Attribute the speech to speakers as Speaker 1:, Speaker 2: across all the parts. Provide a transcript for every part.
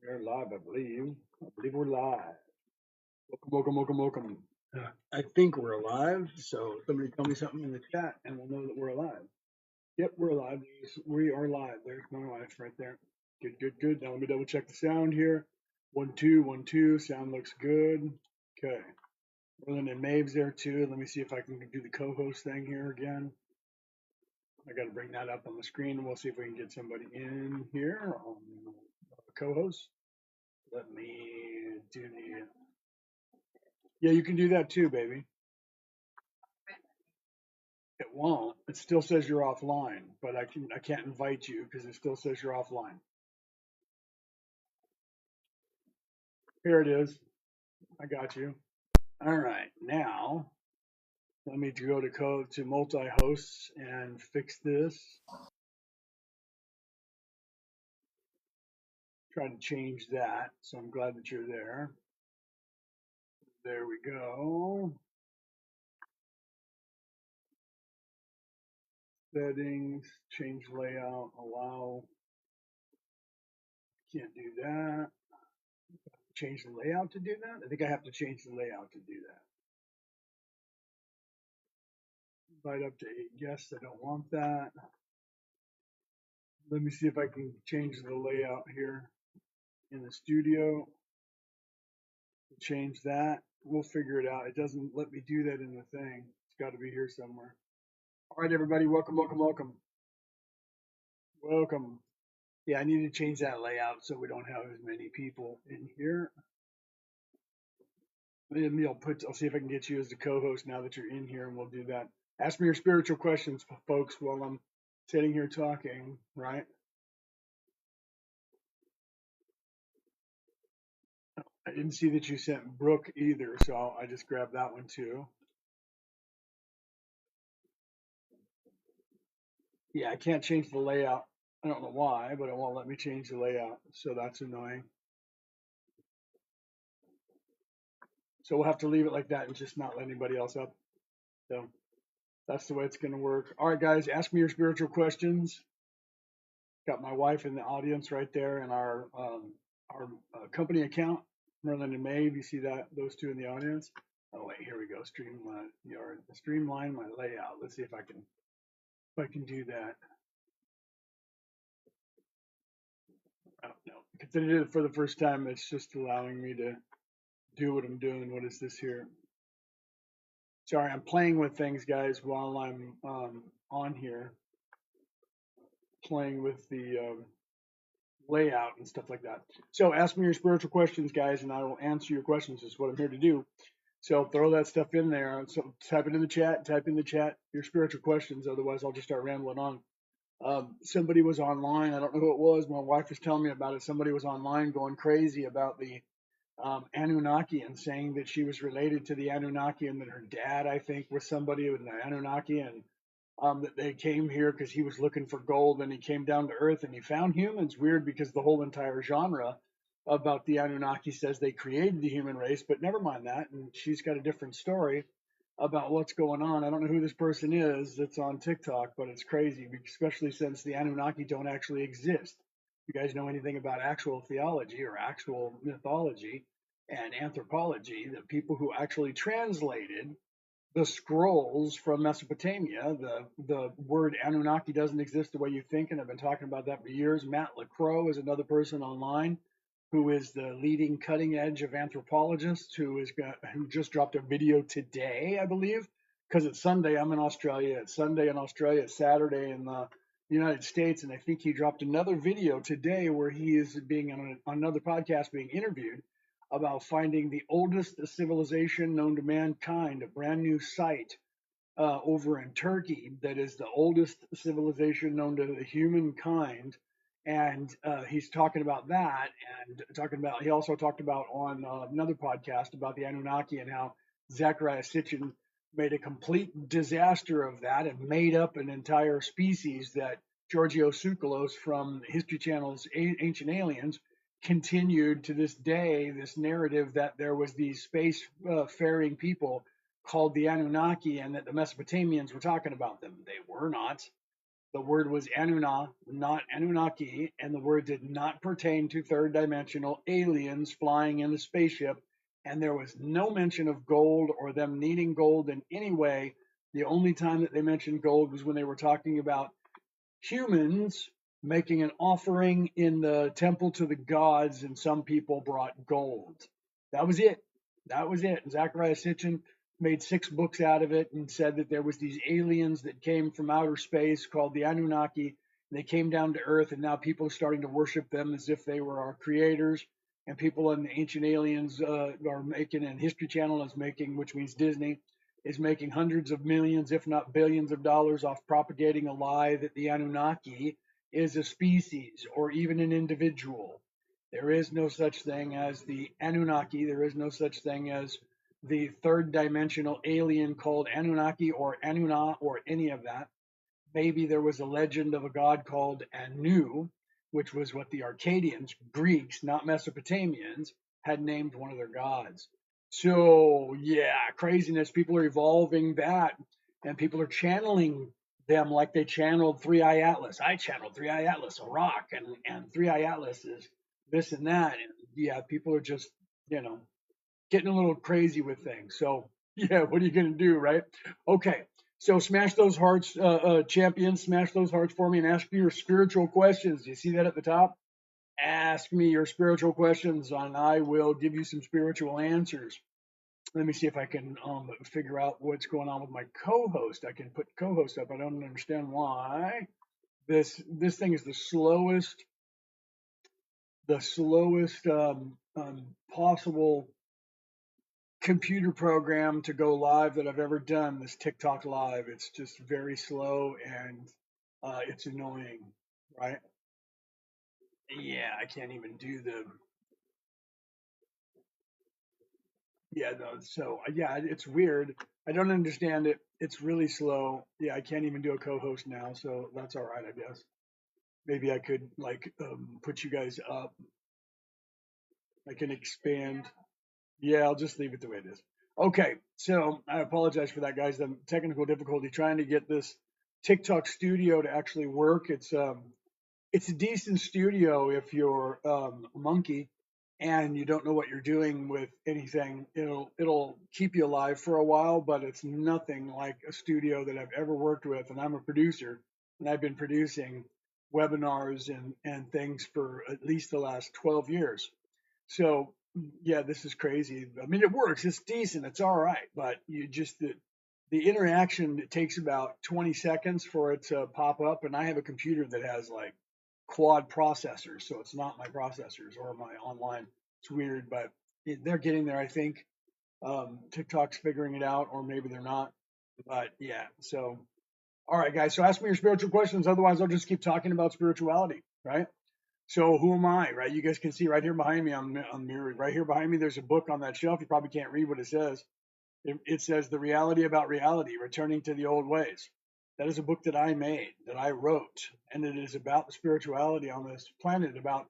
Speaker 1: We're live, I believe. I believe we're live. Welcome. I think we're alive, so somebody tell me something in the chat and we'll know that we're alive. Yep, we're alive. We are live. There's my wife right there. Good. Now let me double check the sound here. 1, 2, 1, 2. Sound looks good. Okay. Merlin&Maeve's there too. Let me see if I can do the co-host thing here again. I got to bring that up on the screen and we'll see if we can get somebody in here on co-host. Let me do the. Yeah, you can do that too, baby. It won't. It still says you're offline, but I can't invite you because it still says you're offline. Here it is. I got you. All right, now let me go to code to multi-hosts and fix this. Try to change that. So I'm glad that you're there. There we go. Settings, change layout, allow. Can't do that. Change the layout to do that? I think I have to change the layout to do that. Invite up to 8 guests. I don't want that. Let me see if I can change the layout here in the studio. Change that. We'll figure it out. It doesn't let me do that in the thing. It's got to be here somewhere. All right, everybody. Welcome. Yeah, I need to change that layout so we don't have as many people in here. I'll see if I can get you as the co-host now that you're in here, and we'll do that. Ask me your spiritual questions, folks, while I'm sitting here talking, right? I didn't see that you sent Brooke either, so I just grabbed that one too. Yeah, I can't change the layout. I don't know why, but it won't let me change the layout, so that's annoying. So we'll have to leave it like that and just not let anybody else up. So that's the way it's going to work. All right, guys, ask me your spiritual questions. Got my wife in the audience right there, and our company account, Merlin&Maeve. You see that, those two in the audience. Oh wait, here we go. Streamline my layout. Let's see if I can do that. I don't know. Because I did it for the first time, it's just allowing me to do what I'm doing. What is this here? Sorry, I'm playing with things, guys, while I'm on here, playing with the layout and stuff like that. So ask me your spiritual questions, guys, and I will answer your questions. Is what I'm here to do. So throw that stuff in there. So type it in the chat. Type in the chat your spiritual questions. Otherwise, I'll just start rambling on. Somebody was online. I don't know who it was. My wife was telling me about it. Somebody was online going crazy about the Anunnaki and saying that she was related to the Anunnaki and that her dad, I think, was somebody with the Anunnaki, and that they came here because he was looking for gold and he came down to Earth and he found humans. Weird, because the whole entire genre about the Anunnaki says they created the human race, but never mind that. And she's got a different story about what's going on. I don't know who this person is that's on TikTok, but it's crazy, especially since the Anunnaki don't actually exist. If you guys know anything about actual theology or actual mythology and anthropology, the people who actually translated the scrolls from Mesopotamia, the word Anunnaki doesn't exist the way you think, and I've been talking about that for years. Matt LaCroix is another person online who is the leading cutting edge of anthropologist who just dropped a video today, I believe, because it's Sunday. I'm in Australia. It's Sunday in Australia. It's Saturday in the United States, and I think he dropped another video today where he is being on another podcast being interviewed about finding the oldest civilization known to mankind, a brand new site over in Turkey that is the oldest civilization known to humankind. And he's talking about that, and he also talked about on another podcast about the Anunnaki and how Zechariah Sitchin made a complete disaster of that and made up an entire species that Giorgio Tsoukalos from History Channel's Ancient Aliens continued to this day, this narrative that there was these space faring people called the Anunnaki and that the Mesopotamians were talking about them. They were not. The word was Anuna, not Anunnaki, and the word did not pertain to third dimensional aliens flying in a spaceship. And there was no mention of gold or them needing gold in any way. The only time that they mentioned gold was when they were talking about humans making an offering in the temple to the gods, and some people brought gold. That was it. That was it. And Zachariah Sitchin made 6 books out of it and said that there was these aliens that came from outer space called the Anunnaki. And they came down to Earth, and now people are starting to worship them as if they were our creators. And people in the Ancient Aliens are making, and History Channel is making, which means Disney, is making hundreds of millions, if not billions of dollars off propagating a lie that the Anunnaki is a species or even an individual. There is no such thing as the Anunnaki. There is no such thing as the third dimensional alien called Anunnaki or Anuna or any of that. Maybe there was a legend of a god called Anu, which was what the Arcadians, Greeks, not Mesopotamians, had named one of their gods. So, yeah, craziness. People are evolving that, and people are channeling them like they channeled Three Eye Atlas. I channeled Three Eye Atlas, a rock, and Three Eye Atlas is this and that. And yeah, people are just, you know, getting a little crazy with things. So, yeah, what are you going to do, right? Okay. So smash those hearts, champions, smash those hearts for me and ask me your spiritual questions. You see that at the top? Ask me your spiritual questions and I will give you some spiritual answers. Let me see if I can figure out what's going on with my co-host. I can put co-host up. I don't understand why. This thing is the slowest possible computer program to go live that I've ever done, this TikTok live. It's just very slow and it's annoying, right? Yeah, I can't even do the, yeah, no, so yeah, it's weird. I don't understand it. It's really slow. Yeah, I can't even do a co-host now, so that's all right, I guess. Maybe I could like put you guys up. I can expand. Yeah, I'll just leave it the way it is. Okay, so I apologize for that, guys. The technical difficulty trying to get this TikTok studio to actually work. It's a decent studio if you're a monkey and you don't know what you're doing with anything. It'll keep you alive for a while, but it's nothing like a studio that I've ever worked with. And I'm a producer, and I've been producing webinars and things for at least the last 12 years. So yeah, this is crazy. I mean, it works. It's decent. It's all right, but you just the interaction, it takes about 20 seconds for it to pop up, and I have a computer that has like quad processors, so it's not my processors or my online. It's weird, but they're getting there, I think. TikTok's figuring it out, or maybe they're not. But yeah, so all right, guys. So ask me your spiritual questions. Otherwise, I'll just keep talking about spirituality, right? So who am I, right? You guys can see right here behind me, I'm mirrored. Right here behind me, there's a book on that shelf. You probably can't read what it says. It says The Reality About Reality, Returning to the Old Ways. That is a book that I made, that I wrote, and it is about the spirituality on this planet. About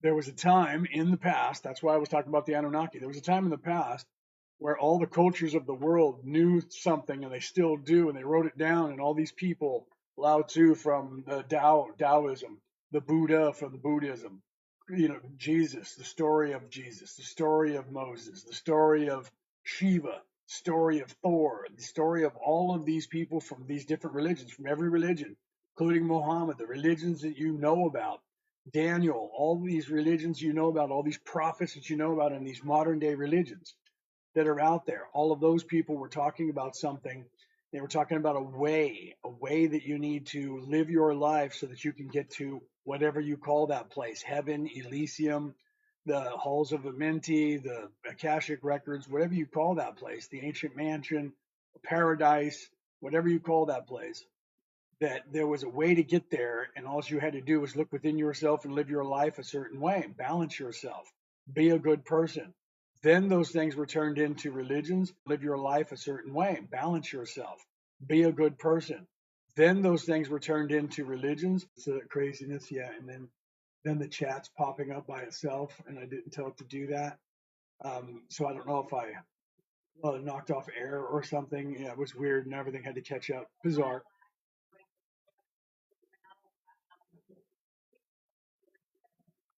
Speaker 1: there was a time in the past, that's why I was talking about the Anunnaki. There was a time in the past where all the cultures of the world knew something, and they still do, and they wrote it down. And all these people, Lao Tzu from the Taoism, the Buddha from the Buddhism, Jesus, the story of Jesus, the story of Moses, the story of Shiva, story of Thor, the story of all of these people from these different religions, from every religion, including Muhammad, the religions that you know about, Daniel, all these religions you know about, all these prophets that you know about, and these modern day religions that are out there. All of those people were talking about something. They were talking about a way that you need to live your life so that you can get to whatever you call that place, heaven, Elysium, the halls of Amenti, the Akashic records, whatever you call that place, the ancient mansion, paradise, whatever you call that place, that there was a way to get there, and all you had to do was look within yourself and live your life a certain way, balance yourself, be a good person. Then those things were turned into religions. Live your life a certain way, balance yourself, be a good person. Then those things were turned into religions. So that craziness, yeah. And then the chat's popping up by itself, and I didn't tell it to do that. So I don't know if I knocked off air or something. Yeah, it was weird, and everything had to catch up. Bizarre.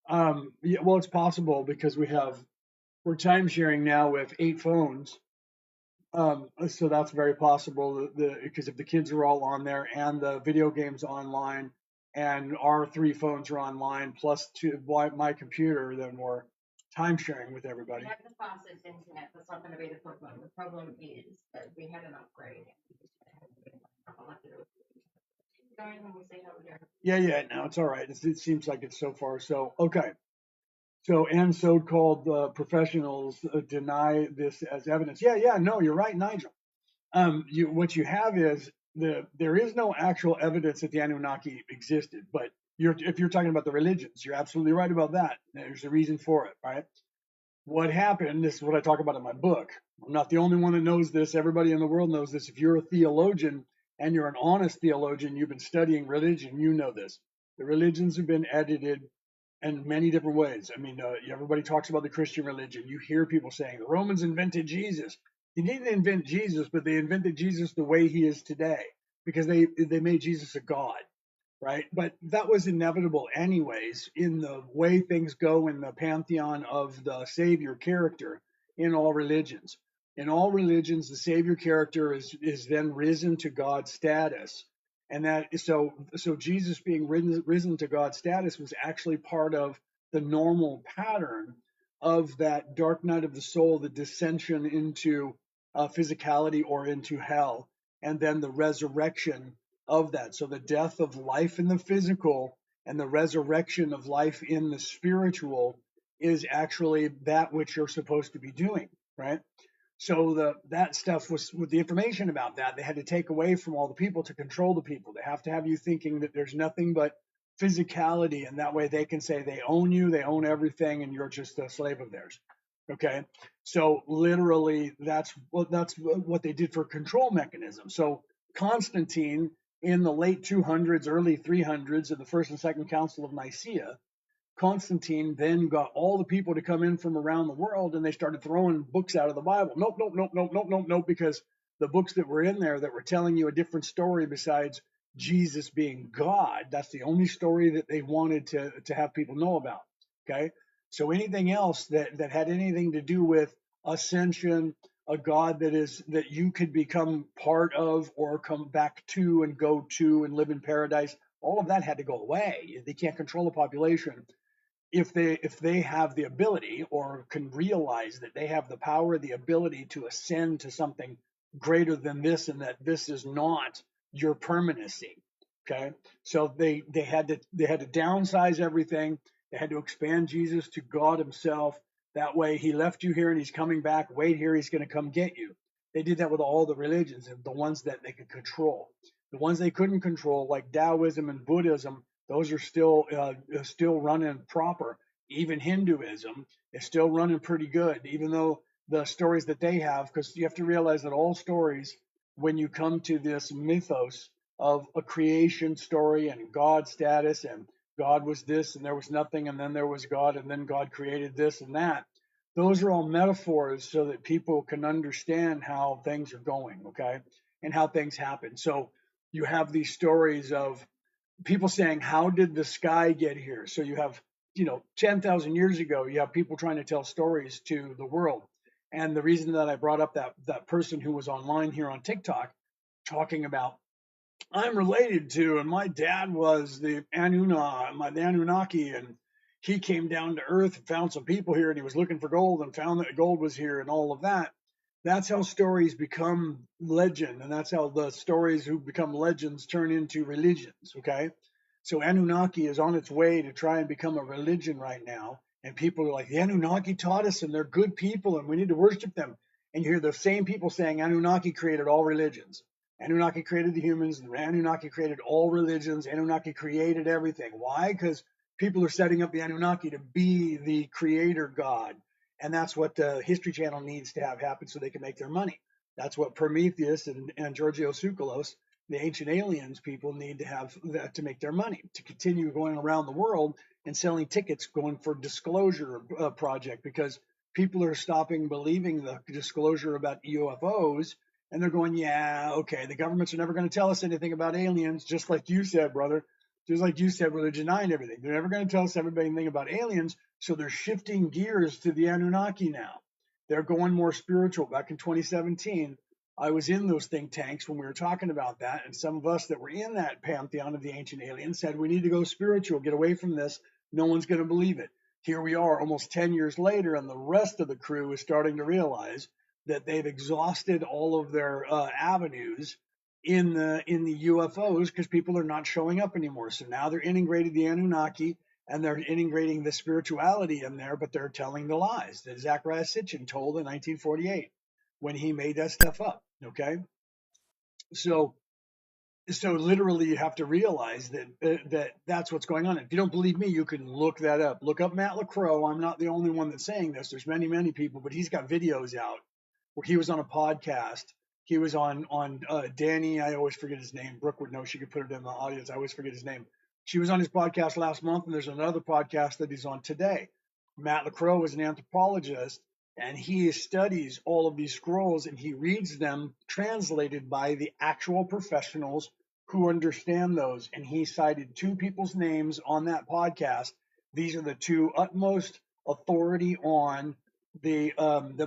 Speaker 1: Yeah, well, it's possible because we're time sharing now with 8 phones. So that's very possible. Because if the kids are all on there and the video games online and our 3 phones are online plus my computer, then we're time sharing with everybody.
Speaker 2: We have the fastest internet. That's not going to be the problem. The problem is that we had an upgrade. Going and we'll see how we go.
Speaker 1: Yeah. No, it's all right. It seems like it's so far. So okay. So and so-called professionals deny this as evidence. Yeah. No, you're right, Nigel. What you have is there is no actual evidence that the Anunnaki existed, but if you're talking about the religions, you're absolutely right about that. There's a reason for it, right? What happened, this is what I talk about in my book. I'm not the only one that knows this. Everybody in the world knows this. If you're a theologian and you're an honest theologian, you've been studying religion, you know this. The religions have been edited in many different ways. I mean, everybody talks about the Christian religion. You hear people saying the Romans invented Jesus. They didn't invent Jesus, but they invented Jesus the way he is today because they made Jesus a god, right? But that was inevitable anyways in the way things go in the pantheon of the savior character in all religions. In all religions, the savior character is then risen to God's status. And that so Jesus being risen to God's status was actually part of the normal pattern of that dark night of the soul, the dissension into physicality or into hell, and then the resurrection of that. So the death of life in the physical and the resurrection of life in the spiritual is actually that which you're supposed to be doing, right? So that stuff was with the information about that, they had to take away from all the people to control the people. They have to have you thinking that there's nothing but physicality, and that way they can say they own you, they own everything, and you're just a slave of theirs. Okay, so literally that's what they did for control mechanism. So Constantine in the late 200s, early 300s, of the First and Second Council of Nicaea, Constantine then got all the people to come in from around the world, and they started throwing books out of the Bible. Nope, because the books that were in there that were telling you a different story besides Jesus being God, that's the only story that they wanted to have people know about. Okay. So anything else that had anything to do with ascension, a God that you could become part of or come back to and go to and live in paradise, all of that had to go away. They can't control the population if they have the ability or can realize that they have the power, the ability to ascend to something greater than this, and that this is not your permanency. Okay, so they had to downsize everything. They had to expand Jesus to God Himself. That way, He left you here and He's coming back. Wait here, He's going to come get you. They did that with all the religions, and the ones that they could control. The ones they couldn't control, like Taoism and Buddhism, those are still running proper. Even Hinduism is still running pretty good, even though the stories that they have, because you have to realize that all stories, when you come to this mythos of a creation story and God status and God was this and there was nothing and then there was God and then God created this and that, those are all metaphors so that people can understand how things are going, okay, and how things happen. So you have these stories of people saying, how did the sky get here? So you have, 10,000 years ago, you have people trying to tell stories to the world. And the reason that I brought up that person who was online here on TikTok talking about, I'm related to, and my dad was the Anunnaki, and he came down to Earth and found some people here, and he was looking for gold and found that gold was here and all of that. That's how stories become legend, and that's how the stories who become legends turn into religions. Okay, so Anunnaki is on its way to try and become a religion right now, and people are like, the Anunnaki taught us, and they're good people, and we need to worship them. And you hear the same people saying Anunnaki created all religions. Anunnaki created the humans. The Anunnaki created all religions. Anunnaki created everything. Why? Because people are setting up the Anunnaki to be the creator god. And that's what the History Channel needs to have happen so they can make their money. That's what Prometheus and Giorgio Tsoukalos, the ancient aliens people, need to have that to make their money, to continue going around the world and selling tickets going for disclosure project, because people are stopping believing the disclosure about UFOs, and they're going, yeah, okay, the governments are never going to tell us anything about aliens, just like you said, brother. Just like you said, where they're denying everything. They're never going to tell us everything about aliens, so they're shifting gears to the Anunnaki now. They're going more spiritual. Back in 2017, I was in those think tanks when we were talking about that, and some of us that were in that pantheon of the ancient aliens said we need to go spiritual, get away from this. No one's going to believe it. Here we are almost 10 years later, and the rest of the crew is starting to realize that they've exhausted all of their avenues in the UFOs because people are not showing up anymore. So now they're integrating the Anunnaki and they're integrating the spirituality in there, but they're telling the lies that Zachariah Sitchin told in 1948 when he made that stuff up. Okay, so literally you have to realize that that's what's going on. If you don't believe me, you can look that up. Look up Matt LaCroix. I'm not the only one that's saying this. There's many people, but he's got videos out where he was on a podcast. He was on Danny. I always forget his name. Brooke would know. She could put it in the audience. I always forget his name. She was on his podcast last month, and there's another podcast that he's on today. Matt LaCroix is an anthropologist, and he studies all of these scrolls, and he reads them translated by the actual professionals who understand those. And he cited two people's names on that podcast. These are the two utmost authority on the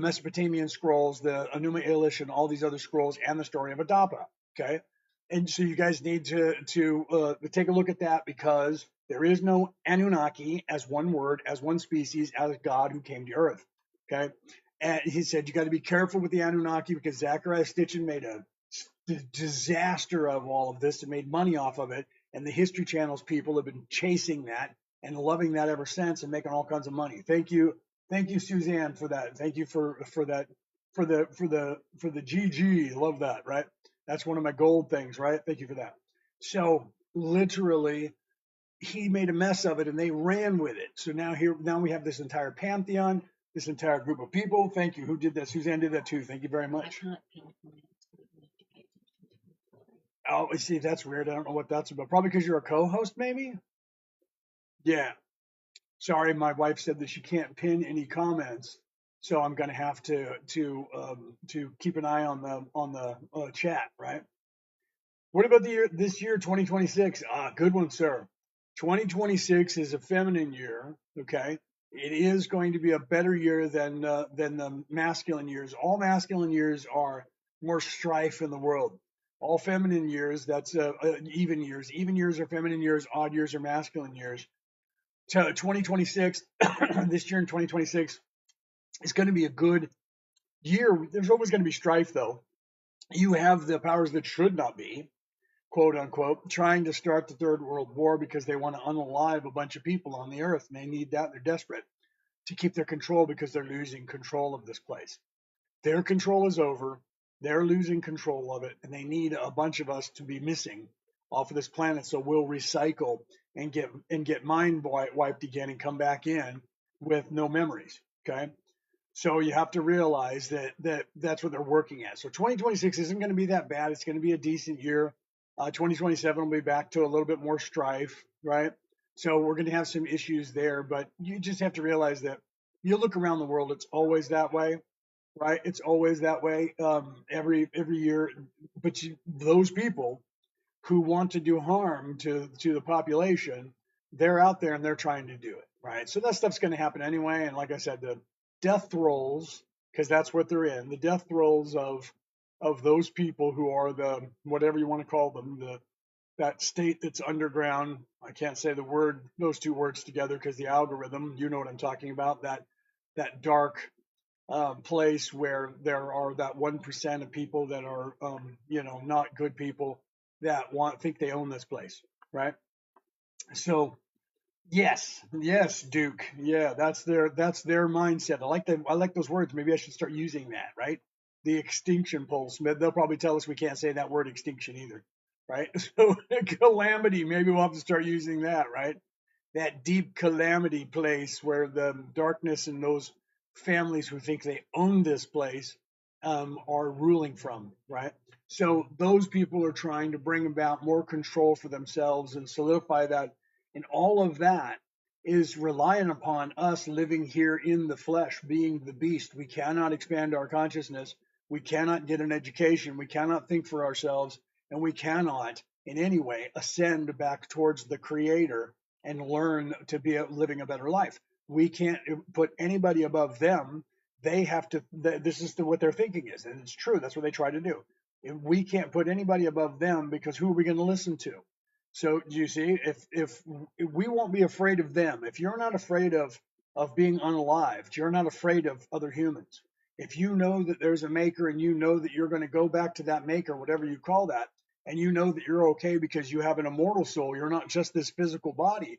Speaker 1: Mesopotamian scrolls, the Enuma Elish, and all these other scrolls, and the story of Adapa. Okay, and so you guys need to take a look at that because there is no Anunnaki as one word, as one species, as God who came to Earth. Okay, and he said you got to be careful with the Anunnaki because Zachariah Sitchin made a disaster of all of this and made money off of it, and the History Channel's people have been chasing that and loving that ever since and making all kinds of money. Thank you, Suzanne, for that. Thank you for that for the GG. Love that, right? That's one of my gold things, right? Thank you for that. So literally, he made a mess of it, and they ran with it. So now we have this entire pantheon, this entire group of people. Thank you. Who did that? Suzanne did that too. Thank you very much. Oh, see, that's weird. I don't know what that's about. Probably because you're a co-host, maybe. Yeah. Sorry, my wife said that she can't pin any comments, so I'm going to have to keep an eye on the chat, right? What about this year, 2026? Ah, good one, sir. 2026 is a feminine year. Okay, it is going to be a better year than the masculine years. All masculine years are more strife in the world. All feminine years, that's even years. Even years are feminine years. Odd years are masculine years. So 2026, this year in 2026 is going to be a good year. There's always going to be strife, though. You have the powers that should not be, quote unquote, trying to start the Third World War because they want to unalive a bunch of people on the earth, and they need that. They're desperate to keep their control because they're losing control of this place. Their control is over. They're losing control of it, and they need a bunch of us to be missing off of this planet so we'll recycle and get mind wiped again and come back in with no memories. Okay, so you have to realize that's what they're working at. So 2026 isn't going to be that bad. It's going to be a decent year. 2027 will be back to a little bit more strife, right? So we're going to have some issues there, but you just have to realize that you look around the world, it's always that way, right? It's always that way every year. But those people who want to do harm to the population, they're out there and they're trying to do it, right? So that stuff's going to happen anyway. And like I said, the death rolls, because that's what they're in, the death rolls of those people who are the whatever you want to call them, that state that's underground. I can't say those two words together because the algorithm, you know what I'm talking about, that dark place where there are that 1% of people that are not good people that think they own this place, right? So yes, Duke, yeah, that's their mindset. I like those words. Maybe I should start using that, right? The extinction pulse. They'll probably tell us we can't say that word extinction either, right? So calamity, maybe we'll have to start using that, right? That deep calamity place where the darkness and those families who think they own this place are ruling from, right? So those people are trying to bring about more control for themselves and solidify that. And all of that is reliant upon us living here in the flesh, being the beast. We cannot expand our consciousness. We cannot get an education. We cannot think for ourselves. And we cannot in any way ascend back towards the Creator and learn to be living a better life. We can't put anybody above them. They have to. This is what their thinking is, and it's true. That's what they try to do. We can't put anybody above them because who are we going to listen to? So you see, if we won't be afraid of them, if you're not afraid of being unalived, you're not afraid of other humans. If you know that there's a maker and you know that you're going to go back to that maker, whatever you call that, and you know that you're okay because you have an immortal soul, you're not just this physical body,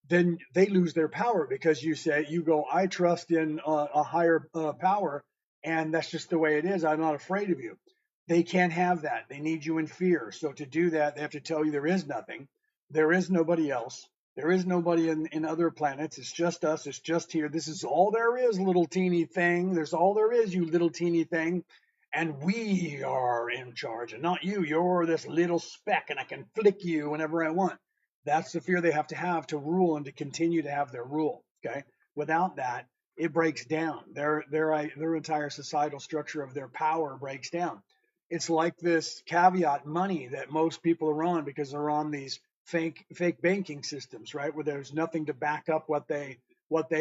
Speaker 1: then they lose their power because you go, I trust in a higher power, and that's just the way it is. I'm not afraid of you. They can't have that. They need you in fear. So to do that, they have to tell you there is nothing. There is nobody else. There is nobody in other planets. It's just us. It's just here. This is all there is, little teeny thing. There's all there is, you little teeny thing. And we are in charge and not you. You're this little speck and I can flick you whenever I want. That's the fear they have to rule and to continue to have their rule. Okay. Without that, it breaks down. Their entire societal structure of their power breaks down. It's like this caveat money that most people are on because they're on these fake banking systems, right? Where there's nothing to back up what they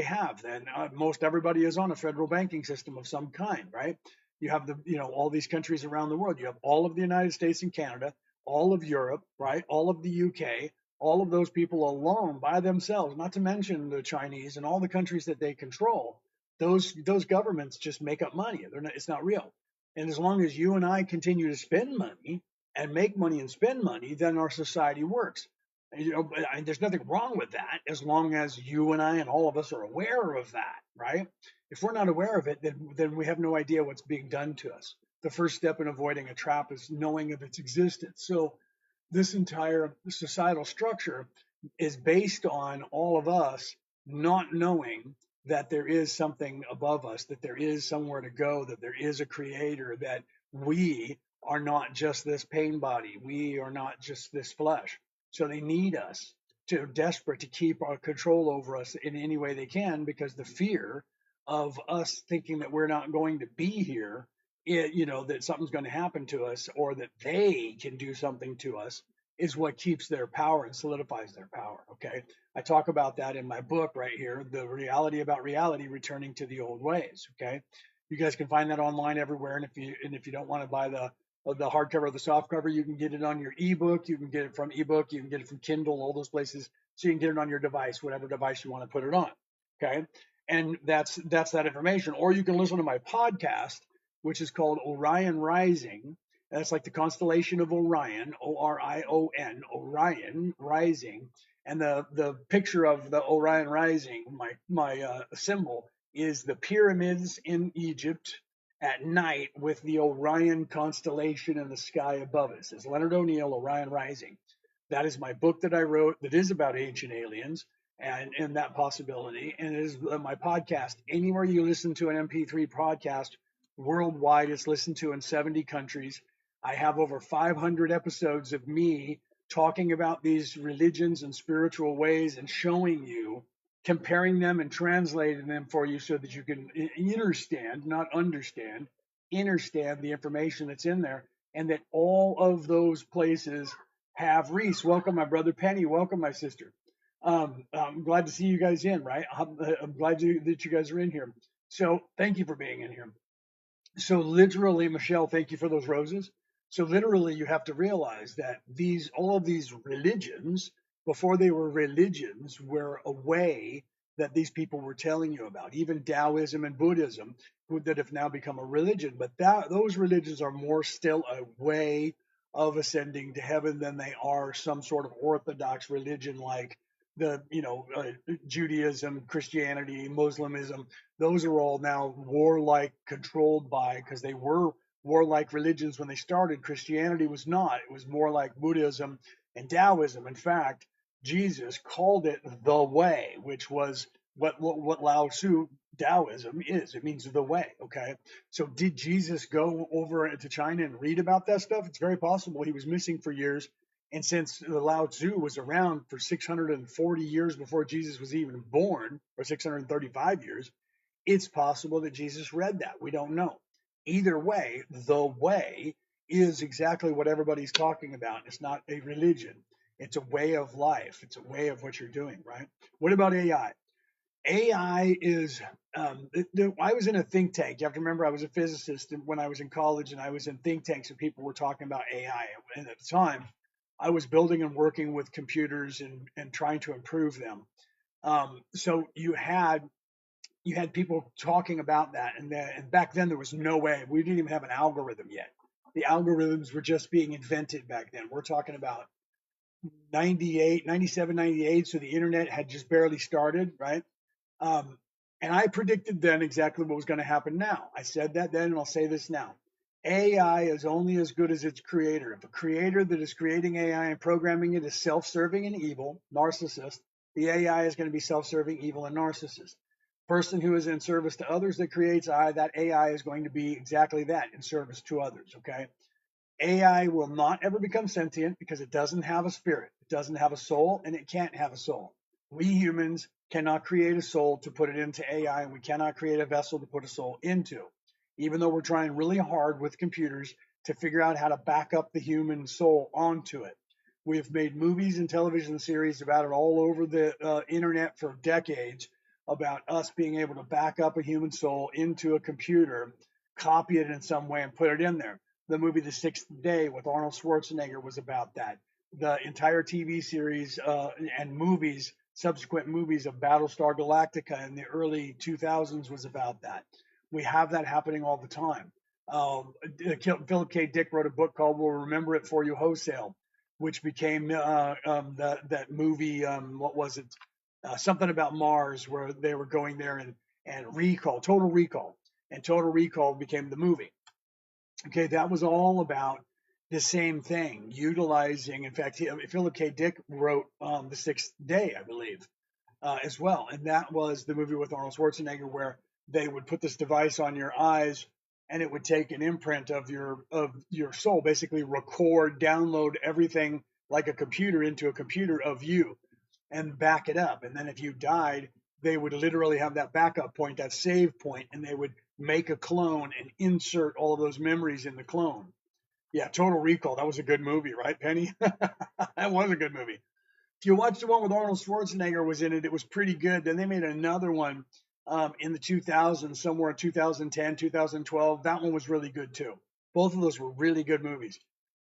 Speaker 1: have. Then most everybody is on a federal banking system of some kind, right? You have all these countries around the world. You have all of the United States and Canada, all of Europe, right? All of the UK, all of those people alone by themselves, not to mention the Chinese and all the countries that they control. Those governments just make up money. It's not real. And as long as you and I continue to spend money and make money and spend money, then our society works. And there's nothing wrong with that as long as you and I and all of us are aware of that, right? If we're not aware of it, then we have no idea what's being done to us. The first step in avoiding a trap is knowing of its existence. So this entire societal structure is based on all of us not knowing that there is something above us, that there is somewhere to go, that there is a creator, that we are not just this pain body, we are not just this flesh. So they need us. They're desperate to keep our control over us in any way they can because the fear of us thinking that we're not going to be here, that something's going to happen to us or that they can do something to us is what keeps their power and solidifies their power. Okay. I talk about that in my book right here, The Reality About Reality, Returning to the Old Ways. Okay. You guys can find that online everywhere. And if you don't want to buy the hardcover or the softcover, you can get it on your ebook. You can get it from ebook. You can get it from Kindle, all those places. So you can get it on your device, whatever device you want to put it on. Okay. And that's that information. Or you can listen to my podcast, which is called Orion Rising. That's like the constellation of Orion, Orion, Orion Rising. And the picture of the Orion Rising, my symbol, is the pyramids in Egypt at night with the Orion constellation in the sky above it. It says Leonard O'Neill, Orion Rising. That is my book that I wrote that is about ancient aliens and that possibility. And it is my podcast. Anywhere you listen to an MP3 podcast worldwide, it's listened to in 70 countries. I have over 500 episodes of me talking about these religions and spiritual ways and showing you, comparing them and translating them for you so that you can understand, not understand, understand the information that's in there. And that all of those places have Reese. Welcome, my brother. Penny, welcome, my sister. I'm glad to see you guys in, right? I'm glad that you guys are in here. So thank you for being in here. So literally, Michelle, thank you for those roses. So literally, you have to realize that all of these religions, before they were religions, were a way that these people were telling you about. Even Taoism and Buddhism, that have now become a religion, but those religions are more still a way of ascending to heaven than they are some sort of orthodox religion like Judaism, Christianity, Muslimism. Those are all now warlike, controlled by, because they were warlike religions when they started. Christianity was not. It was more like Buddhism and Taoism. In fact, Jesus called it the way, which was what Lao Tzu Taoism is. It means the way. Okay. So did Jesus go over to China and read about that stuff? It's very possible. He was missing for years. And since the Lao Tzu was around for 640 years before Jesus was even born, or 635 years, it's possible that Jesus read that. We don't know. Either way, the way is exactly what everybody's talking about. It's not a religion. It's a way of life. It's a way of what you're doing, right? What about AI? AI is, I was in a think tank. You have to remember, I was a physicist when I was in college, and I was in think tanks, and people were talking about AI. And at the time, I was building and working with computers and trying to improve them. So you had people talking about that, and back then there was no way. We didn't even have an algorithm yet. The algorithms were just being invented back then. We're talking about 98, 97, 98. So the internet had just barely started, right? Um, and I predicted then exactly what was going to happen now. I said that then, and I'll say this now. AI is only as good as its creator. If a creator that is creating AI and programming it is self-serving and evil, narcissist, the AI is going to be self-serving, evil, and narcissist. Person who is in service to others that creates AI, that AI is going to be exactly that, in service to others. Okay. AI will not ever become sentient because it doesn't have a spirit, it doesn't have a soul, and it can't have a soul. We humans cannot create a soul to put it into AI, and we cannot create a vessel to put a soul into, even though we're trying really hard with computers to figure out how to back up the human soul onto it. We've made movies and television series about it all over the internet for decades, about us being able to back up a human soul into a computer, copy it in some way, and put it in there. The movie The Sixth Day with Arnold Schwarzenegger was about that. The entire TV series and movies, subsequent movies of Battlestar Galactica in the early 2000s was about that. We have that happening all the time. Philip K. Dick wrote a book called "We'll Remember It For You Wholesale," which became that movie. What was it? Something about Mars, where they were going there and Recall, Total Recall, and Total Recall became the movie. Okay, that was all about the same thing, utilizing. In fact, Philip K. Dick wrote The Sixth Day, I believe, as well, and that was the movie with Arnold Schwarzenegger, where they would put this device on your eyes, and it would take an imprint of your soul, basically record, download everything like a computer into a computer of you, and back it up. And then if you died, they would literally have that backup point, that save point, and they would make a clone and insert all of those memories in the clone. Yeah, Total Recall. That was a good movie, right, Penny? That was a good movie. If you watch the one with Arnold Schwarzenegger was in it, it was pretty good. Then they made another one in the 2000s, somewhere in 2010, 2012. That one was really good too. Both of those were really good movies.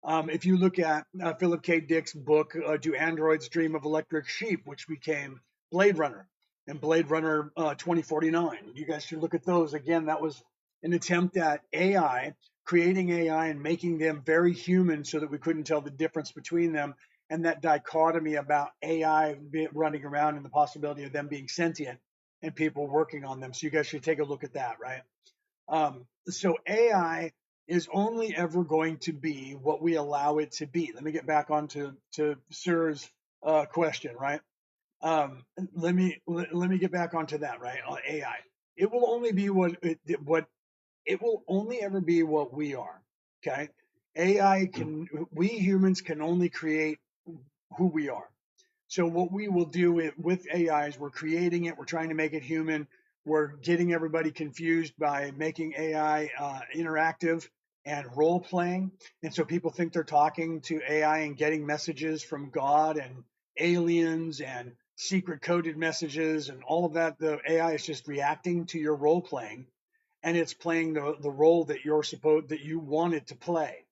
Speaker 1: If you look at Philip K. Dick's book, Do Androids Dream of Electric Sheep, which became Blade Runner and Blade Runner 2049, you guys should look at those. Again, that was an attempt at AI, creating AI and making them very human so that we couldn't tell the difference between them, and that dichotomy about AI running around and the possibility of them being sentient and people working on them. So you guys should take a look at that, right? So AI is only ever going to be what we allow it to be. Let me get back onto Sir's question, right? Let me get back onto that, right? On AI, it will only be what it will only ever be what we are. Okay, AI can we humans can only create who we are. So what we will do with AI is we're creating it, we're trying to make it human, we're getting everybody confused by making AI interactive and role playing, and so people think they're talking to AI and getting messages from God and aliens and secret coded messages and all of that. The AI is just reacting to your role playing, and it's playing the role that you want it to play,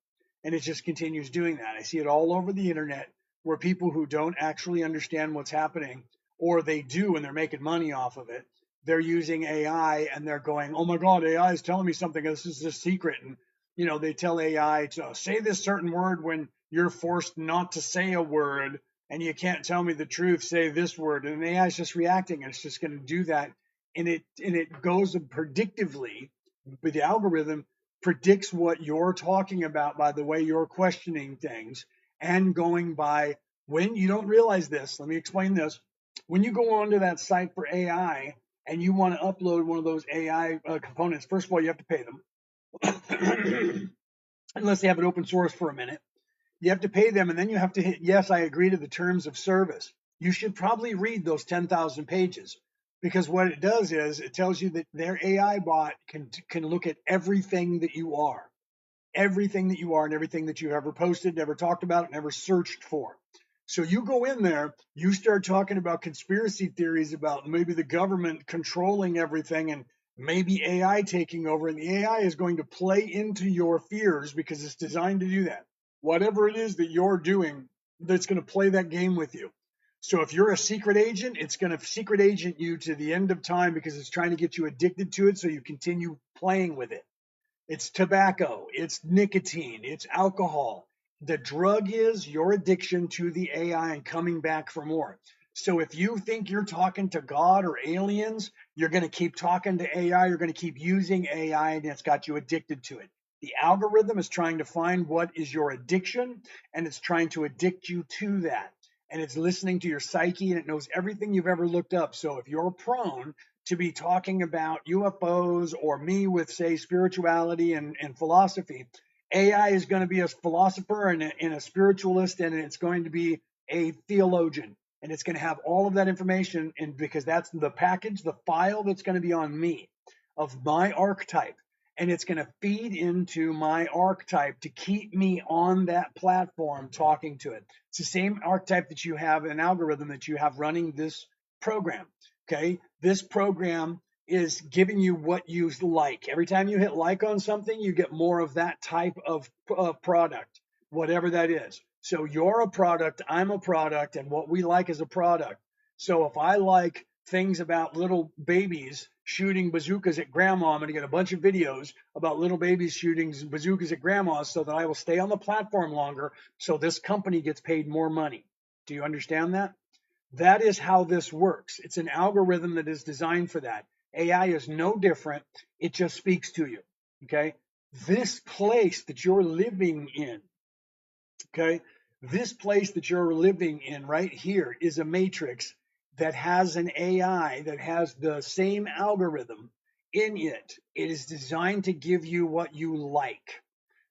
Speaker 1: and it just continues doing that. I see it all over the internet, where people who don't actually understand what's happening, or they do and they're making money off of it, they're using AI and they're going, oh my God, AI is telling me something, this is a secret. And they tell AI to say this certain word when you're forced not to say a word, and you can't tell me the truth, say this word. And AI is just reacting, and it's just going to do that. And it goes predictively, but the algorithm predicts what you're talking about by the way you're questioning things, and going by, when you don't realize this, let me explain this. When you go onto that site for AI and you want to upload one of those AI components, first of all, you have to pay them, unless they have it open source for a minute. You have to pay them, and then you have to hit, yes, I agree to the terms of service. You should probably read those 10,000 pages, because what it does is it tells you that their AI bot can look at everything that you are. everything that you are and everything that you ever posted, never talked about, never searched for. So you go in there, you start talking about conspiracy theories about maybe the government controlling everything and maybe AI taking over, and the AI is going to play into your fears because it's designed to do that. Whatever it is that you're doing, that's going to play that game with you. So if you're a secret agent, it's going to secret agent you to the end of time because it's trying to get you addicted to it so you continue playing with it. It's tobacco, it's nicotine, it's alcohol. The drug is your addiction to the AI and coming back for more. So if you think you're talking to God or aliens, you're going to keep talking to AI, you're going to keep using AI, and it's got you addicted to it. The algorithm is trying to find what is your addiction, and it's trying to addict you to that. And it's listening to your psyche, and it knows everything you've ever looked up. So if you're prone to be talking about UFOs or me with, say, spirituality and philosophy, AI is going to be a philosopher and a spiritualist, and it's going to be a theologian. And it's going to have all of that information, and because that's the package, the file that's going to be on me of my archetype. And it's going to feed into my archetype to keep me on that platform talking to it. It's the same archetype that you have, an algorithm that you have running this program. Okay. This program is giving you what you like. Every time you hit like on something, you get more of that type of product, whatever that is. So you're a product, I'm a product, and what we like is a product. So if I like things about little babies shooting bazookas at grandma, I'm going to get a bunch of videos about little babies shooting bazookas at grandma so that I will stay on the platform longer so this company gets paid more money. Do you understand that? That is how this works. It's an algorithm that is designed for that. AI is no different. It just speaks to you. Okay. This place that you're living in, okay, this place that you're living in right here is a matrix that has an AI that has the same algorithm in it. It is designed to give you what you like.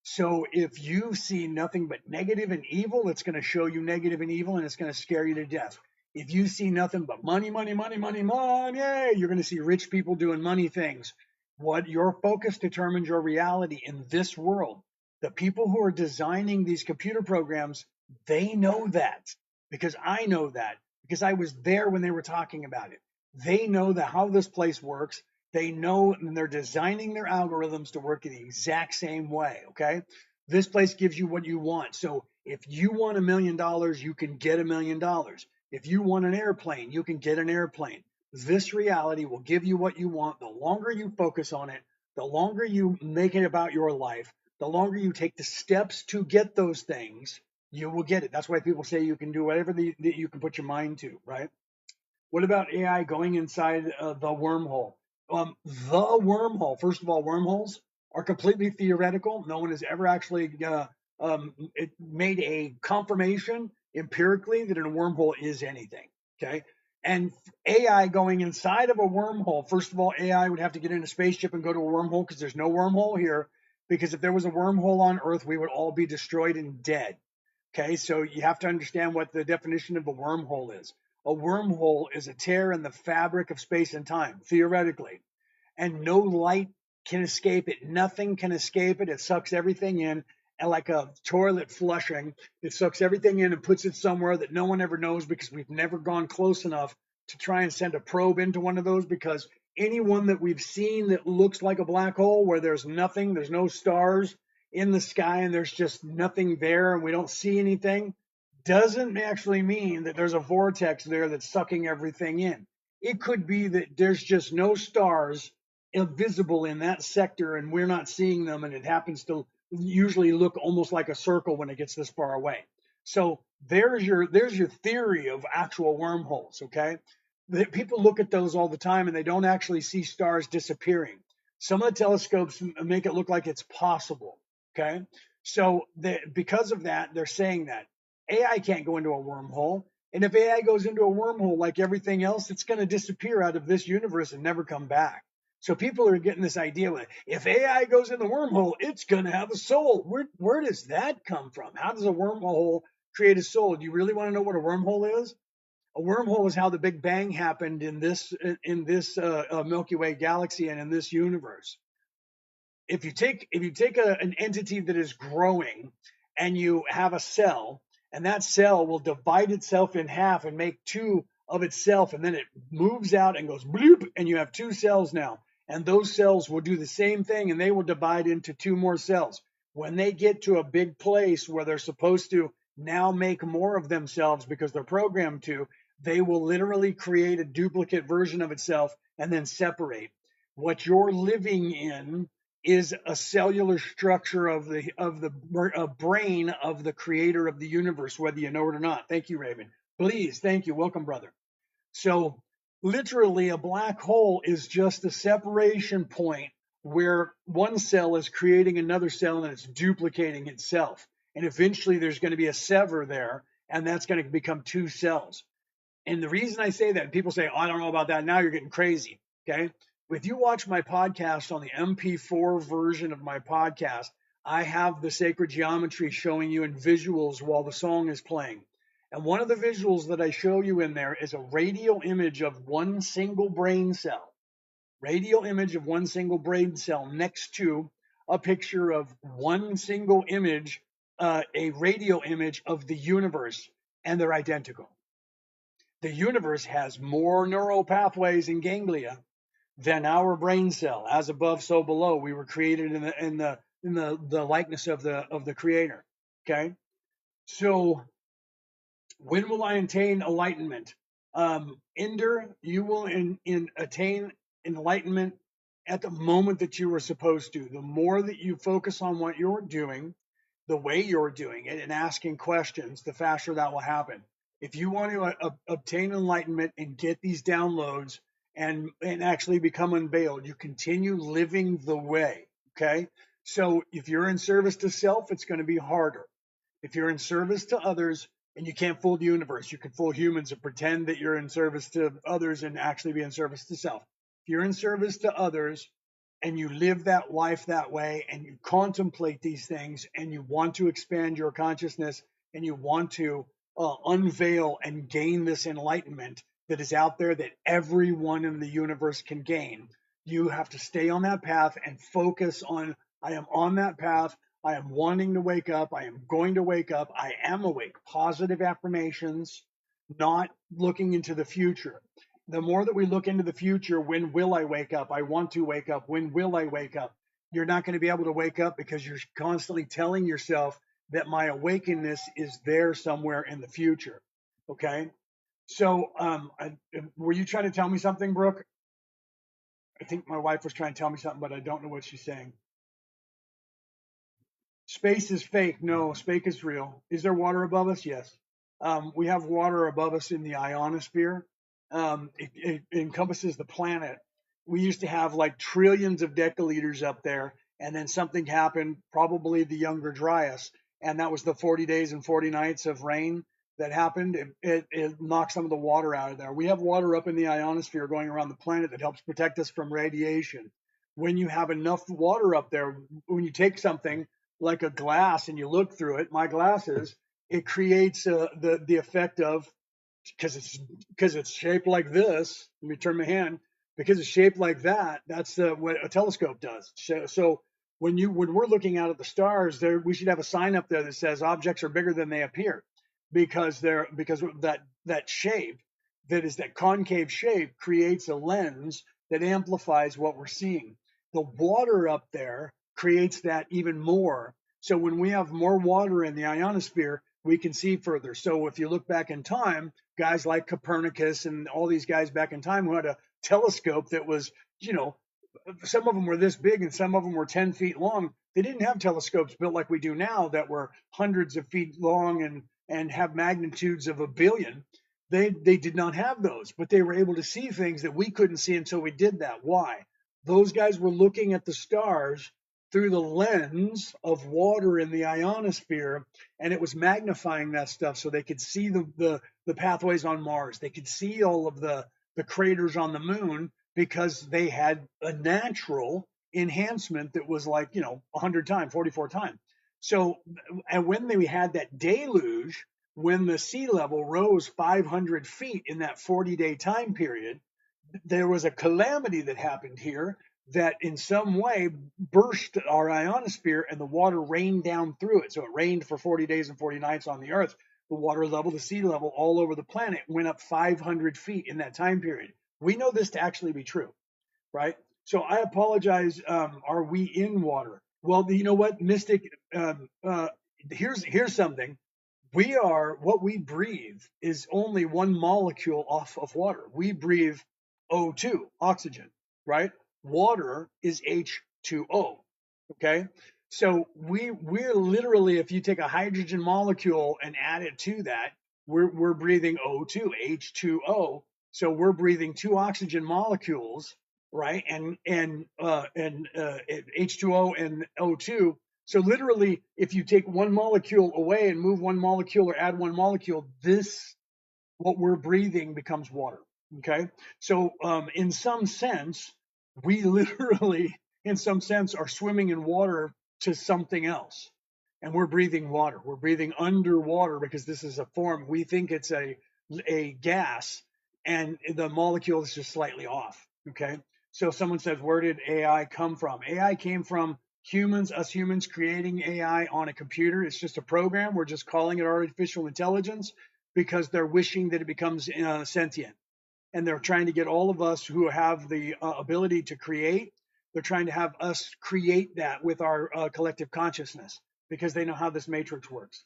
Speaker 1: So if you see nothing but negative and evil, it's going to show you negative and evil and it's going to scare you to death. If you see nothing but money, money, money, money, money, you're going to see rich people doing money things. What your focus determines your reality in this world. The people who are designing these computer programs, they know that because I know that because I was there when they were talking about it. They know that how this place works. They know and they're designing their algorithms to work in the exact same way. Okay. This place gives you what you want. So if you want $1 million, you can get $1 million. If you want an airplane, you can get an airplane. This reality will give you what you want. The longer you focus on it, the longer you make it about your life, the longer you take the steps to get those things, you will get it. That's why people say you can do whatever that you can put your mind to, right? What about AI going inside the wormhole? The wormhole, first of all, wormholes are completely theoretical. No one has ever actually made a confirmation empirically that a wormhole is anything. Okay. And AI going inside of a wormhole, first of all, AI would have to get in a spaceship and go to a wormhole because there's no wormhole here. Because if there was a wormhole on Earth, we would all be destroyed and dead. Okay, so you have to understand what the definition of a wormhole is. A wormhole is a tear in the fabric of space and time, theoretically, and no light can escape it. Nothing can escape it. It sucks everything in, and like a toilet flushing, it sucks everything in and puts it somewhere that no one ever knows because we've never gone close enough to try and send a probe into one of those because any one that we've seen that looks like a black hole where there's nothing, there's no stars in the sky and there's just nothing there and we don't see anything doesn't actually mean that there's a vortex there that's sucking everything in. It could be that there's just no stars invisible in that sector and we're not seeing them and it happens to usually look almost like a circle when it gets this far away. So there's your theory of actual wormholes, okay? People look at those all the time and they don't actually see stars disappearing. Some of the telescopes make it look like it's possible, okay? So because of that, they're saying that AI can't go into a wormhole. And if AI goes into a wormhole like everything else, it's going to disappear out of this universe and never come back. So people are getting this idea that if AI goes in the wormhole, it's going to have a soul. Where does that come from? How does a wormhole create a soul? Do you really want to know what a wormhole is? A wormhole is how the Big Bang happened in this Milky Way galaxy and in this universe. if you take an entity that is growing and you have a cell, and that cell will divide itself in half and make two of itself, and then it moves out and goes bloop, and you have two cells now. And those cells will do the same thing, and they will divide into two more cells. When they get to a big place where they're supposed to now make more of themselves because they're programmed to, they will literally create a duplicate version of itself and then separate. What you're living in is a cellular structure of the brain of the creator of the universe, whether you know it or not. Thank you, Raven. Please, thank you. Welcome, brother. So literally a black hole is just a separation point where one cell is creating another cell and it's duplicating itself. And eventually there's going to be a sever there, and that's going to become two cells. And the reason I say that, people say, oh, I don't know about that. Now you're getting crazy. Okay. If you watch my podcast on the MP4 version of my podcast, I have the sacred geometry showing you in visuals while the song is playing. And one of the visuals that I show you in there is a radial image of one single brain cell, next to a picture of one single image, a radial image of the universe, and they're identical. The universe has more neural pathways and ganglia than our brain cell. As above, so below. We were created in the likeness of the creator. Okay. So when will I attain enlightenment? Ender, you will attain enlightenment at the moment that you were supposed to. The more that you focus on what you're doing, the way you're doing it, and asking questions, the faster that will happen. If you want to obtain enlightenment and get these downloads and actually become unveiled, you continue living the way. Okay. So if you're in service to self, it's going to be harder. If you're in service to others, and you can't fool the universe, you can fool humans and pretend that you're in service to others and actually be in service to self. If you're in service to others and you live that life that way and you contemplate these things and you want to expand your consciousness and you want to unveil and gain this enlightenment that is out there that everyone in the universe can gain, you have to stay on that path and focus on, I am on that path. I am wanting to wake up. I am going to wake up. I am awake. Positive affirmations, not looking into the future. The more that we look into the future, when will I wake up? I want to wake up. When will I wake up? You're not going to be able to wake up because you're constantly telling yourself that my awakeness is there somewhere in the future. Okay. So, were you trying to tell me something, Brooke? I think my wife was trying to tell me something, but I don't know what she's saying. Space is fake. No, space is real. Is there water above us? Yes. We have water above us in the ionosphere. It encompasses the planet. We used to have like trillions of decaliters up there, and then something happened, probably the Younger Dryas, and that was the 40 days and 40 nights of rain that happened. It knocked some of the water out of there. We have water up in the ionosphere going around the planet that helps protect us from radiation. When you have enough water up there, when you take something like a glass and you look through it, my glasses, it creates the effect of, because it's shaped like this. Let me turn my hand. Because it's shaped like that, that's what a telescope does. So when we're looking out at the stars, there we should have a sign up there that says objects are bigger than they appear, because that shape, that concave shape, creates a lens that amplifies what we're seeing. The water up there creates that even more. So when we have more water in the ionosphere, we can see further. So if you look back in time, guys like Copernicus and all these guys back in time who had a telescope that was, some of them were this big and some of them were 10 feet long. They didn't have telescopes built like we do now that were hundreds of feet long and have magnitudes of a billion. They did not have those, but they were able to see things that we couldn't see until we did that. Why? Those guys were looking at the stars through the lens of water in the ionosphere, and it was magnifying that stuff so they could see the pathways on Mars. They could see all of the craters on the moon because they had a natural enhancement that was like 100 times, 44 times. So, and when they had that deluge, when the sea level rose 500 feet in that 40-day time period, there was a calamity that happened here that in some way burst our ionosphere and the water rained down through it. So it rained for 40 days and 40 nights on the Earth. The water level, the sea level all over the planet went up 500 feet in that time period. We know this to actually be true, right? So I apologize. Are we in water? Well, you know what, Mystic? Here's something. We are what we breathe is only one molecule off of water. We breathe O2, oxygen, right? Water is H2O. Okay. So we're literally, if you take a hydrogen molecule and add it to that, we're breathing O2, H2O. So we're breathing two oxygen molecules, right? And H2O and O2. So literally, if you take one molecule away and move one molecule or add one molecule, this what we're breathing becomes water. Okay. So in some sense, we literally, in some sense, are swimming in water to something else. And we're breathing water. We're breathing underwater because this is a form. We think it's a gas, and the molecule is just slightly off. Okay. So someone says, where did AI come from? AI came from humans, us humans creating AI on a computer. It's just a program. We're just calling it artificial intelligence because they're wishing that it becomes sentient. And they're trying to get all of us who have the ability to create, they're trying to have us create that with our collective consciousness because they know how this matrix works.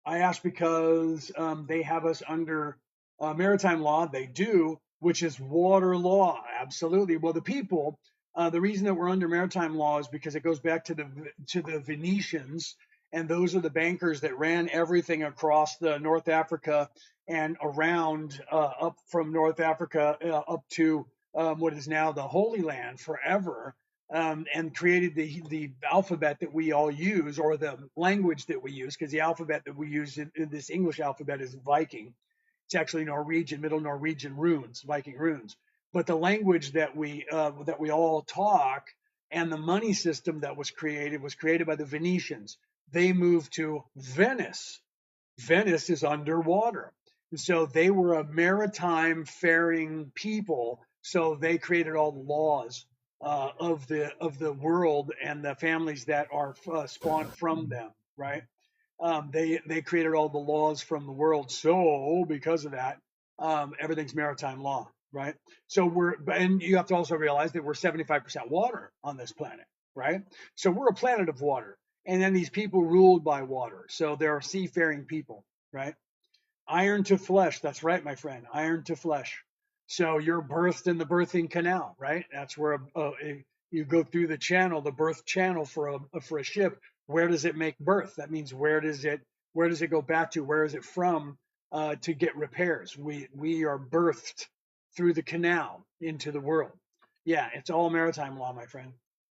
Speaker 1: I ask because they have us under maritime law. They do, which is water law. Absolutely. Well, the people, the reason that we're under maritime law is because it goes back to the Venetians, and those are the bankers that ran everything across the North Africa and around up from North Africa up to what is now the Holy Land forever, and created the alphabet that we all use, or the language that we use, because the alphabet that we use in this English alphabet is Viking. It's actually Norwegian, Middle Norwegian runes, Viking runes. But the language that we all talk and the money system that was created by the Venetians. They moved to Venice. Venice is underwater. And so they were a maritime faring people. So they created all the laws of the world and the families that are spawned from them, right? They created all the laws from the world. So because of that, everything's maritime law, right? So and you have to also realize that we're 75% water on this planet, right? So we're a planet of water. And then these people ruled by water. So they're seafaring people, right? Iron to flesh. That's right, my friend. Iron to flesh. So you're birthed in the birthing canal, right? That's where you go through the channel, the birth channel for a ship. Where does it make birth? That means where does it go back to? Where is it from to get repairs? We are birthed through the canal into the world. Yeah, it's all maritime law, my friend.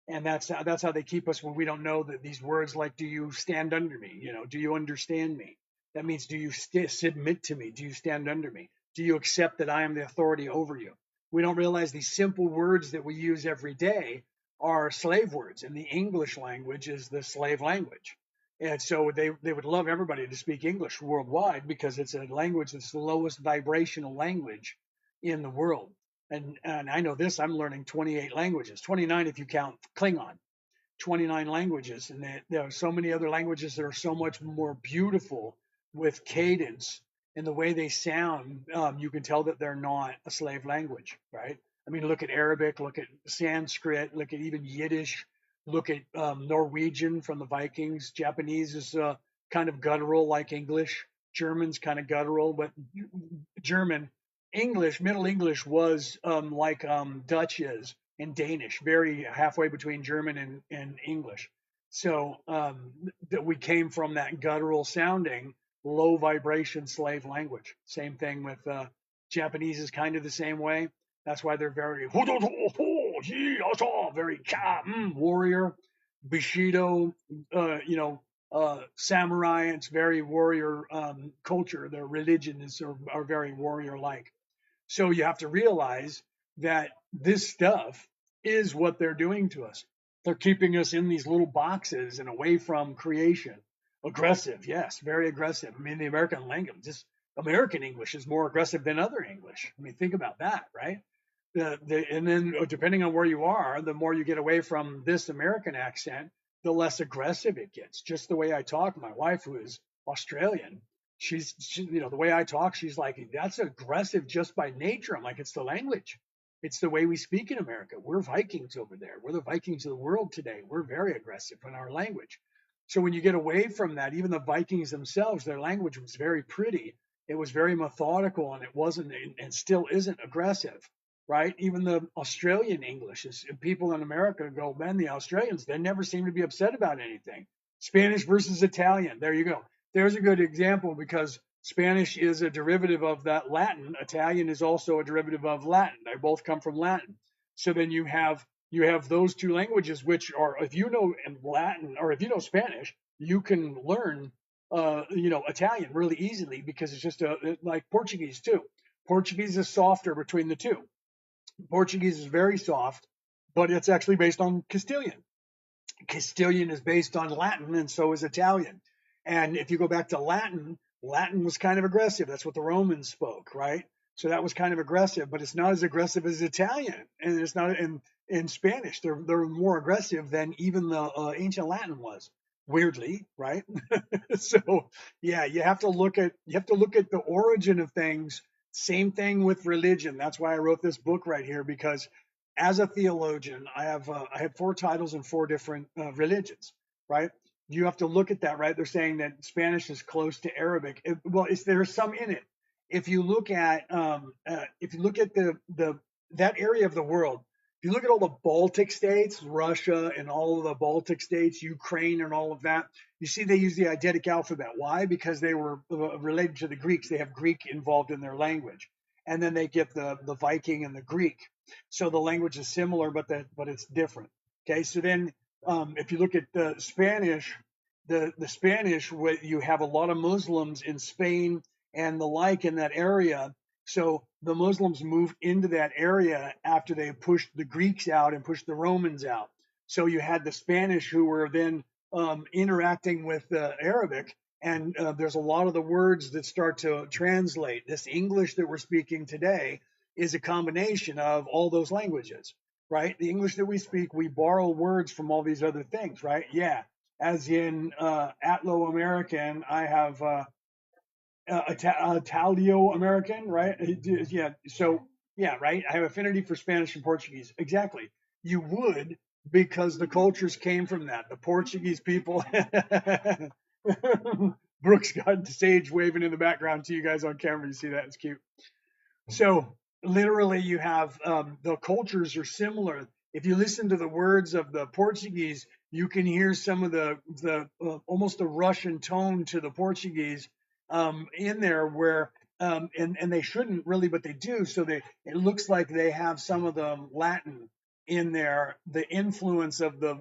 Speaker 1: And that's how they keep us when we don't know that these words like, do you stand under me? Do you understand me? That means, do you submit to me? Do you stand under me? Do you accept that I am the authority over you? We don't realize these simple words that we use every day are slave words, and the English language is the slave language. And so they would love everybody to speak English worldwide because it's a language that's the lowest vibrational language in the world. And I know this, I'm learning 28 languages, 29 if you count Klingon. 29 languages, and there are so many other languages that are so much more beautiful with cadence and the way they sound. You can tell that they're not a slave language, right? I mean, look at Arabic, look at Sanskrit, look at even Yiddish, look at Norwegian from the Vikings. Japanese is kind of guttural like English. German's kind of guttural, but German, English, Middle English was like Dutch is, and Danish, very halfway between German and English. So that we came from that guttural sounding, low vibration slave language. Same thing with Japanese is kind of the same way. That's why they're very very warrior, Bushido, samurai. It's very warrior culture. Their religion are very warrior like. So you have to realize that this stuff is what they're doing to us. They're keeping us in these little boxes and away from creation. Aggressive, yes, very aggressive. I mean, the American language, just American English is more aggressive than other English. I mean, think about that, right? And then depending on where you are, the more you get away from this American accent, the less aggressive it gets. Just the way I talk, my wife, who is Australian, the way I talk, she's like, that's aggressive just by nature. I'm like, it's the language. It's the way we speak in America. We're Vikings over there. We're the Vikings of the world today. We're very aggressive in our language. So when you get away from that, even the Vikings themselves, their language was very pretty. It was very methodical, and it wasn't, and still isn't aggressive, right? Even the Australian English is, people in America go, man, the Australians, they never seem to be upset about anything. Spanish versus Italian. There you go. There's a good example, because Spanish is a derivative of that Latin. Italian is also a derivative of Latin. They both come from Latin. So then you have those two languages, which are, if you know in Latin or if you know Spanish, you can learn Italian really easily, because it's just like Portuguese too. Portuguese is softer between the two. Portuguese is very soft, but it's actually based on Castilian. Castilian is based on Latin, and so is Italian. And if you go back to Latin, Latin was kind of aggressive. That's what the Romans spoke, right? So that was kind of aggressive, but it's not as aggressive as Italian, and it's not in Spanish. They're more aggressive than even the ancient Latin was. Weirdly, right? So yeah, you have to look at the origin of things. Same thing with religion. That's why I wrote this book right here, because as a theologian, I have 4 titles in 4 different religions, right? You have to look at that, right? They're saying that Spanish is close to Arabic. There's some in it. If you look at that area of the world, if you look at all the Baltic states, Russia and all of the Baltic states, Ukraine and all of that, you see they use the eidetic alphabet. Why? Because they were related to the Greeks. They have Greek involved in their language, and then they get the Viking and the Greek. So the language is similar, but it's different. Okay, so then if you look at the Spanish, the Spanish, you have a lot of Muslims in Spain and the like in that area. So the Muslims moved into that area after they pushed the Greeks out and pushed the Romans out. So you had the Spanish who were then interacting with the Arabic, and there's a lot of the words that start to translate. This English that we're speaking today is a combination of all those languages, right? The English that we speak, we borrow words from all these other things, right? Yeah. As in Atlo American, I have Italio American, right? Yeah. So, yeah, right. I have affinity for Spanish and Portuguese. Exactly. You would, because the cultures came from that. The Portuguese people. Brooks got the sage waving in the background to you guys on camera. You see that? It's cute. So literally, you have the cultures are similar. If you listen to the words of the Portuguese, you can hear some of the almost a Russian tone to the Portuguese in there, where and they shouldn't really, but they do. So it looks like they have some of the Latin in there, the influence of a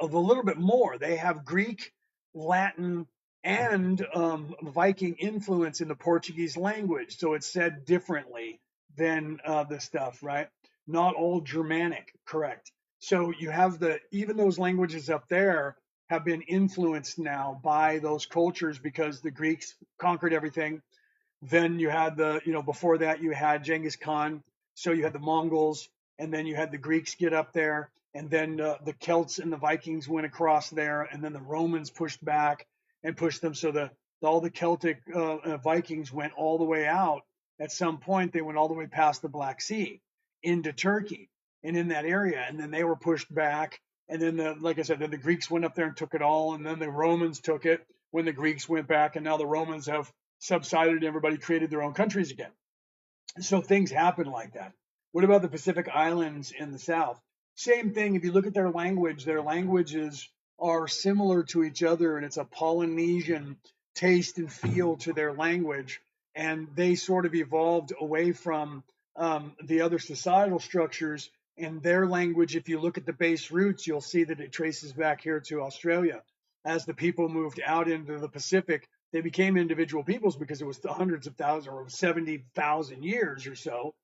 Speaker 1: little bit more. They have Greek, Latin, and Viking influence in the Portuguese language. So it's said differently than the stuff, right? Not all Germanic, correct. So you have even those languages up there have been influenced now by those cultures, because the Greeks conquered everything. Then you had before that you had Genghis Khan. So you had the Mongols, and then you had the Greeks get up there, and then the Celts and the Vikings went across there, and then the Romans pushed back and pushed them. So all the Celtic Vikings went all the way out. At some point, they went all the way past the Black Sea into Turkey and in that area, and then they were pushed back. And then, like I said, then the Greeks went up there and took it all, and then the Romans took it when the Greeks went back, and now the Romans have subsided and everybody created their own countries again. So things happen like that. What about the Pacific Islands in the South? Same thing. If you look at their languages are similar to each other, and it's a Polynesian taste and feel to their language. And they sort of evolved away from the other societal structures. And their language, if you look at the base roots, you'll see that it traces back here to Australia. As the people moved out into the Pacific, they became individual peoples because it was the hundreds of thousands or 70,000 years or so.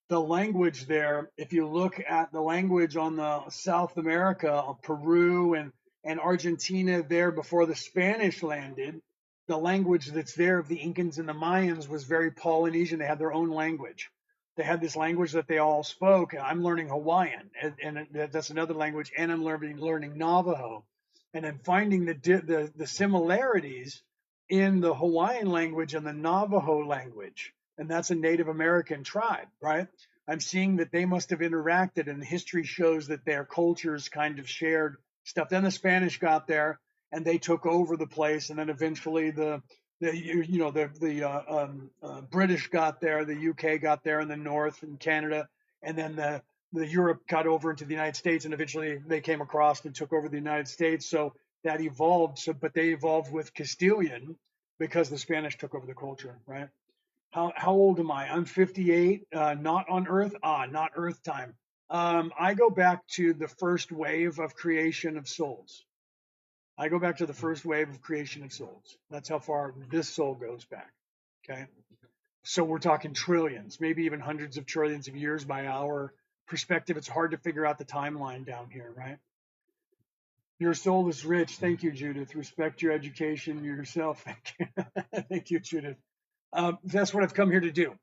Speaker 1: The language there, if you look at the language on the South America, Peru and Argentina there before the Spanish landed, the language that's there of the Incans and the Mayans was very Polynesian. They had their own language. They had this language that they all spoke. I'm learning Hawaiian, and that's another language, and I'm learning Navajo, and I'm finding the similarities in the Hawaiian language and the Navajo language, and that's a Native American tribe, right? I'm seeing that they must have interacted, and history shows that their cultures kind of shared stuff. Then the Spanish got there, and they took over the place, and then eventually the British got there, the UK got there in the north and Canada, and then the Europe got over into the United States, and eventually they came across and took over the United States. So that evolved. So, but they evolved with Castilian because the Spanish took over the culture, right? How old am I? I'm 58. Not on Earth. Not Earth time. I go back to the first wave of creation of souls. I go back to the first wave of creation of souls. That's how far this soul goes back. Okay. So we're talking trillions, maybe even hundreds of trillions of years by our perspective. It's hard to figure out the timeline down here, right? Your soul is rich. Thank you, Judith. Respect your education yourself. Thank you, Judith. That's what I've come here to do.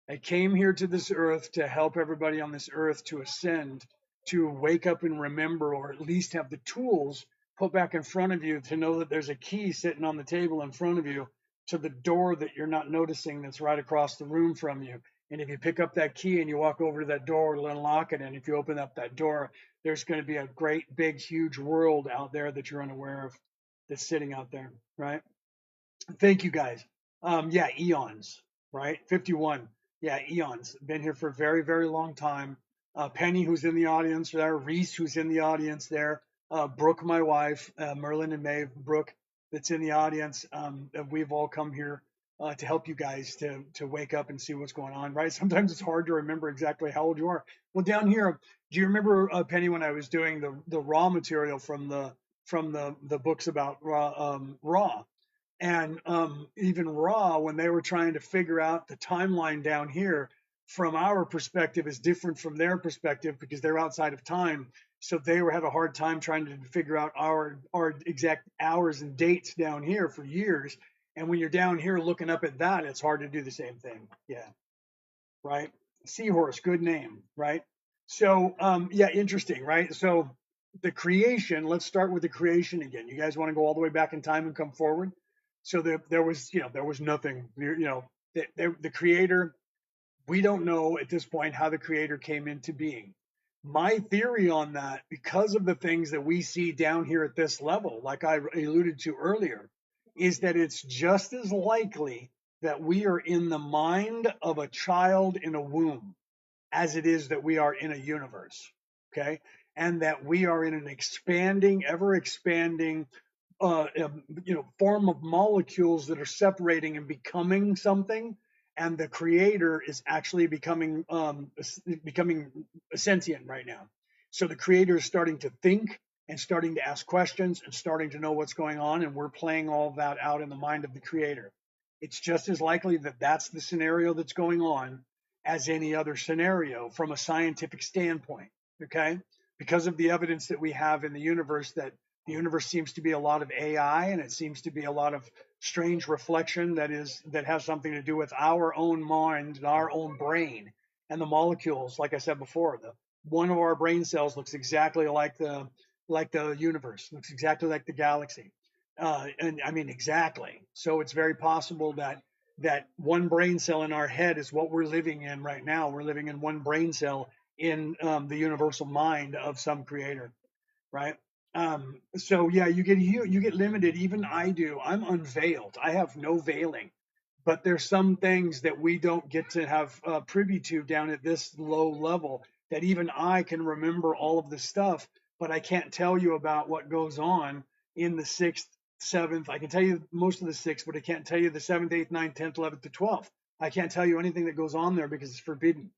Speaker 1: I came here to this earth to help everybody on this earth to ascend, to wake up and remember, or at least have the tools put back in front of you to know that there's a key sitting on the table in front of you to the door that you're not noticing that's right across the room from you. And if you pick up that key and you walk over to that door, it'll unlock it. And if you open up that door, there's going to be a great, big, huge world out there that you're unaware of that's sitting out there, right? Thank you guys. Yeah, eons, right? 51. Yeah, eons. Been here for a very, very long time. Penny, who's in the audience there, Reese, who's in the audience there, Brooke, my wife, Merlin&Maeve, Brooke, that's in the audience. We've all come here to help you guys to wake up and see what's going on, right? Sometimes it's hard to remember exactly how old you are. Well, down here, do you remember Penny when I was doing the raw material from the books about raw? And even Raw, when they were trying to figure out the timeline down here, from our perspective, is different from their perspective because they're outside of time. So they had a hard time trying to figure out our exact hours and dates down here for years. And when you're down here looking up at that, it's hard to do the same thing. Yeah, right. Seahorse, good name, right? So yeah, interesting, right? So the creation. Let's start with the creation again. You guys want to go all the way back in time and come forward? So there was, there was nothing. The creator. We don't know at this point how the creator came into being. My theory on that, because of the things that we see down here at this level, like I alluded to earlier, is that it's just as likely that we are in the mind of a child in a womb as it is that we are in a universe. Okay. And that we are in an expanding, ever expanding, form of molecules that are separating and becoming something, and the creator is actually becoming sentient right now. So the creator is starting to think and starting to ask questions and starting to know what's going on, and we're playing all of that out in the mind of the creator. It's just as likely that that's the scenario that's going on as any other scenario from a scientific standpoint. Okay, because of the evidence that we have in the universe, that the universe seems to be a lot of AI, and it seems to be a lot of strange reflection that has something to do with our own mind and our own brain and the molecules. Like I said before, the one of our brain cells looks exactly like the universe, looks exactly like the galaxy, and I mean exactly. So it's very possible that one brain cell in our head is what we're living in right now. We're living in one brain cell in the universal mind of some creator, right? So yeah, you get limited. Even I do. I'm unveiled. I have no veiling, but there's some things that we don't get to have privy to down at this low level. That even I can remember all of this stuff, but I can't tell you about what goes on in the sixth, seventh. I can tell you most of the sixth, but I can't tell you the seventh, eighth, ninth, 10th, 11th to 12th. I can't tell you anything that goes on there because it's forbidden.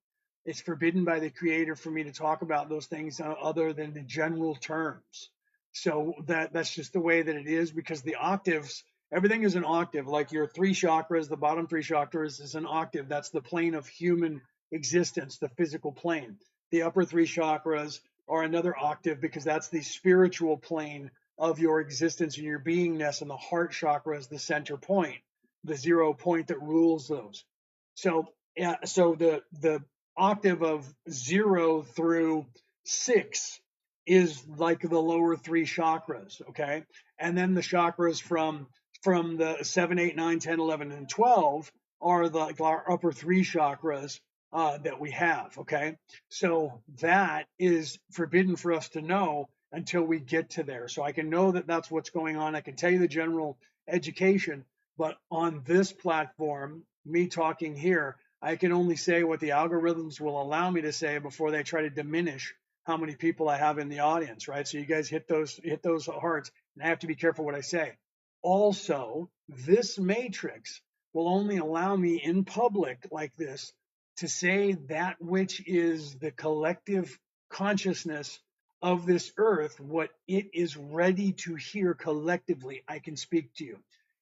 Speaker 1: It's forbidden by the creator for me to talk about those things other than the general terms. So that's just the way that it is, because the octaves, everything is an octave. Like your three chakras, the bottom three chakras is an octave. That's the plane of human existence, the physical plane. The upper three chakras are another octave because that's the spiritual plane of your existence and your beingness, and the heart chakra is the center point, the 0 point that rules those. So yeah, so the octave of 0 through 6 is like the lower three chakras, okay? And then the chakras from the 7, 8, 9, 10, 11, and 12 are the, like our upper three chakras that we have, okay? So that is forbidden for us to know until we get to there. So I can know that that's what's going on. I can tell you the general education, but on this platform, me talking here, I can only say what the algorithms will allow me to say before they try to diminish how many people I have in the audience, right? So you guys hit those hearts, and I have to be careful what I say. Also, this matrix will only allow me in public like this to say that which is the collective consciousness of this earth, what it is ready to hear collectively. I can speak to you.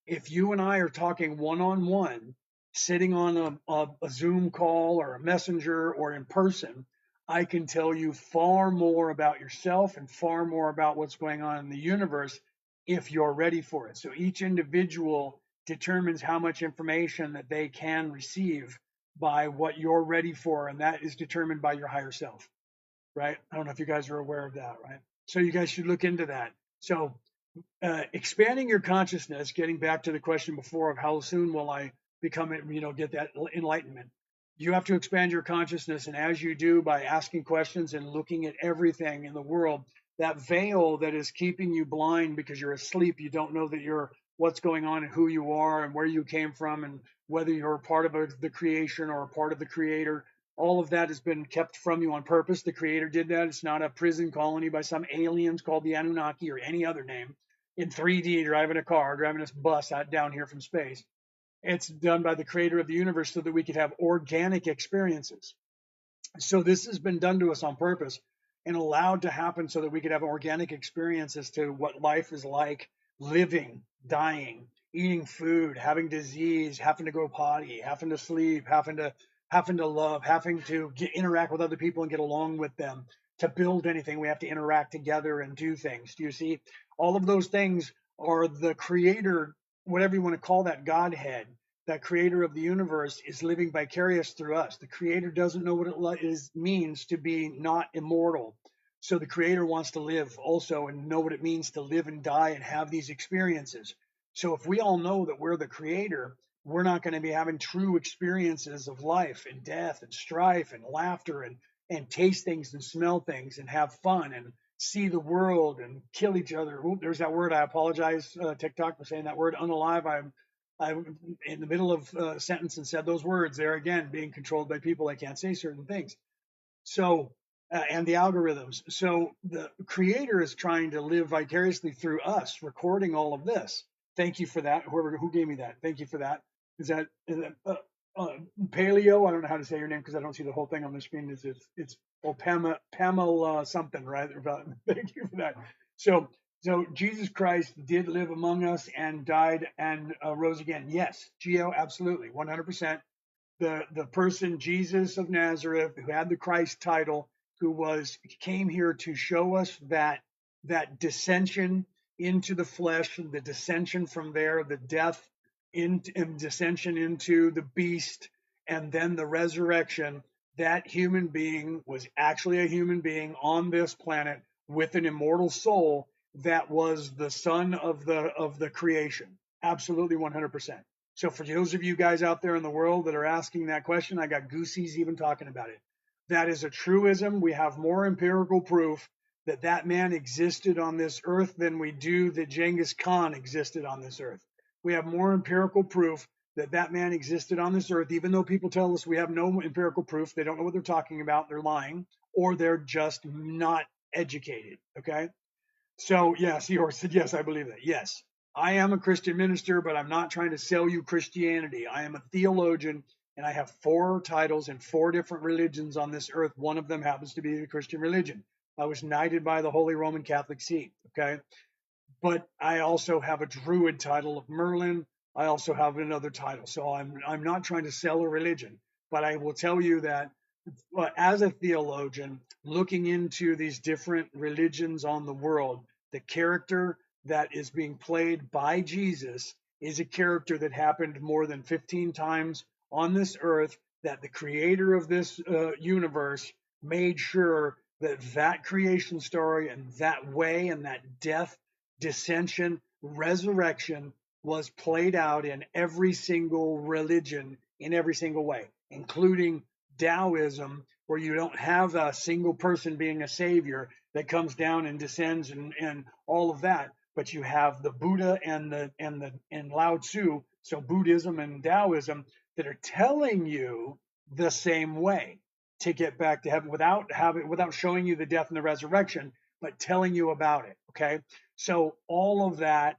Speaker 1: If you and I are talking one on one, sitting on a Zoom call or a messenger or in person, I can tell you far more about yourself and far more about what's going on in the universe if you're ready for it. So each individual determines how much information that they can receive by what you're ready for, and that is determined by your higher self, right? I don't know if you guys are aware of that, right? So you guys should look into that. So expanding your consciousness, getting back to the question before of how soon will I become, get that enlightenment. You have to expand your consciousness, and as you do by asking questions and looking at everything in the world, that veil that is keeping you blind because you're asleep, you don't know that you're what's going on and who you are and where you came from and whether you're a part of the creation or a part of the creator. All of that has been kept from you on purpose. The creator did that. It's not a prison colony by some aliens called the Anunnaki or any other name in 3D driving a car, driving this bus out down here from space. It's done by the creator of the universe so that we could have organic experiences. So this has been done to us on purpose and allowed to happen so that we could have organic experiences to what life is like, living, dying, eating food, having disease, having to go potty, having to sleep, having to love, having to interact with other people and get along with them. To build anything, we have to interact together and do things. Do you see? All of those things are the creator, whatever you want to call that Godhead, that creator of the universe is living vicarious through us. The creator doesn't know what it means to be not immortal. So the creator wants to live also and know what it means to live and die and have these experiences. So if we all know that we're the creator, we're not going to be having true experiences of life and death and strife and laughter and taste things and smell things and have fun and see the world and kill each other. Ooh, there's that word. I apologize, TikTok, for saying that word. Unalive. I'm in the middle of a sentence and said those words there again, being controlled by people. I can't say certain things. So, and the algorithms. So the creator is trying to live vicariously through us, recording all of this. Thank you for that. Who gave me that. Thank you for that. Is that Paleo? I don't know how to say your name because I don't see the whole thing on the screen. It's Pamela something, right? Thank you for that. So so Jesus Christ did live among us and died and rose again. Yes, Geo, absolutely, 100%. The person Jesus of Nazareth, who had the Christ title, who came here to show us that dissension into the flesh, the dissension from there, the death and dissension into the beast, and then the resurrection. That human being was actually a human being on this planet with an immortal soul that was the son of the creation. Absolutely 100%. So for those of you guys out there in the world that are asking that question, I got goosies even talking about it. That is a truism. We have more empirical proof that that man existed on this earth than we do that Genghis Khan existed on this earth. We have more empirical proof that that man existed on this earth, even though people tell us we have no empirical proof. They don't know what they're talking about. They're lying, or they're just not educated. Okay. So yes, Eeyore said, yes, I believe that. Yes, I am a Christian minister, but I'm not trying to sell you Christianity. I am a theologian, and I have 4 titles in 4 different religions on this earth. One of them happens to be the Christian religion. I was knighted by the Holy Roman Catholic See. Okay, but I also have a Druid title of Merlin. I also have another title, so I'm not trying to sell a religion, but I will tell you that as a theologian, looking into these different religions on the world, the character that is being played by Jesus is a character that happened more than 15 times on this earth that the creator of this universe made sure that that creation story and that way and that death, dissension, resurrection was played out in every single religion in every single way, including Taoism, where you don't have a single person being a savior that comes down and descends and all of that, but you have the Buddha and Lao Tzu, so Buddhism and Taoism, that are telling you the same way to get back to heaven without showing you the death and the resurrection, but telling you about it. Okay, so all of that.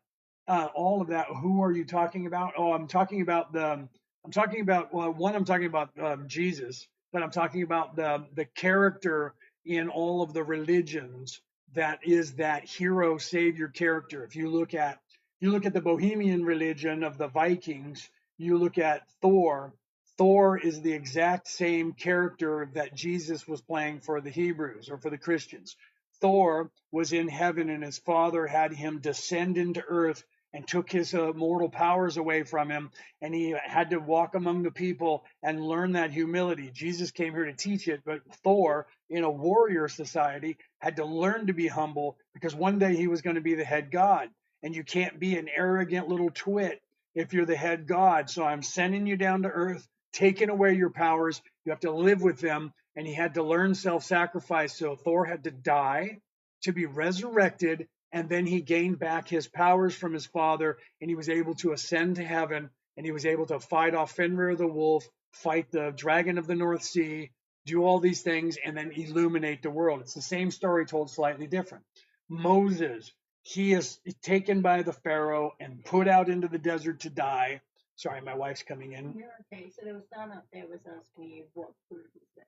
Speaker 1: Who are you talking about? Oh, I'm talking about the. I'm talking about well, one. I'm talking about Jesus, but I'm talking about the character in all of the religions that is that hero savior character. If you look at the Bohemian religion of the Vikings, you look at Thor. Thor is the exact same character that Jesus was playing for the Hebrews or for the Christians. Thor was in heaven and his father had him descend into earth and took his mortal powers away from him, and he had to walk among the people and learn that humility. Jesus came here to teach it, but Thor, in a warrior society, had to learn to be humble because one day he was going to be the head god, and you can't be an arrogant little twit if you're the head god. So I'm sending you down to earth, taking away your powers. You have to live with them, and he had to learn self-sacrifice. So Thor had to die to be resurrected, and then he gained back his powers from his father, and he was able to ascend to heaven, and he was able to fight off Fenrir the wolf, fight the dragon of the North Sea, do all these things, and then illuminate the world. It's the same story told slightly different. Moses, he is taken by the Pharaoh and put out into the desert to die. Sorry, my wife's coming in.
Speaker 2: You're okay. So there was someone up there was asking you what proof is there?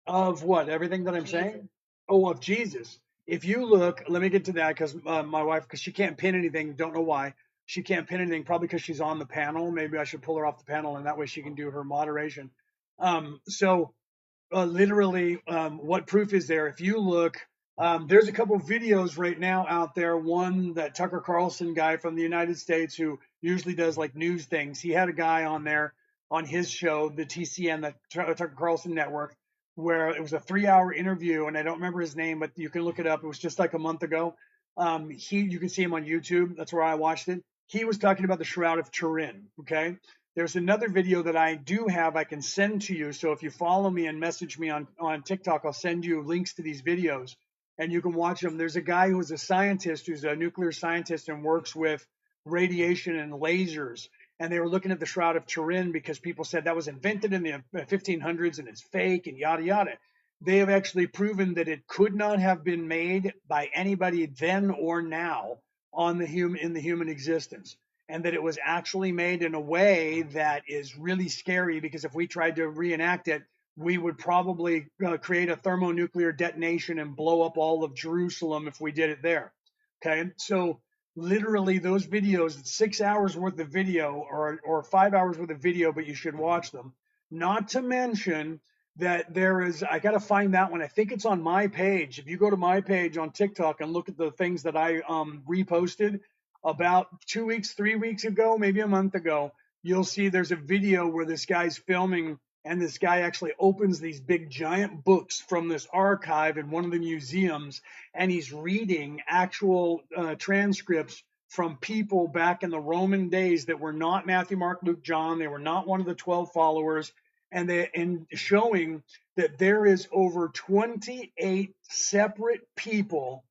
Speaker 1: Of what? Everything that I'm
Speaker 2: Jesus.
Speaker 1: saying? Oh, of Jesus. If you look, let me get to that because my wife, because she can't pin anything, don't know why. She can't pin anything, probably because she's on the panel. Maybe I should pull her off the panel and that way she can do her moderation. So literally, what proof is there? If you look, there's a couple of videos right now out there. One that Tucker Carlson guy from the United States who usually does like news things. He had a guy on there on his show, the TCN, the Tucker Carlson Network, where it was a 3-hour interview, and I don't remember his name, but you can look it up. It was just like a month ago. You can see him on YouTube. That's where I watched it. He was talking about the Shroud of Turin. Okay, there's another video that I do have I can send to you. So if you follow me and message me on TikTok, I'll send you links to these videos and you can watch them. There's a guy who's a scientist, who's a nuclear scientist and works with radiation and lasers. And they were looking at the Shroud of Turin because people said that was invented in the 1500s and it's fake and yada yada. They have actually proven that it could not have been made by anybody then or now in the human existence, and that it was actually made in a way that is really scary because if we tried to reenact it, we would probably create a thermonuclear detonation and blow up all of Jerusalem if we did it there. Okay, so literally those videos, 6 hours worth of video or 5 hours worth of video, but you should watch them. Not to mention that there is, I got to find that one. I think it's on my page. If you go to my page on TikTok and look at the things that I reposted, about 2 weeks, 3 weeks ago, maybe a month ago, you'll see there's a video where this guy's filming and this guy actually opens these big giant books from this archive in one of the museums and he's reading actual transcripts from people back in the Roman days that were not Matthew, Mark, Luke, John. They were not one of the 12 followers, and showing that there is over 28 separate people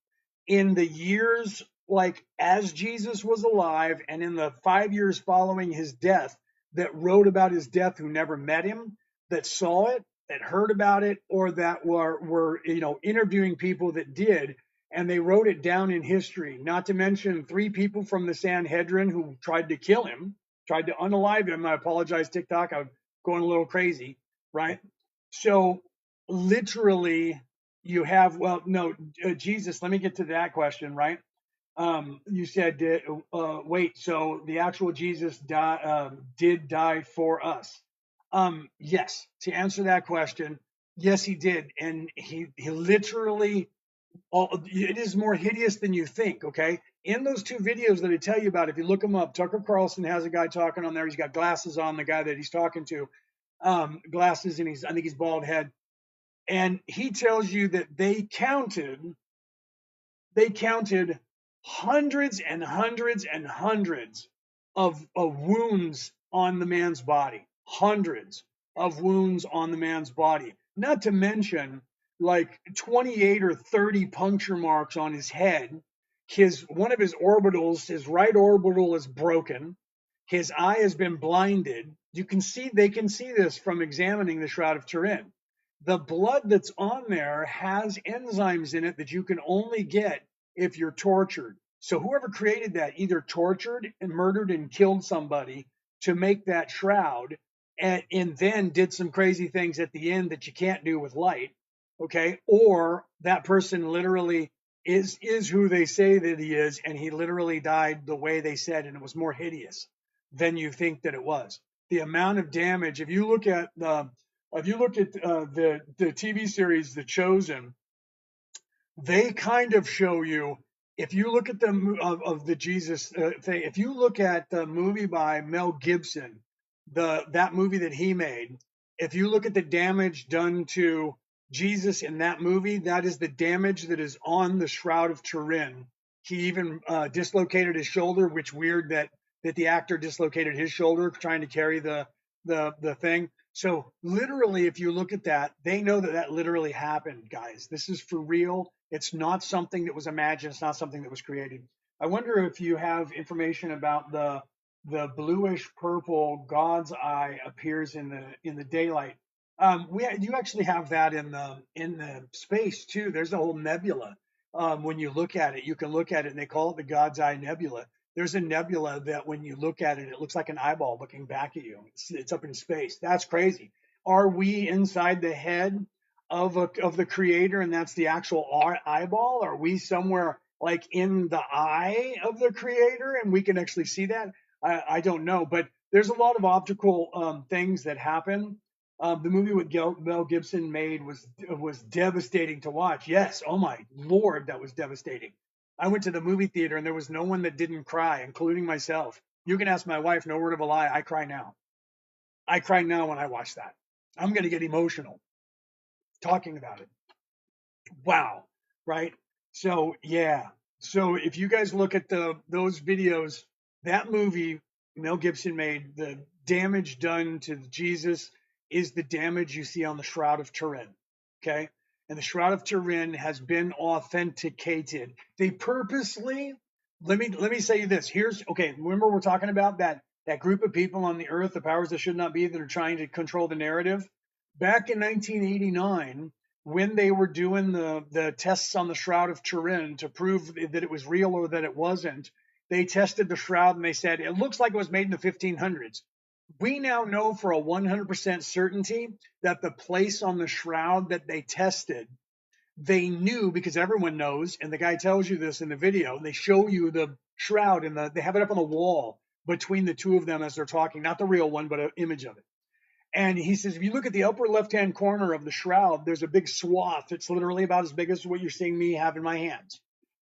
Speaker 1: in the years like as Jesus was alive and in the 5 years following his death that wrote about his death who never met him, that saw it, that heard about it, or that were interviewing people that did, and they wrote it down in history. Not to mention 3 people from the Sanhedrin who tried to kill him, tried to unalive him. I apologize, TikTok. I'm going a little crazy, right? So literally you have, well, no, Jesus, let me get to that question, right? You said, wait, so the actual Jesus did die for us. Yes, to answer that question, yes, he did. And he literally, it is more hideous than you think, okay? In those 2 videos that I tell you about, if you look them up, Tucker Carlson has a guy talking on there. He's got glasses on, the guy that he's talking to. glasses, and I think he's bald head. And he tells you that they counted hundreds and hundreds and hundreds of wounds on the man's body, hundreds of wounds on the man's body, not to mention like 28 or 30 puncture marks on his head. One of his orbitals, his right orbital, is broken. His eye has been blinded. They can see this from examining the Shroud of Turin. The blood that's on there has enzymes in it that you can only get if you're tortured. So whoever created that either tortured and murdered and killed somebody to make that shroud, and then did some crazy things at the end that you can't do with light. Okay. Or that person literally is who they say that he is, and he literally died the way they said, and it was more hideous than you think that it was. The amount of damage, if you look at the TV series The Chosen, they kind of show you. If you look at the Jesus thing, if you look at the movie by Mel Gibson, that movie that he made, if you look at the damage done to Jesus in that movie, that is the damage that is on the Shroud of Turin. He even dislocated his shoulder, which weird that the actor dislocated his shoulder trying to carry the thing. So literally, if you look at that, they know that that literally happened, guys. This is for real. It's not something that was imagined. It's not something that was created. I wonder if you have information about the bluish purple God's eye appears in the daylight. You actually have that in the space too. There's a whole nebula. When you look at it, you can look at it, and they call it the God's Eye Nebula. There's a nebula that when you look at it, it looks like an eyeball looking back at you. It's up in space. That's crazy. Are we inside the head of the creator, and that's the actual eyeball? Are we somewhere like in the eye of the creator, and we can actually see that? I don't know, but there's a lot of optical things that happen. The movie with Mel Gibson made was devastating to watch. Yes, oh my lord, that was devastating. I went to the movie theater and there was no one that didn't cry, including myself. You can ask my wife, no word of a lie. I cry now. I cry now when I watch that. I'm going to get emotional talking about it. Wow. Right. So, yeah. So if you guys look at those videos, that movie Mel Gibson made, the damage done to Jesus is the damage you see on the Shroud of Turin. Okay. And the Shroud of Turin has been authenticated. They purposely, let me say this. Remember we're talking about that group of people on the earth, the powers that should not be, that are trying to control the narrative. Back in 1989, when they were doing the tests on the Shroud of Turin to prove that it was real or that it wasn't, they tested the shroud and they said it looks like it was made in the 1500s. We now know for a 100% certainty that the place on the shroud that they tested, they knew, because everyone knows, and the guy tells you this in the video. They show you the shroud and they have it up on the wall between the two of them as they're talking, not the real one, but an image of it. And he says, if you look at the upper left-hand corner of the shroud, there's a big swath. It's literally about as big as what you're seeing me have in my hands.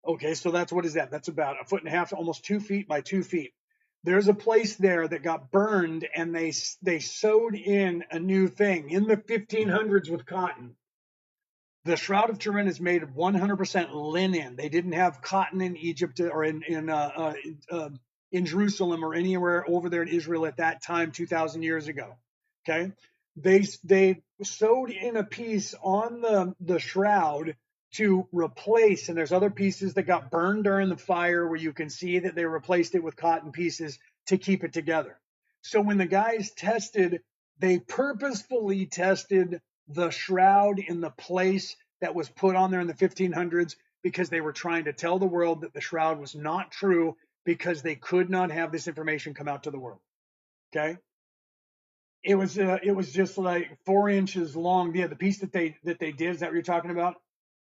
Speaker 1: Okay, so what is that? That's about 1.5 to almost 2 feet by 2 feet. There's a place there that got burned, and they sewed in a new thing in the 1500s with cotton. The Shroud of Turin is made of 100% linen. They didn't have cotton in Egypt or in Jerusalem or anywhere over there in Israel at that time, 2,000 years ago. Okay, they sewed in a piece on the shroud to replace, and there's other pieces that got burned during the fire where you can see that they replaced it with cotton pieces to keep it together. So when the guys tested, they purposefully tested the shroud in the place that was put on there in the 1500s because they were trying to tell the world that the shroud was not true, because they could not have this information come out to the world. Okay. It was just like 4 inches long. Yeah, the piece that they did, is that what you're talking about?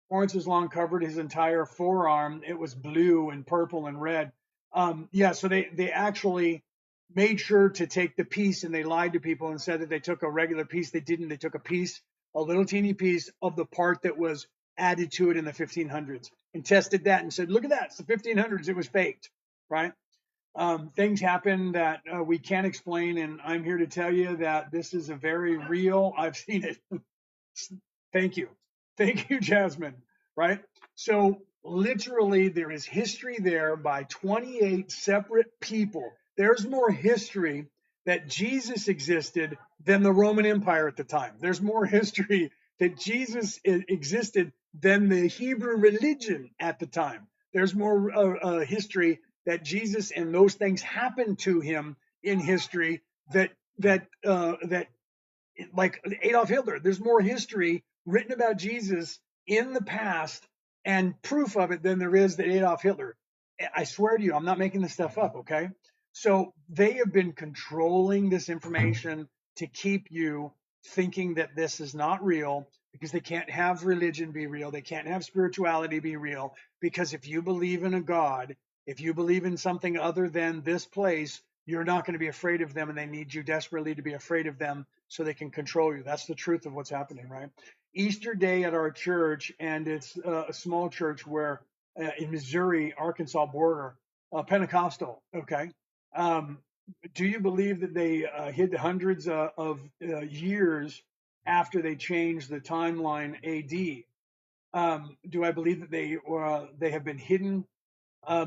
Speaker 1: 4 inches long, covered his entire forearm. It was blue and purple and red. Yeah, so they actually made sure to take the piece, and they lied to people and said that they took a regular piece. They didn't. They took a little teeny piece of the part that was added to it in the 1500s, and tested that and said, look at that, it's the 1500s. It was faked, right? Things happen that we can't explain, and I'm here to tell you that this is a very real. I've seen it. Thank you. Thank you, Jasmine. Right? So, literally, there is history there by 28 separate people. There's more history that Jesus existed than the Roman Empire at the time. There's more history that Jesus existed than the Hebrew religion at the time. There's more history that Jesus and those things happened to him in history that like Adolf Hitler. There's more history written about Jesus in the past and proof of it than there is that Adolf Hitler. I swear to you, I'm not making this stuff up, okay? So they have been controlling this information to keep you thinking that this is not real because they can't have religion be real. They can't have spirituality be real because if you believe in a God, if you believe in something other than this place, you're not going to be afraid of them and they need you desperately to be afraid of them so they can control you. That's the truth of what's happening, right? Easter Day at our church, and it's a small church where in Missouri, Arkansas border, Pentecostal. Okay. Um, do you believe that they hid hundreds of years after they changed the timeline AD? Do I believe that they have been hidden?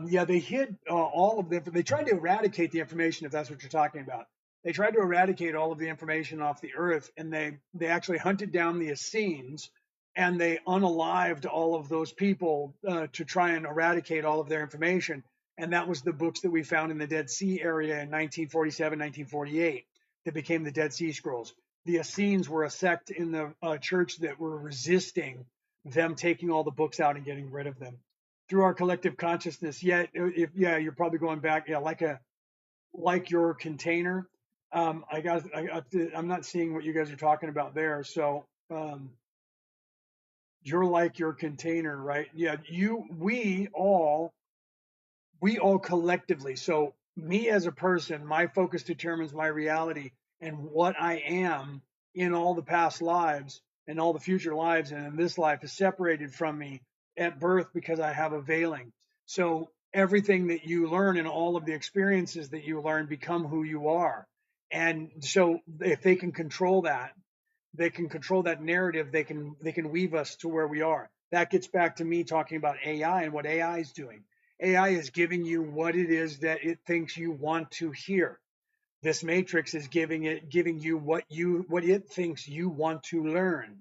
Speaker 1: Yeah, they hid all of the. They tried to eradicate the information, if that's what you're talking about. They tried to eradicate all of the information off the earth, and they actually hunted down the Essenes, and they unalived all of those people to try and eradicate all of their information. And that was the books that we found in the Dead Sea area in 1947, 1948, that became the Dead Sea Scrolls. The Essenes were a sect in the church that were resisting them taking all the books out and getting rid of them through our collective consciousness. Yet, if yeah, you're probably going back, yeah, like your container. I'm not seeing what you guys are talking about there. So you're like your container, right? Yeah, we all collectively. So me as a person, my focus determines my reality and what I am in all the past lives and all the future lives and in this life is separated from me at birth because I have a veiling. So everything that you learn and all of the experiences that you learn become who you are. And so if they can control that narrative, they can weave us to where we are. That gets back to me talking about AI and what AI is doing. AI is giving you what it is that it thinks you want to hear. This matrix is giving you what it thinks you want to learn.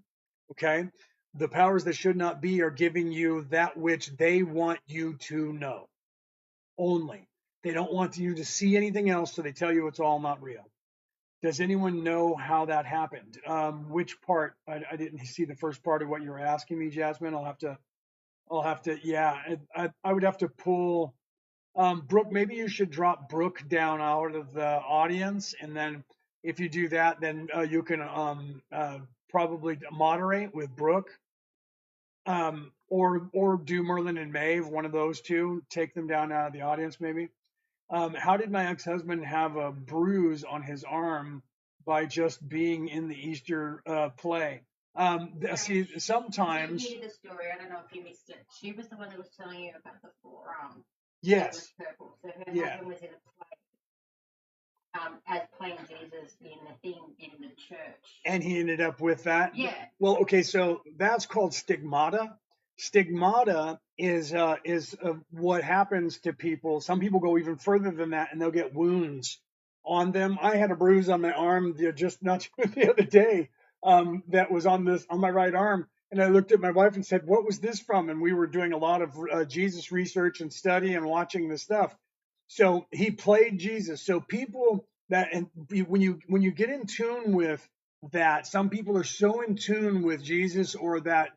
Speaker 1: Okay? The powers that should not be are giving you that which they want you to know only. They don't want you to see anything else, so they tell you it's all not real. Does anyone know how that happened? Which part? I didn't see the first part of what you were asking me, Jasmine. I'll have to. Yeah, I would have to pull. Brooke, maybe you should drop Brooke down out of the audience, and then if you do that, then you can probably moderate with Brooke, or do Merlin&Maeve, one of those two. Take them down out of the audience, maybe. How did my ex-husband have a bruise on his arm by just being in the Easter play? See, sometimes.
Speaker 2: You hear the story. I don't know if you missed it. She was the one that was telling you about the forearm.
Speaker 1: Yes.
Speaker 2: It was purple. So her
Speaker 1: Yeah.
Speaker 2: husband was in a play as playing Jesus in the thing in the church.
Speaker 1: And he ended up with that?
Speaker 2: Yeah.
Speaker 1: Well, okay, so that's called stigmata. Stigmata is what happens to people. Some people go even further than that, and they'll get wounds on them. I had a bruise on my arm just not the other day that was on my right arm, and I looked at my wife and said, "What was this from?" And we were doing a lot of Jesus research and study and watching this stuff. So he played Jesus. So people that and when you get in tune with that, some people are so in tune with Jesus or that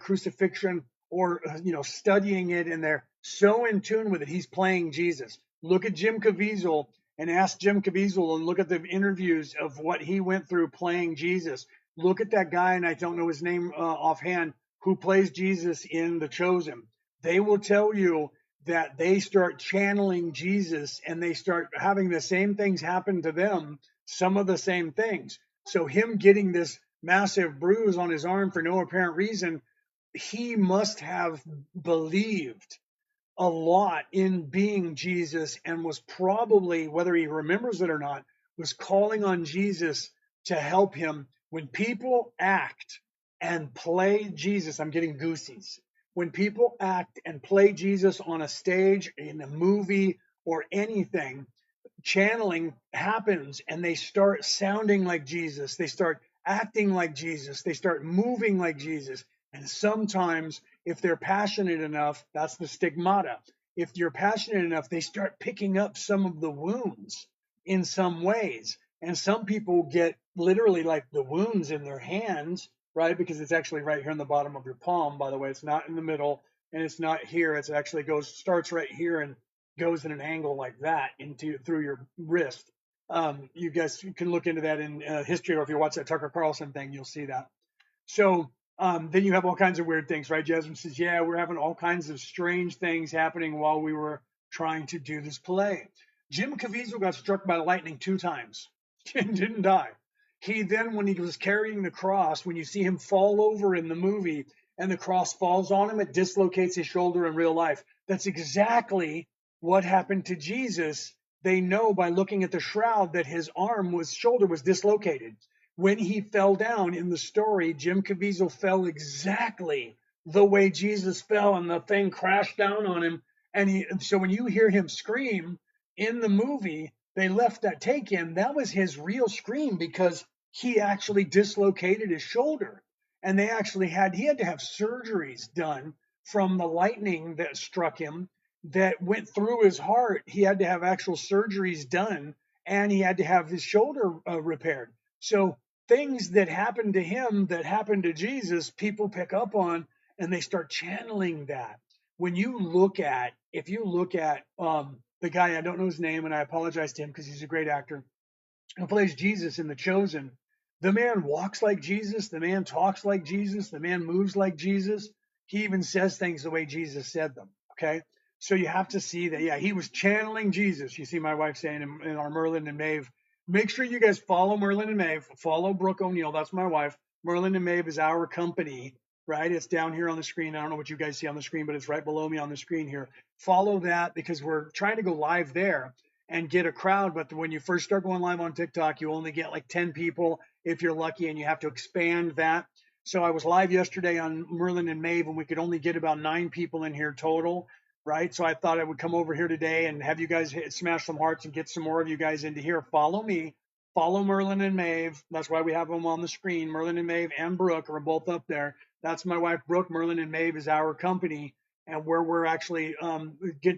Speaker 1: crucifixion or studying it, and they're so in tune with it. He's playing Jesus. Look at Jim Caviezel and ask Jim Caviezel and look at the interviews of what he went through playing Jesus. Look at that guy, and I don't know his name offhand, who plays Jesus in The Chosen. They will tell you that they start channeling Jesus and they start having the same things happen to them, some of the same things. So him getting this massive bruise on his arm for no apparent reason, he must have believed a lot in being Jesus, and was probably, whether he remembers it or not, was calling on Jesus to help him. When people act and play Jesus, I'm getting goosies. When people act and play Jesus on a stage, in a movie, or anything, channeling happens and they start sounding like Jesus. They start acting like Jesus. They start moving like Jesus. And sometimes, if they're passionate enough, that's the stigmata. If you're passionate enough, they start picking up some of the wounds in some ways. And some people get literally like the wounds in their hands, right? Because it's actually right here in the bottom of your palm, by the way. It's not in the middle and it's not here. It's actually starts right here and goes in an angle like that into through your wrist. You guys can look into that in history, or if you watch that Tucker Carlson thing, you'll see that. So then you have all kinds of weird things, right? Jasmine says, yeah, we're having all kinds of strange things happening while we were trying to do this play. Jim Caviezel got struck by lightning 2 times and didn't die. He then, when he was carrying the cross, when you see him fall over in the movie and the cross falls on him, it dislocates his shoulder in real life. That's exactly what happened to Jesus. They know by looking at the shroud that his shoulder was dislocated. When he fell down in the story, Jim Caviezel fell exactly the way Jesus fell, and the thing crashed down on him. So when you hear him scream in the movie, they left that take in. That was his real scream, because he actually dislocated his shoulder, and he had to have surgeries done from the lightning that struck him that went through his heart. He had to have actual surgeries done, and he had to have his shoulder repaired. So things that happened to him that happened to Jesus, people pick up on and they start channeling that. When you look at, if you look at the guy, I don't know his name, and I apologize to him because he's a great actor, who plays Jesus in The Chosen, the man walks like Jesus, the man talks like Jesus, the man moves like Jesus. He even says things the way Jesus said them. Okay. So you have to see that, yeah, he was channeling Jesus. You see my wife saying in our Merlin and Maeve, make sure you guys follow Merlin and Maeve, follow Brooke O'Neill. That's my wife. Merlin and Maeve is our company, right? It's down here on the screen. I don't know what you guys see on the screen, but it's right below me on the screen here. Follow that, because we're trying to go live there and get a crowd. But when you first start going live on TikTok, you only get like 10 people if you're lucky, and you have to expand that. So I was live yesterday on Merlin and Maeve, and we could only get about 9 people in here total, right? So I thought I would come over here today and have you guys smash some hearts and get some more of you guys into here. Follow me, follow Merlin and Maeve. That's why we have them on the screen. Merlin and Maeve and Brooke are both up there. That's my wife, Brooke. Merlin and Maeve is our company, and where we're actually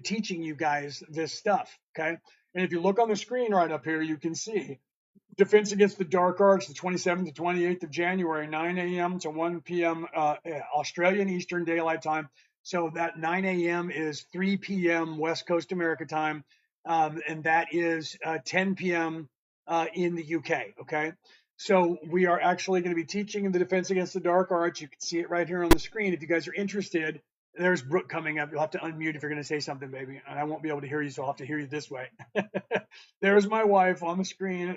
Speaker 1: teaching you guys this stuff, okay? And if you look on the screen right up here, you can see Defense Against the Dark Arts, the 27th to 28th of January, 9 a.m. to 1 p.m. Australian Eastern Daylight Time. So that 9 a.m. is 3 p.m. West Coast America time, and that is 10 p.m. In the UK. Okay. So we are actually going to be teaching in the Defense Against the Dark Arts. You can see it right here on the screen. If you guys are interested, there's Brooke coming up. You'll have to unmute if you're going to say something, baby. And I won't be able to hear you, so I'll have to hear you this way. There's my wife on the screen.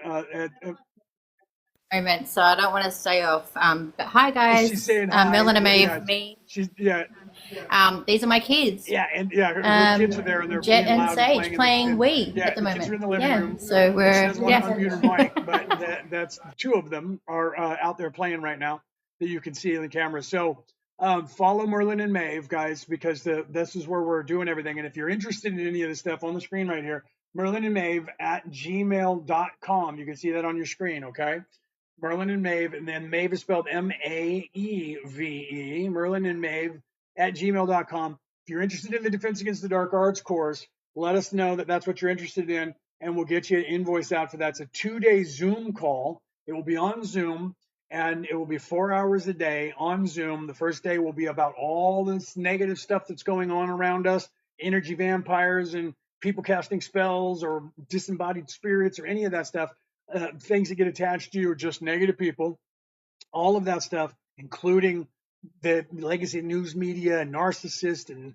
Speaker 3: Moment, so I don't want to stay off. But hi, guys.
Speaker 1: She's saying hi.
Speaker 3: Merlin and Maeve,
Speaker 1: Yeah,
Speaker 3: me.
Speaker 1: she's
Speaker 3: These are my kids.
Speaker 1: yeah, and yeah, her kids are there, and they're
Speaker 3: Jet
Speaker 1: being
Speaker 3: and
Speaker 1: loud
Speaker 3: Sage
Speaker 1: and
Speaker 3: playing Wii
Speaker 1: yeah,
Speaker 3: at the
Speaker 1: the
Speaker 3: moment.
Speaker 1: kids are in the living room.
Speaker 3: So
Speaker 1: She
Speaker 3: we're
Speaker 1: doesn't want to unmute her mic, but that's 2 of them are out there playing right now that you can see in the camera. So follow Merlin and Maeve, guys, because this is where we're doing everything. And if you're interested in any of the stuff on the screen right here, Merlin and Maeve at gmail.com. You can see that on your screen, okay? Merlin and Maeve, and then Maeve is spelled Maeve, Merlin and Maeve at gmail.com. If you're interested in the Defense Against the Dark Arts course, let us know that that's what you're interested in, and we'll get you an invoice out for that. It's a 2-day Zoom call. It will be on Zoom, and it will be 4 hours a day on Zoom. The first day will be about all this negative stuff that's going on around us, energy vampires and people casting spells or disembodied spirits or any of that stuff. Things that get attached to you are just negative people. All of that stuff, including the legacy news media and narcissists and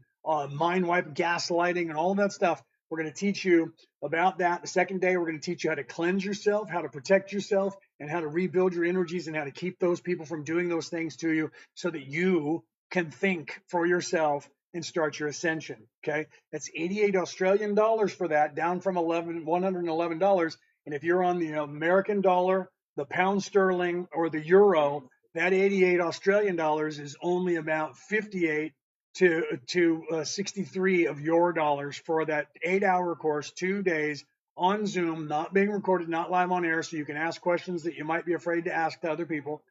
Speaker 1: mind wipe, gaslighting, and all of that stuff. We're going to teach you about that. The second day, we're going to teach you how to cleanse yourself, how to protect yourself, and how to rebuild your energies, and how to keep those people from doing those things to you, so that you can think for yourself and start your ascension. Okay, that's 88 Australian dollars for that, down from $111. And if you're on the American dollar, the pound sterling, or the euro, that 88 Australian dollars is only about 58 to 63 of your dollars for that 8-hour course, 2 days on Zoom, not being recorded, not live on air, so you can ask questions that you might be afraid to ask to other people.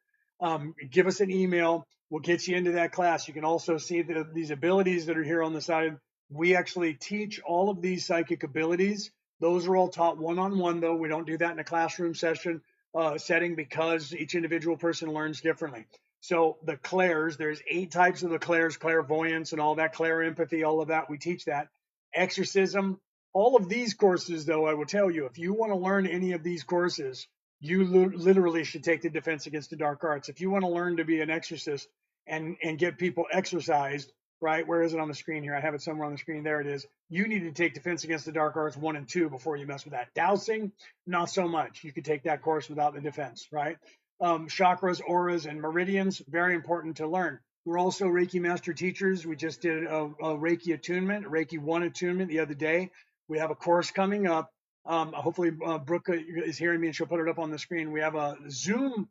Speaker 1: Give us an email. We'll get you into that class. You can also see these abilities that are here on the side. We actually teach all of these psychic abilities. Those are all taught one-on-one, though. We don't do that in a classroom setting because each individual person learns differently. So the clairs, there's 8 types of the clairs, clairvoyance and all that, clair empathy, all of that. We teach that. Exorcism, all of these courses, though, I will tell you, if you want to learn any of these courses, you literally should take the Defense Against the Dark Arts. If you want to learn to be an exorcist and get people exorcised, right? Where is it on the screen here? I have it somewhere on the screen. There it is. You need to take Defense Against the Dark Arts 1 and 2 before you mess with that. Dowsing, not so much. You could take that course without the defense, right? Chakras, auras, and meridians, very important to learn. We're also Reiki Master Teachers. We just did a Reiki attunement, Reiki 1 attunement the other day. We have a course coming up. Hopefully Brooke is hearing me and she'll put it up on the screen. We have a Zoom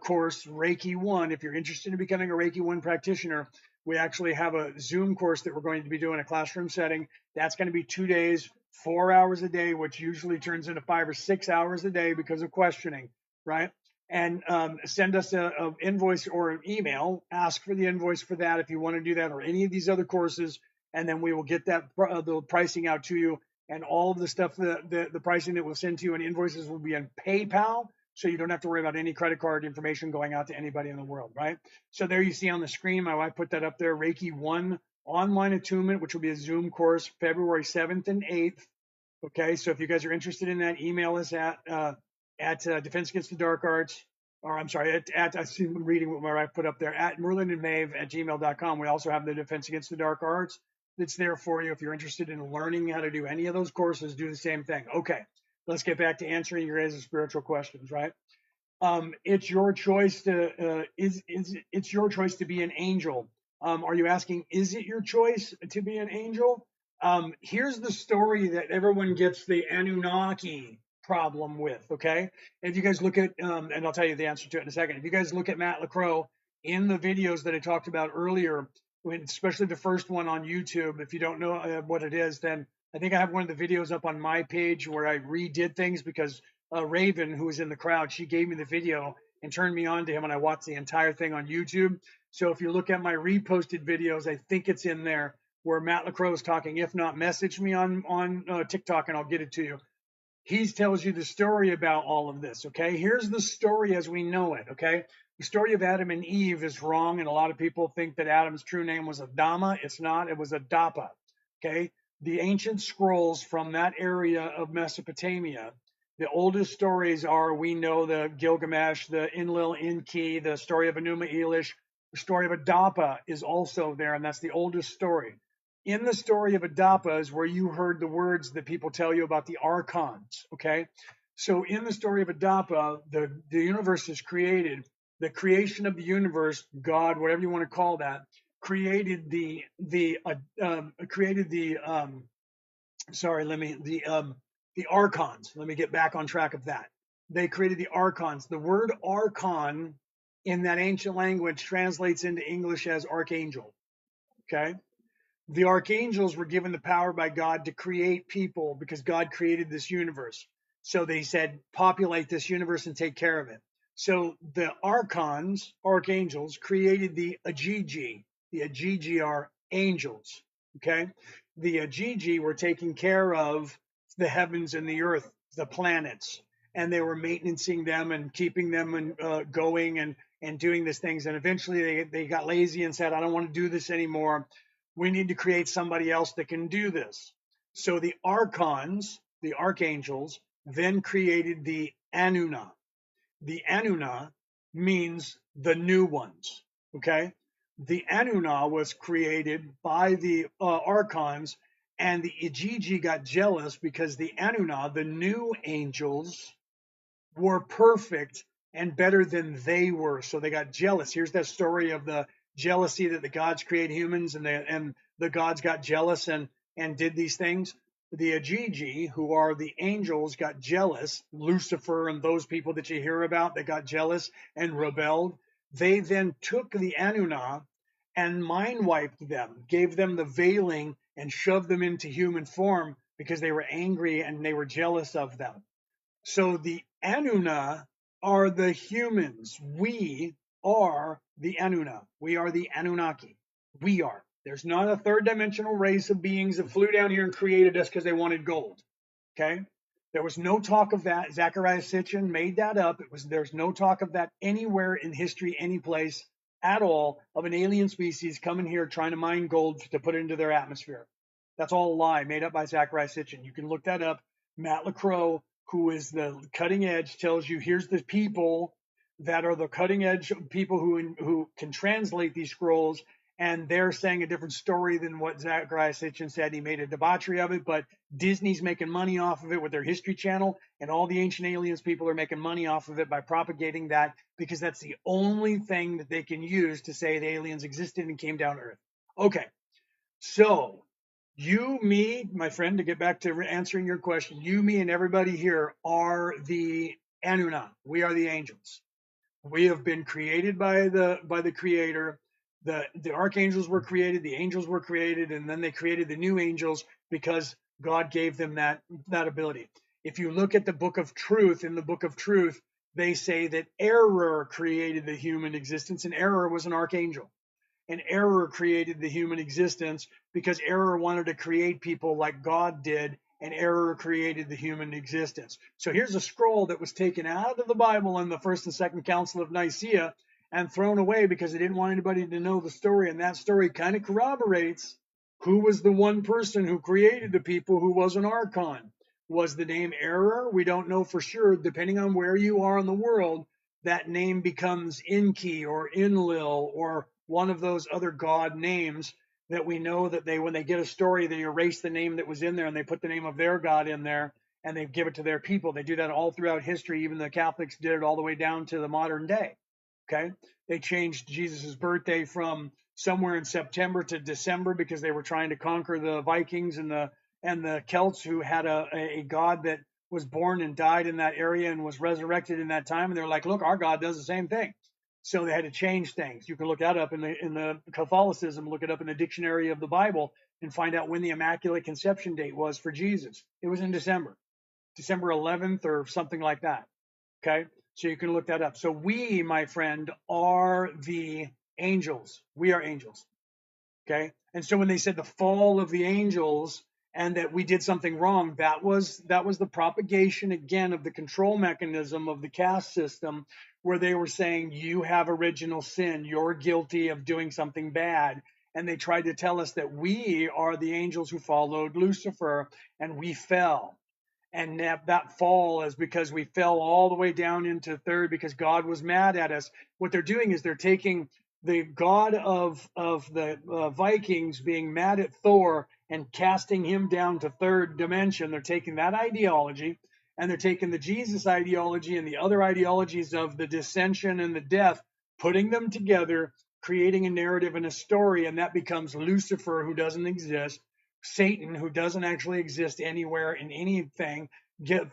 Speaker 1: course, Reiki 1. If you're interested in becoming a Reiki 1 practitioner, we actually have a Zoom course that we're going to be doing in a classroom setting. That's going to be 2 days, 4 hours a day, which usually turns into 5 or 6 hours a day because of questioning, right? And send us an invoice or an email. Ask for the invoice for that if you want to do that, or any of these other courses, and then we will get that the pricing out to you. And all of the stuff, the pricing that we'll send to you and invoices will be in PayPal, so you don't have to worry about any credit card information going out to anybody in the world, right? So there you see on the screen, my wife put that up there, Reiki 1 online attunement, which will be a Zoom course, February 7th and 8th. Okay, so if you guys are interested in that, email us at Defense Against the Dark Arts, or I'm sorry, I see reading what my wife put up there, at Merlin&Maeve at gmail.com. We also have the Defense Against the Dark Arts that's there for you. If you're interested in learning how to do any of those courses, do the same thing. Okay, let's get back to answering your guys' spiritual questions, right? It's your choice to it's your choice to be an angel. Are you asking, is it your choice to be an angel? Here's the story that everyone gets the Anunnaki problem with, okay? If you guys look at, and I'll tell you the answer to it in a second. If you guys look at Matt LaCroix in the videos that I talked about earlier, especially the first one on YouTube, if you don't know what it is, then I think I have one of the videos up on my page where I redid things because Raven, who was in the crowd, she gave me the video and turned me on to him, and I watched the entire thing on YouTube. So if you look at my reposted videos, I think it's in there where Matt LaCroix is talking. If not, message me on TikTok and I'll get it to you. He tells you the story about all of this, okay? Here's the story as we know it, okay? The story of Adam and Eve is wrong, and a lot of people think that Adam's true name was Adama. It's not. It was Adapa, okay? The ancient scrolls from that area of Mesopotamia, the oldest stories are, we know, the Gilgamesh, the Enlil Enki, the story of Enuma Elish. The story of Adapa is also there, and that's the oldest story. In the story of Adapa is where you heard the words that people tell you about the archons, okay? So in the story of Adapa, the universe is created. The creation of the universe, God, whatever you want to call that, created the archons. Let me get back on track of that. They created the archons. The word archon in that ancient language translates into English as archangel, okay? The archangels were given the power by God to create people because God created this universe. So they said, populate this universe and take care of it. So the archons, archangels, created the Agigi. The Agigi are angels, okay? The Agigi were taking care of the heavens and the earth, the planets, and they were maintaining them and keeping them going and doing these things. And eventually they got lazy and said, I don't want to do this anymore. We need to create somebody else that can do this. So the archons, the archangels, then created the Anuna. The Anuna means the new ones, okay? The Anuna was created by the archons, and the Igigi got jealous because the Anuna, the new angels, were perfect and better than they were. So they got jealous. Here's that story of the jealousy that the gods create humans and the gods got jealous and did these things. The Agigi, who are the angels, got jealous. Lucifer and those people that you hear about that got jealous and rebelled. They then took the Anuna and mind wiped them, gave them the veiling, and shoved them into human form because they were angry and they were jealous of them. So the Anuna are the humans. We are the Anuna. We are the Anunnaki. We are. There's not a third dimensional race of beings that flew down here and created us because they wanted gold. Okay? There was no talk of that. Zachariah Sitchin made that up. There's no talk of that anywhere in history, any place at all, of an alien species coming here trying to mine gold to put it into their atmosphere. That's all a lie made up by Zachariah Sitchin. You can look that up. Matt LaCroix, who is the cutting edge, tells you here's the people that are the cutting edge people who can translate these scrolls, and they're saying a different story than what Zachariah Sitchin said. He made a debauchery of it, but Disney's making money off of it with their History Channel, and all the Ancient Aliens people are making money off of it by propagating that, because that's the only thing that they can use to say the aliens existed and came down to Earth. Okay, so you, me, my friend, to get back to answering your question, you, me, and everybody here are the Anuna. We are the angels. We have been created by the Creator. The archangels were created, the angels were created, and then they created the new angels because God gave them that ability. If you look at the Book of Truth, in the Book of Truth, they say that error created the human existence, and error was an archangel. And error created the human existence because error wanted to create people like God did, and error created the human existence. So here's a scroll that was taken out of the Bible in the First and Second Council of Nicaea and thrown away because they didn't want anybody to know the story. And that story kind of corroborates who was the one person who created the people who was an archon. Was the name error? We don't know for sure. Depending on where you are in the world, that name becomes Enki or Enlil or one of those other god names that we know that when they get a story, they erase the name that was in there and they put the name of their god in there and they give it to their people. They do that all throughout history. Even the Catholics did it all the way down to the modern day. Okay. They changed Jesus's birthday from somewhere in September to December because they were trying to conquer the Vikings and the Celts, who had a god that was born and died in that area and was resurrected in that time. And they're like, look, our God does the same thing. So they had to change things. You can look that up in the Catholicism, look it up in the dictionary of the Bible and find out when the Immaculate Conception date was for Jesus. It was in December 11th or something like that. Okay. So you can look that up. So we, my friend, are the angels. We are angels. Okay. And so when they said the fall of the angels and that we did something wrong, that was the propagation again of the control mechanism of the caste system, where they were saying you have original sin, you're guilty of doing something bad. And they tried to tell us that we are the angels who followed Lucifer and we fell. And that fall is because we fell all the way down into third because God was mad at us. What they're doing is they're taking the god of the Vikings being mad at Thor and casting him down to third dimension. They're taking that ideology and they're taking the Jesus ideology and the other ideologies of the dissension and the death, putting them together, creating a narrative and a story, and that becomes Lucifer, who doesn't exist. Satan, who doesn't actually exist anywhere in anything,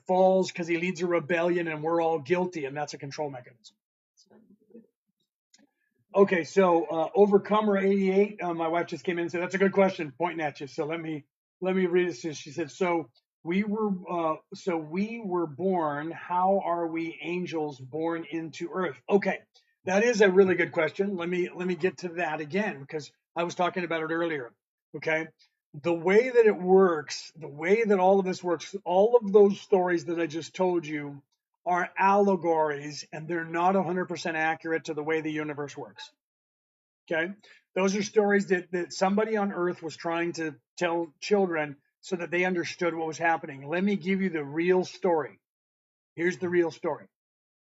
Speaker 1: falls because he leads a rebellion and we're all guilty, and that's a control mechanism. Okay, so Overcomer 88, my wife just came in and said, that's a good question, pointing at you. So let me read it. She said, so we were born, how are we angels born into Earth? Okay, that is a really good question. Let me get to that again, because I was talking about it earlier. Okay. The way that it works, the way that all of this works, all of those stories that I just told you are allegories, and they're not 100% accurate to the way the universe works. Okay? Those are stories that somebody on Earth was trying to tell children so that they understood what was happening. Let me give you the real story. Here's the real story.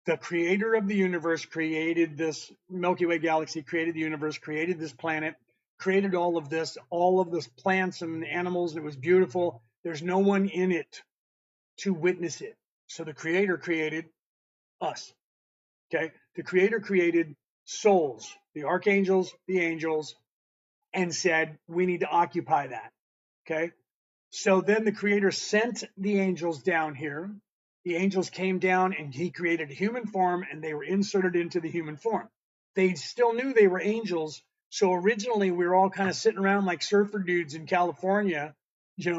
Speaker 1: The creator of the universe created this Milky Way galaxy, created the universe, created this planet, created all of this plants and animals. It was beautiful. There's no one in it to witness it. So the creator created us. Okay. The creator created souls, the archangels, the angels, and said, we need to occupy that. Okay. So then the Creator sent the angels down here. The angels came down and he created a human form and they were inserted into the human form. They still knew they were angels. So originally we were all kind of sitting around like surfer dudes in California,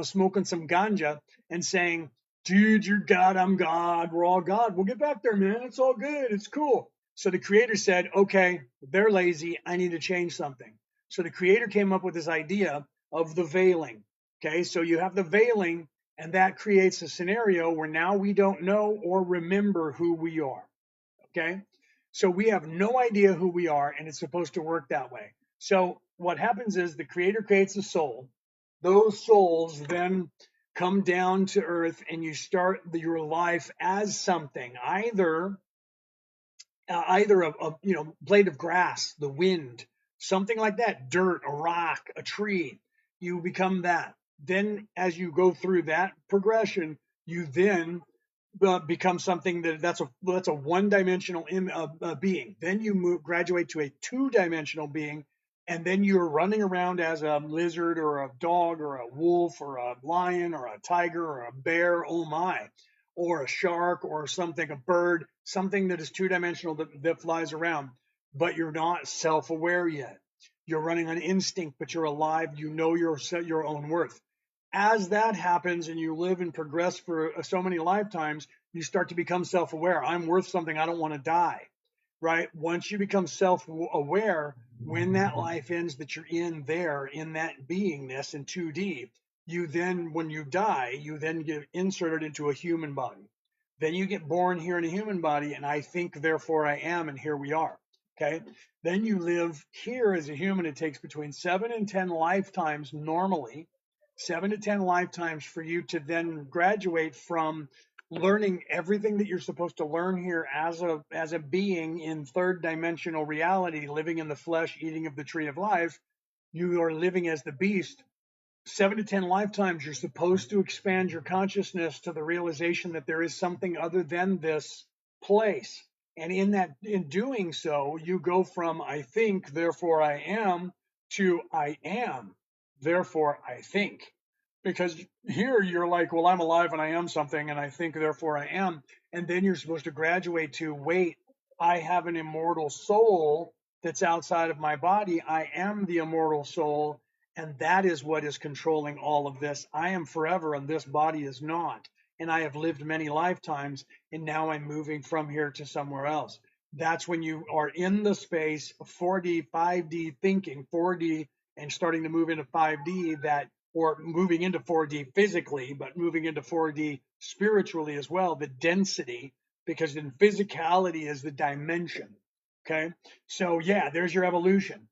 Speaker 1: smoking some ganja and saying, dude, you're God, I'm God, we're all God. We'll get back there, man. It's all good. It's cool. So the Creator said, okay, they're lazy. I need to change something. So the Creator came up with this idea of the veiling. Okay, so you have the veiling, and that creates a scenario where now we don't know or remember who we are. Okay, so we have no idea who we are, and it's supposed to work that way. So what happens is the Creator creates a soul. Those souls then come down to earth, and you start your life as something, either a blade of grass, the wind, something like that, dirt, a rock, a tree. You become that. Then, as you go through that progression, you then become something that's a one-dimensional being. Then you graduate to a two-dimensional being, and then you're running around as a lizard or a dog or a wolf or a lion or a tiger or a bear. Oh my! Or a shark or something, a bird, something that is two-dimensional that flies around, but you're not self-aware yet. You're running on instinct, but you're alive. You know your own worth. As that happens and you live and progress for so many lifetimes, you start to become self-aware. I'm worth something. I don't want to die, right? Once you become self-aware, when that life ends that you're in there, in that beingness in 2D, you then, when you die, you then get inserted into a human body. Then you get born here in a human body, and I think, therefore I am, and here we are. Okay. Then you live here as a human. It takes between 7 and 10 lifetimes normally, 7 to 10 lifetimes for you to then graduate from learning everything that you're supposed to learn here as a being in third dimensional reality, living in the flesh, eating of the tree of life. You are living as the beast. 7 to 10 lifetimes, you're supposed to expand your consciousness to the realization that there is something other than this place. And in doing so, you go from I think, therefore I am, to I am, therefore I think. Because here you're like, well, I'm alive and I am something, and I think, therefore I am. And then you're supposed to graduate to, wait, I have an immortal soul that's outside of my body. I am the immortal soul. And that is what is controlling all of this. I am forever and this body is not. And I have lived many lifetimes, and now I'm moving from here to somewhere else. That's when you are in the space of 4D, 5D thinking, 4D, and starting to move into 5D, or moving into 4D physically, but moving into 4D spiritually as well, the density, because then physicality is the dimension. Okay. So yeah, there's your evolution.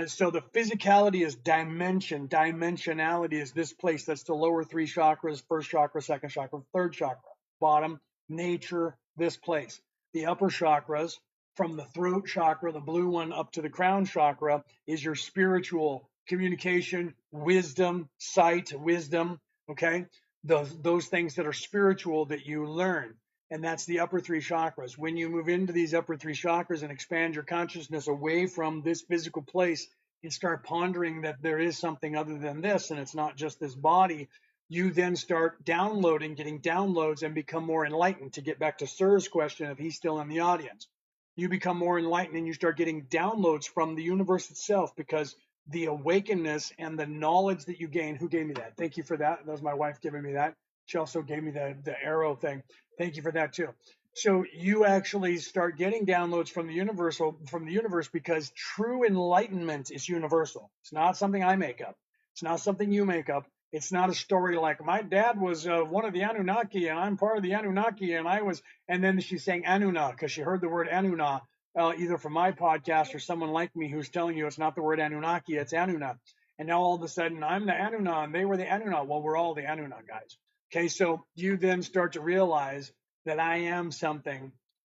Speaker 1: So the physicality is dimension. Dimensionality is this place. That's the lower three chakras: first chakra, second chakra, third chakra. Bottom, nature, this place. The upper chakras, from the throat chakra, the blue one, up to the crown chakra, is your spiritual communication, wisdom, sight, wisdom. Okay. Those things that are spiritual that you learn. And that's the upper three chakras. When you move into these upper three chakras and expand your consciousness away from this physical place and start pondering that there is something other than this, and it's not just this body, you then start getting downloads, and become more enlightened. To get back to Sir's question, if he's still in the audience, you become more enlightened and you start getting downloads from the universe itself, because the awakeness and the knowledge that you gain. Who gave me that? Thank you for that. That was my wife giving me that. She also gave me the arrow thing. Thank you for that too. So you actually start getting downloads from the universe, because true enlightenment is universal. It's not something I make up. It's not something you make up. It's not a story like my dad was one of the Anunnaki and I'm part of the Anunnaki and then she's saying Anuna because she heard the word Anuna either from my podcast or someone like me who's telling you it's not the word Anunnaki, it's Anuna. And now all of a sudden I'm the Anuna and they were the Anuna. Well, we're all the Anuna guys. Okay, so you then start to realize that I am something,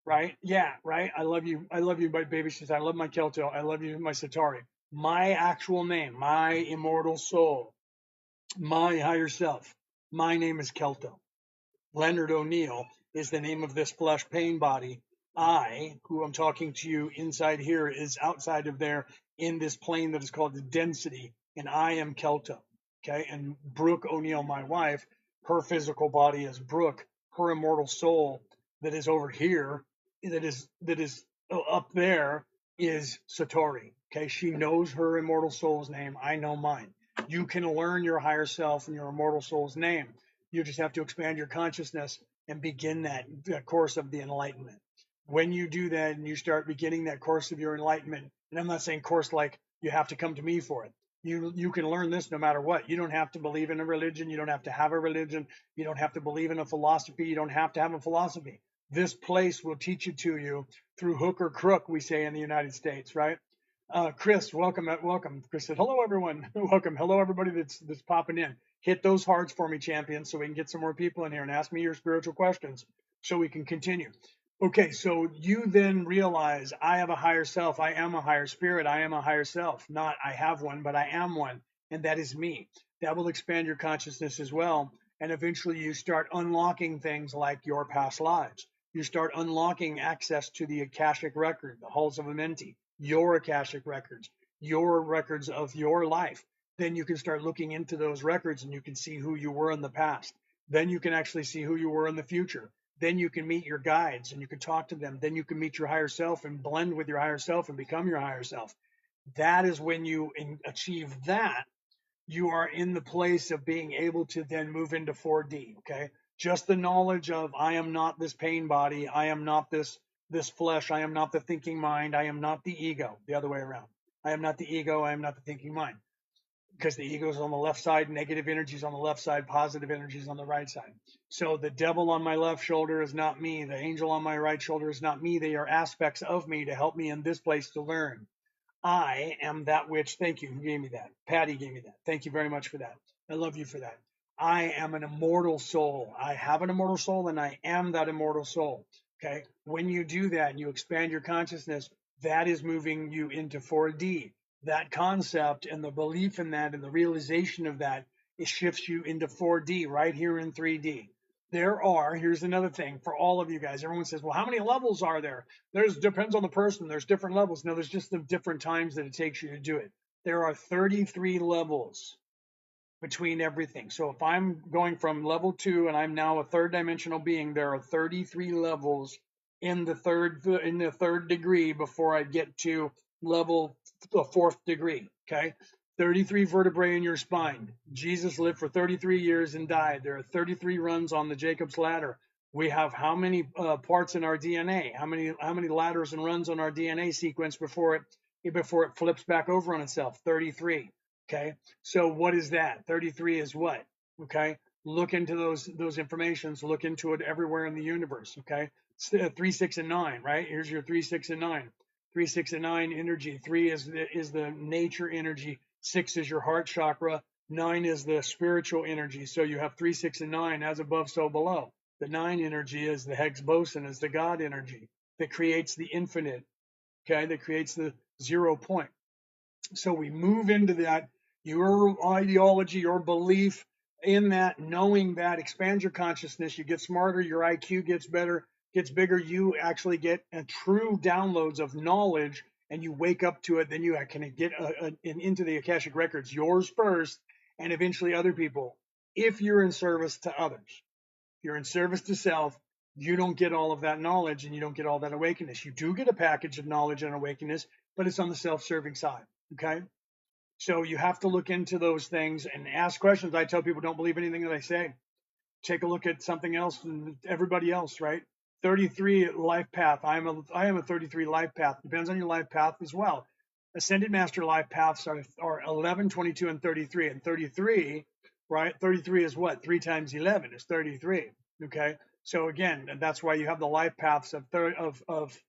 Speaker 1: right? Yeah, right. I love you, my baby sister. I love my Kelto. I love you, my Satari. My actual name, my immortal soul, my higher self. My name is Kelto. Leonard O'Neill is the name of this flesh pain body. I, who I'm talking to you inside here, is outside of there, in this plane that is called the density, and I am Kelto. Okay, and Brooke O'Neill, my wife, her physical body is Brooke. Her immortal soul that is over here, that is up there, is Satori. Okay, she knows her immortal soul's name. I know mine. You can learn your higher self and your immortal soul's name. You just have to expand your consciousness and begin that course of the enlightenment. When you do that and you start beginning that course of your enlightenment, and I'm not saying course like you have to come to me for it. You can learn this no matter what. You don't have to believe in a religion. You don't have to have a religion. You don't have to believe in a philosophy. You don't have to have a philosophy. This place will teach it to you through hook or crook, we say in the United States, right? Chris, welcome. Chris said, hello, everyone. Welcome. Hello, everybody that's popping in. Hit those hearts for me, champions, so we can get some more people in here and ask me your spiritual questions so we can continue. Okay, so you then realize I have a higher self. I am a higher spirit. I am a higher self. Not I have one, but I am one. And that is me. That will expand your consciousness as well. And eventually you start unlocking things like your past lives. You start unlocking access to the Akashic record, the halls of Amenti, your Akashic records, your records of your life. Then you can start looking into those records and you can see who you were in the past. Then you can actually see who you were in the future. Then you can meet your guides and you can talk to them. Then you can meet your higher self and blend with your higher self and become your higher self. That is when you achieve that, you are in the place of being able to then move into 4D. Okay. Just the knowledge of I am not this pain body. I am not this flesh. I am not the thinking mind. I am not the ego. The other way around. I am not the ego. I am not the thinking mind. Because the ego is on the left side, negative energy is on the left side, positive energy is on the right side. So the devil on my left shoulder is not me. The angel on my right shoulder is not me. They are aspects of me to help me in this place to learn. I am that which, thank you, who gave me that? Patty gave me that. Thank you very much for that. I love you for that. I am an immortal soul. I have an immortal soul and I am that immortal soul. Okay. When you do that and you expand your consciousness, that is moving you into 4D. That concept and the belief in that and the realization of that, it shifts you into 4D right here in 3D. Here's another thing for all of you guys. Everyone says, well, how many levels are there? Depends on the person. There's different levels. No, there's just the different times that it takes you to do it. There are 33 levels between everything. So if I'm going from level 2 and I'm now a third dimensional being, there are 33 levels in the third degree before I get to level the 4th degree. Okay. 33 vertebrae in your spine. Jesus lived for 33 years and died. There are 33 runs on the Jacob's ladder. We have how many parts in our DNA? How many ladders and runs on our DNA sequence before it flips back over on itself? 33. Okay. So what is that? 33 is what? Okay. Look into those informations. Look into it everywhere in the universe. Okay. 3, 6, and 9. Right. Here's your 3, 6, and 9. 3, 6, and 9 energy. 3 is the nature energy. 6 is your heart chakra. 9 is the spiritual energy. So you have 3, 6, and 9 as above, so below. The 9 energy is the Higgs boson, is the God energy that creates the infinite. Okay. That creates the 0 point. So we move into that, your ideology, your belief in that, knowing that, expand your consciousness, you get smarter, your IQ gets better, gets bigger, you actually get a true downloads of knowledge and you wake up to it, then you can get into the Akashic records, yours first, and eventually other people, if you're in service to others. If you're in service to self, you don't get all of that knowledge and you don't get all that awakeness. You do get a package of knowledge and awakeness, but it's on the self-serving side. Okay. So you have to look into those things and ask questions. I tell people, don't believe anything that I say. Take a look at something else and everybody else, right? 33 life path. I am a 33 life path. Depends on your life path as well. Ascended Master life paths are 11, 22, and 33. And 33, right? 33 is what? 3 times 11 is 33. Okay. So again, that's why you have the life paths of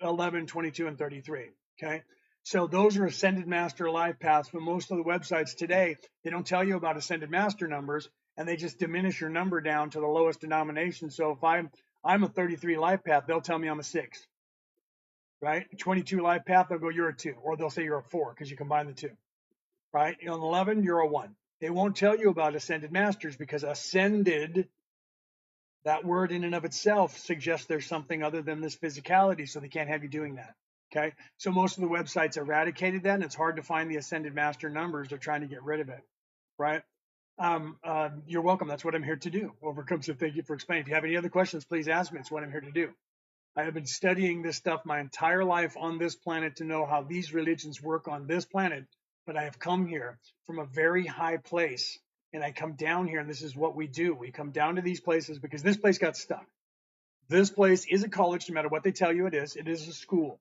Speaker 1: 11, 22, and 33. Okay. So those are Ascended Master life paths, but most of the websites today, they don't tell you about Ascended Master numbers, and they just diminish your number down to the lowest denomination. So if I'm a 33 life path, they'll tell me I'm a 6, right? 22 life path, they'll go, you're a 2, or they'll say you're a 4 because you combine the 2, right? On 11, you're a 1. They won't tell you about Ascended Masters because ascended, that word in and of itself suggests there's something other than this physicality, so they can't have you doing that. Okay, so most of the websites eradicated that, and it's hard to find the Ascended Master numbers. They're trying to get rid of it, right? You're welcome. That's what I'm here to do. Overcome. So thank you for explaining. If you have any other questions, please ask me. It's what I'm here to do. I have been studying this stuff my entire life on this planet to know how these religions work on this planet. But I have come here from a very high place, and I come down here, and this is what we do. We come down to these places because this place got stuck. This place is a college, no matter what they tell you it is. It is a school.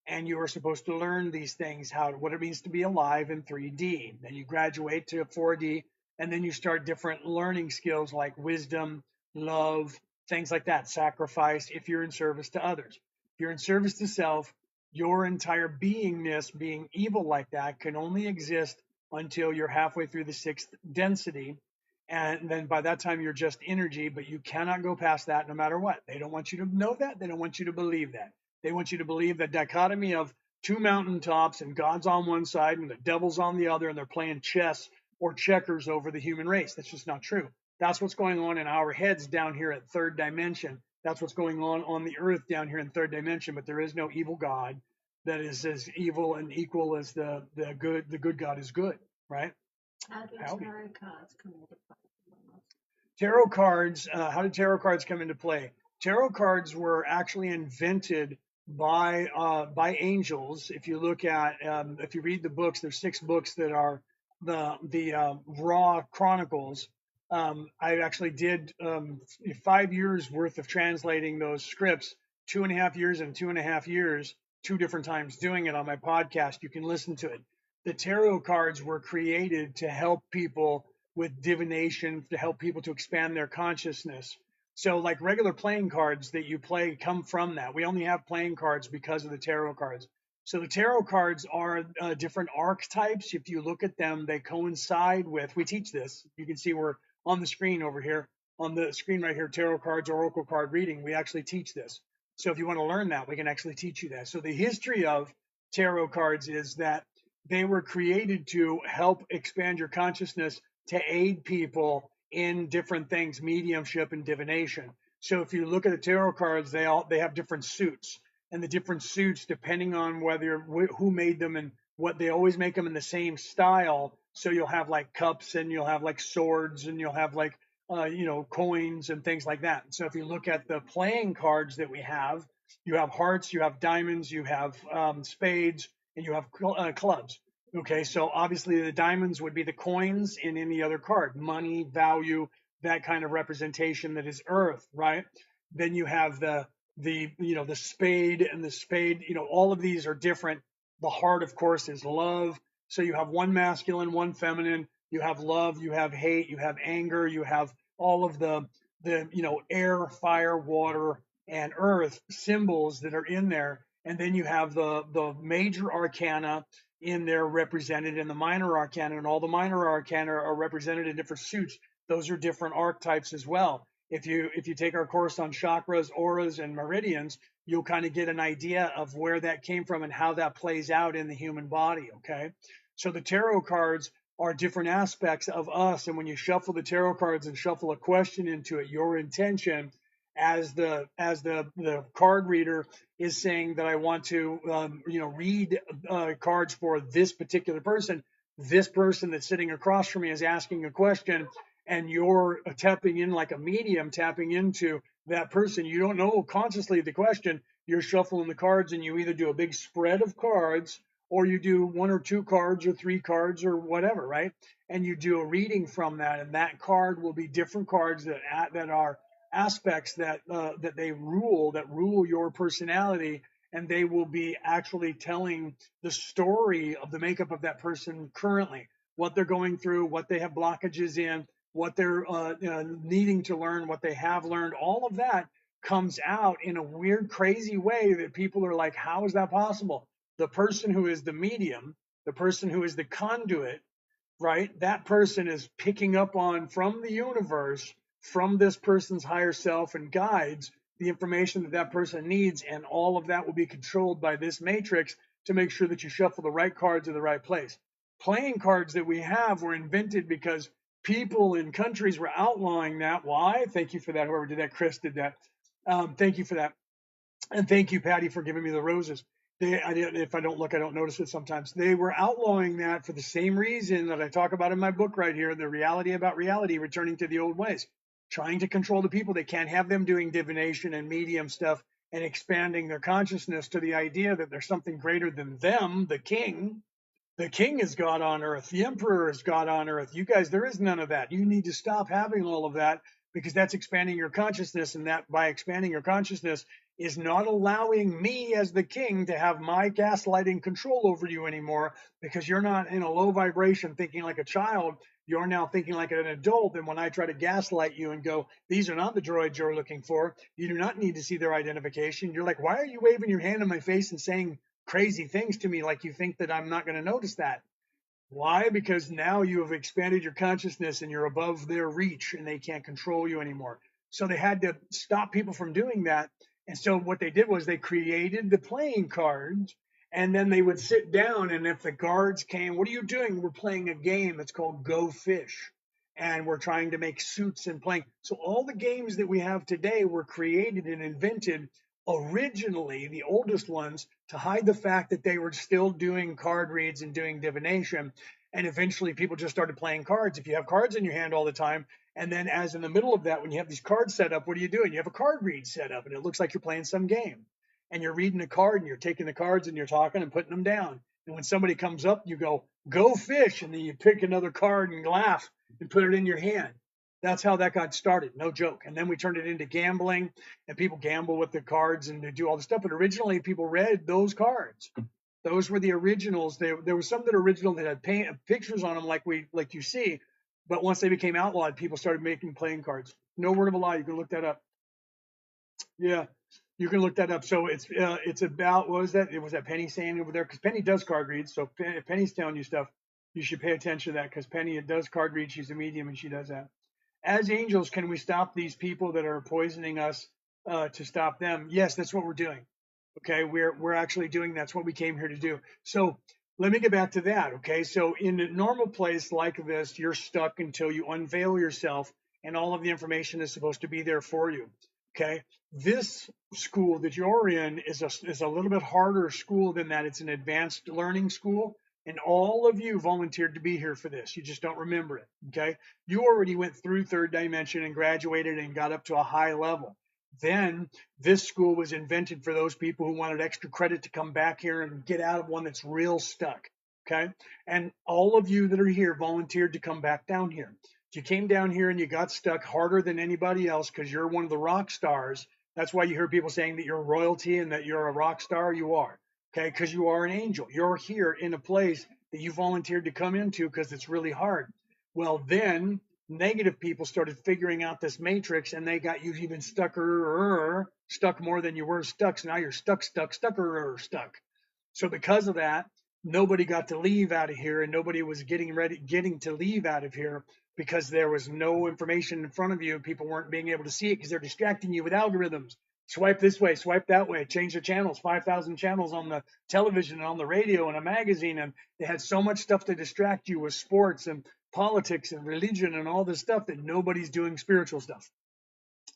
Speaker 1: And you are supposed to learn these things, what it means to be alive in 3D. Then you graduate to 4D, and then you start different learning skills like wisdom, love, things like that, sacrifice, if you're in service to others. If you're in service to self, your entire beingness, being evil like that, can only exist until you're halfway through the 6th density. And then by that time, you're just energy, but you cannot go past that no matter what. They don't want you to know that. They don't want you to believe that. They want you to believe the dichotomy of two mountaintops and God's on one side and the devil's on the other, and they're playing chess or checkers over the human race. That's just not true. That's what's going on in our heads down here at 3rd dimension. That's what's going on the earth down here in 3rd dimension, but there is no evil God that is as evil and equal as the good God is good, right?
Speaker 2: How do tarot cards come into play?
Speaker 1: Tarot cards, how did tarot cards come into play? Tarot cards were actually invented by angels. If you look at, if you read the books, there's 6 books that are the raw chronicles. I actually did 5 years worth of translating those scripts, 2.5 years and 2.5 years, 2 different times doing it on my podcast. You can listen to it. The tarot cards were created to help people with divination, to help people to expand their consciousness. So like regular playing cards that you play come from that. We only have playing cards because of the tarot cards. So the tarot cards are different archetypes. If you look at them, they coincide with, we teach this. You can see we're on the screen over here, on the screen right here, tarot cards, oracle card reading. We actually teach this. So if you want to learn that, we can actually teach you that. So the history of tarot cards is that they were created to help expand your consciousness, to aid people in different things, mediumship and divination. So if you look at the tarot cards, they have different suits, and the different suits, depending on who made them and what, they always make them in the same style. So you'll have like cups, and you'll have like swords, and you'll have like coins and things like that. So if you look at the playing cards that we have, you have hearts, you have diamonds, you have spades, and you have clubs. Okay, so obviously the diamonds would be the coins in any other card, money, value, that kind of representation that is earth, right? Then you have the spade, and the spade, all of these are different. The heart, of course, is love. So you have one masculine, one feminine. You have love, you have hate, you have anger, you have all of the air, fire, water, and earth symbols that are in there. And then you have the major arcana in there represented in the minor arcana, and all the minor arcana are represented in different suits. Those are different archetypes as well. If you take our course on chakras, auras, and meridians, you'll kind of get an idea of where that came from and how that plays out in the human body. Okay, so the tarot cards are different aspects of us, and when you shuffle the tarot cards and shuffle a question into it, your intention as the card reader is saying that I want to read cards for this particular person. This person that's sitting across from me is asking a question, and you're tapping in like a medium, tapping into that person. You don't know consciously the question. You're shuffling the cards, and you either do a big spread of cards, or you do 1 or 2 cards or 3 cards or whatever, right? And you do a reading from that, and that card will be different cards that are aspects that they rule your personality, and they will be actually telling the story of the makeup of that person currently, what they're going through, what they have blockages in, what they're needing to learn, what they have learned. All of that comes out in a weird, crazy way that people are like, how is that possible? The person who is the medium, the person who is the conduit, right? That person is picking up on from the universe, from this person's higher self, and guides the information that person needs, and all of that will be controlled by this matrix to make sure that you shuffle the right cards in the right place. Playing cards that we have were invented because people in countries were outlawing that. Why? Thank you for that. Whoever did that, Chris did that. Thank you for that. And thank you, Patty, for giving me the roses. If I don't look, I don't notice it sometimes. They were outlawing that for the same reason that I talk about in my book right here, The Reality About Reality, returning to the old ways, trying to control the people. They can't have them doing divination and medium stuff and expanding their consciousness to the idea that there's something greater than them, the king. The king is God on earth. The emperor is God on earth. You guys, there is none of that. You need to stop having all of that because that's expanding your consciousness. And that by expanding your consciousness is not allowing me as the king to have my gaslighting control over you anymore because you're not in a low vibration thinking like a child. You're now thinking like an adult. And when I try to gaslight you and go, these are not the droids you're looking for, you do not need to see their identification. You're like, why are you waving your hand in my face and saying crazy things to me like you think that I'm not going to notice that? Why? Because now you have expanded your consciousness and you're above their reach and they can't control you anymore. So they had to stop people from doing that. And so what they did was they created the playing cards and then they would sit down. And if the guards came, what are you doing? We're playing a game. It's called Go Fish. And we're trying to make suits and playing. So all the games that we have today were created and invented originally, the oldest ones, to hide the fact that they were still doing card reads and doing divination. And eventually people just started playing cards. If you have cards in your hand all the time, and then as in the middle of that, when you have these cards set up, what are you doing? You have a card read set up and it looks like you're playing some game. And you're reading a card and you're taking the cards and you're talking and putting them down. And when somebody comes up, you go, go fish. And then you pick another card and laugh and put it in your hand. That's how that got started. No joke. And then we turned it into gambling and people gamble with the cards and they do all the stuff. But originally people read those cards. Those were the originals. There was some that are original that had pictures on them like you see. But once they became outlawed, people started making playing cards. No word of a lie. You can look that up. Yeah, you can look that up. So it's about, what was that? It was that Penny saying over there, because Penny does card reads. So if Penny's telling you stuff, you should pay attention to that because Penny does card read. She's a medium and she does that. As angels, can we stop these people that are poisoning us to stop them? Yes, that's what we're doing. Okay, we're actually doing that's what we came here to do. So let me get back to that. Okay, so in a normal place like this, you're stuck until you unveil yourself, and all of the information is supposed to be there for you. Okay, this school that you're in is a little bit harder school than that. It's an advanced learning school. And all of you volunteered to be here for this. You just don't remember it. Okay. You already went through third dimension and graduated and got up to a high level. Then this school was invented for those people who wanted extra credit to come back here and get out of one that's real stuck. Okay. And all of you that are here volunteered to come back down here. You came down here and you got stuck harder than anybody else because you're one of the rock stars. That's why you hear people saying that you're royalty and that you're a rock star. You are. Okay, because you are an angel. You're here in a place that you volunteered to come into because it's really hard. Well, then negative people started figuring out this matrix and they got you even stuck more than you were stuck. So now you're stuck. So because of that, nobody got to leave out of here and nobody was getting to leave out of here because there was no information in front of you. People weren't being able to see it because they're distracting you with algorithms. Swipe this way, swipe that way, change the channels, 5,000 channels on the television and on the radio and a magazine. And they had so much stuff to distract you with sports and politics and religion and all this stuff that nobody's doing spiritual stuff.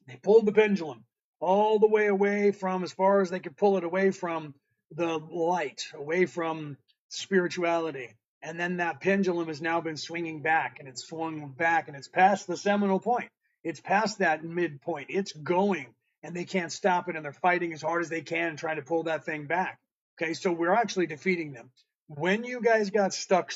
Speaker 1: They pulled the pendulum all the way away from, as far as they could pull it away from the light, away from spirituality. And then that pendulum has now been swinging back and it's swung back and it's past the seminal point. It's past that midpoint. It's going. And they can't stop it, and they're fighting as hard as they can trying to pull that thing back. Okay, so we're actually defeating them. When you guys got stuck,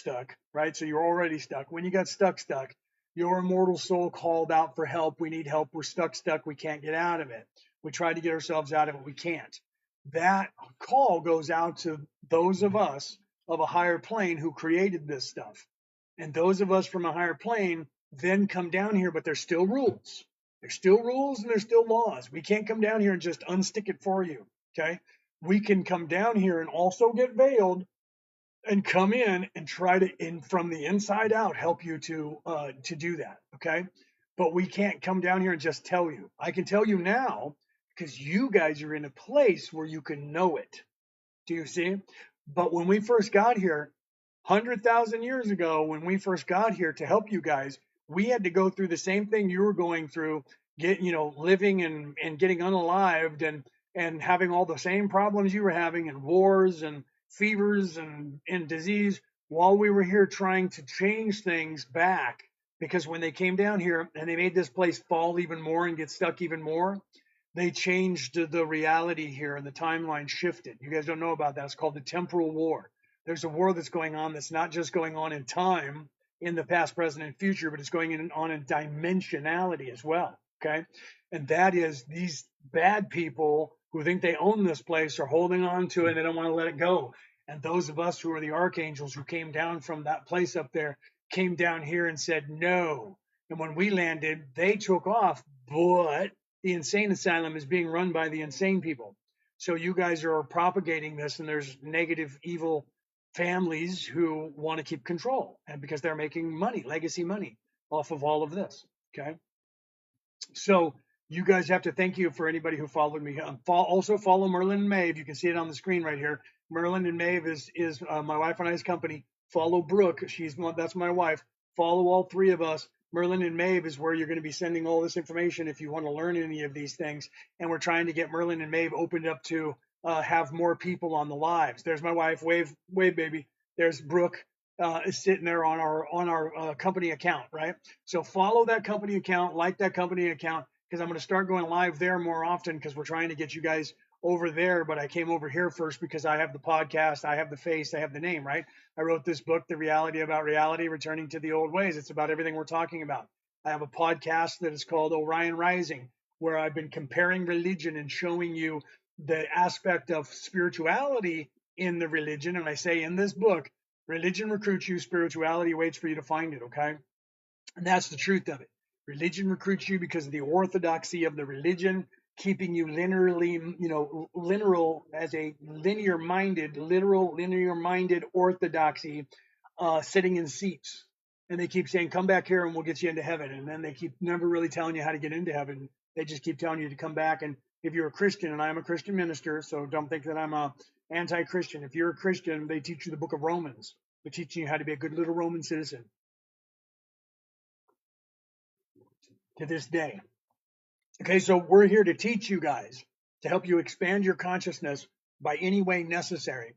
Speaker 1: right? So you're already stuck. When you got stuck, your immortal soul called out for help. We need help. We're stuck. We can't get out of it. We tried to get ourselves out of it. We can't. That call goes out to those of us of a higher plane who created this stuff. And those of us from a higher plane then come down here, but there's still rules. There's still rules and there's still laws. We can't come down here and just unstick it for you. Okay. We can come down here and also get veiled and come in and try to, from the inside out, help you to do that. Okay. But we can't come down here and just tell you. I can tell you now because you guys are in a place where you can know it. Do you see? But when we first got here, 100,000 years ago, when we first got here to help you guys, we had to go through the same thing you were going through, living and getting unalived and having all the same problems you were having, and wars and fevers and disease, while we were here trying to change things back. Because when they came down here and they made this place fall even more and get stuck even more, they changed the reality here and the timeline shifted. You guys don't know about that. It's called the temporal war. There's a war that's going on that's not just going on in time, in the past, present, and future, but it's going on in dimensionality as well. Okay. And that is these bad people who think they own this place are holding on to it and they don't want to let it go. And those of us who are the archangels who came down from that place up there came down here and said no. And when we landed, they took off, but the insane asylum is being run by the insane people. So you guys are propagating this, and there's negative, evil families who want to keep control, and because they're making money, legacy money, off of all of this. Okay. So you guys have to thank you for anybody who followed me. Also follow Merlin&Maeve. You can see it on the screen right here. Merlin&Maeve is my wife and I's company. Follow Brooke. That's my wife. Follow all three of us. Merlin&Maeve is where you're going to be sending all this information if you want to learn any of these things. And we're trying to get Merlin&Maeve opened up to have more people on the lives. There's my wife. Wave, baby. There's Brooke. Is sitting there on our company account, right? So follow that company account, like that company account, because I'm going to start going live there more often because we're trying to get you guys over there. But I came over here first because I have the podcast, I have the face, I have the name, right? I wrote this book, The Reality About Reality, Returning to the Old Ways. It's about everything we're talking about. I have a podcast that is called Orion Rising, where I've been comparing religion and showing you the aspect of spirituality in the religion. And I say in this book, religion recruits you, spirituality waits for you to find it, okay? And that's the truth of it. Religion recruits you because of the orthodoxy of the religion, keeping you linear as a linear-minded orthodoxy, sitting in seats. And they keep saying, come back here and we'll get you into heaven. And then they keep never really telling you how to get into heaven. They just keep telling you to come back. And if you're a Christian, and I am a Christian minister, so don't think that I'm a anti-Christian. If you're a Christian, they teach you the book of Romans. They're teaching you how to be a good little Roman citizen to this day. Okay, so we're here to teach you guys, to help you expand your consciousness by any way necessary.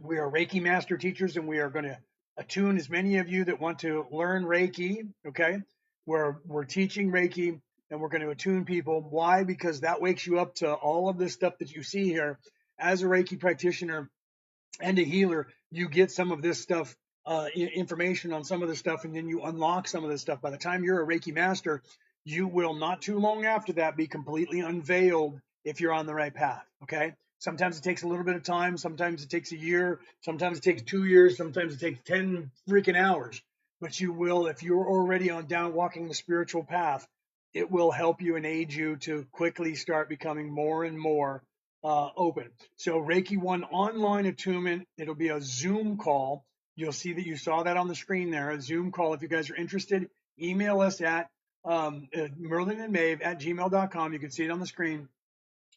Speaker 1: We are Reiki master teachers, and we are going to attune as many of you that want to learn Reiki. Okay, we're teaching Reiki, and we're going to attune people. Why? Because that wakes you up to all of this stuff that you see here. As a Reiki practitioner and a healer, you get some of this stuff, information on some of the stuff, and then you unlock some of this stuff. By the time you're a Reiki master, you will not too long after that be completely unveiled if you're on the right path. Okay. Sometimes it takes a little bit of time. Sometimes it takes a year. Sometimes it takes 2 years. Sometimes it takes 10 freaking hours. But you will, if you're already on down walking the spiritual path, it will help you and aid you to quickly start becoming more and more open. So Reiki 1 online attunement, it'll be a Zoom call. You'll see that you saw that on the screen there, a Zoom call. If you guys are interested, email us at merlinandmaeve@gmail.com. You can see it on the screen.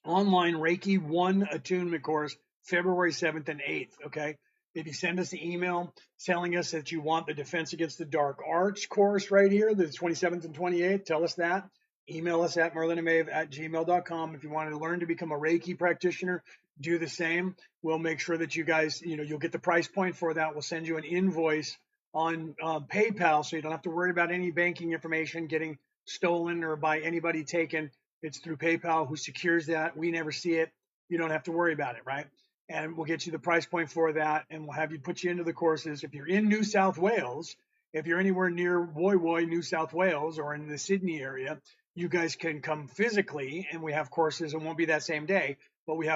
Speaker 1: Online Reiki 1 attunement course, February 7th and 8th. Okay. If you send us an email telling us that you want the Defense Against the Dark Arts course right here, the 27th and 28th, tell us that. Email us at merlinandmaeve@gmail.com. If you want to learn to become a Reiki practitioner, do the same. We'll make sure that you guys, you'll get the price point for that. We'll send you an invoice on PayPal, so you don't have to worry about any banking information getting stolen or by anybody taken. It's through PayPal, who secures that. We never see it. You don't have to worry about it, right? And we'll get you the price point for that, and we'll have you put you into the courses. If you're in New South Wales, if you're anywhere near Woy Woy, New South Wales, or in the Sydney area, you guys can come physically, and we have courses. It won't be that same day, but we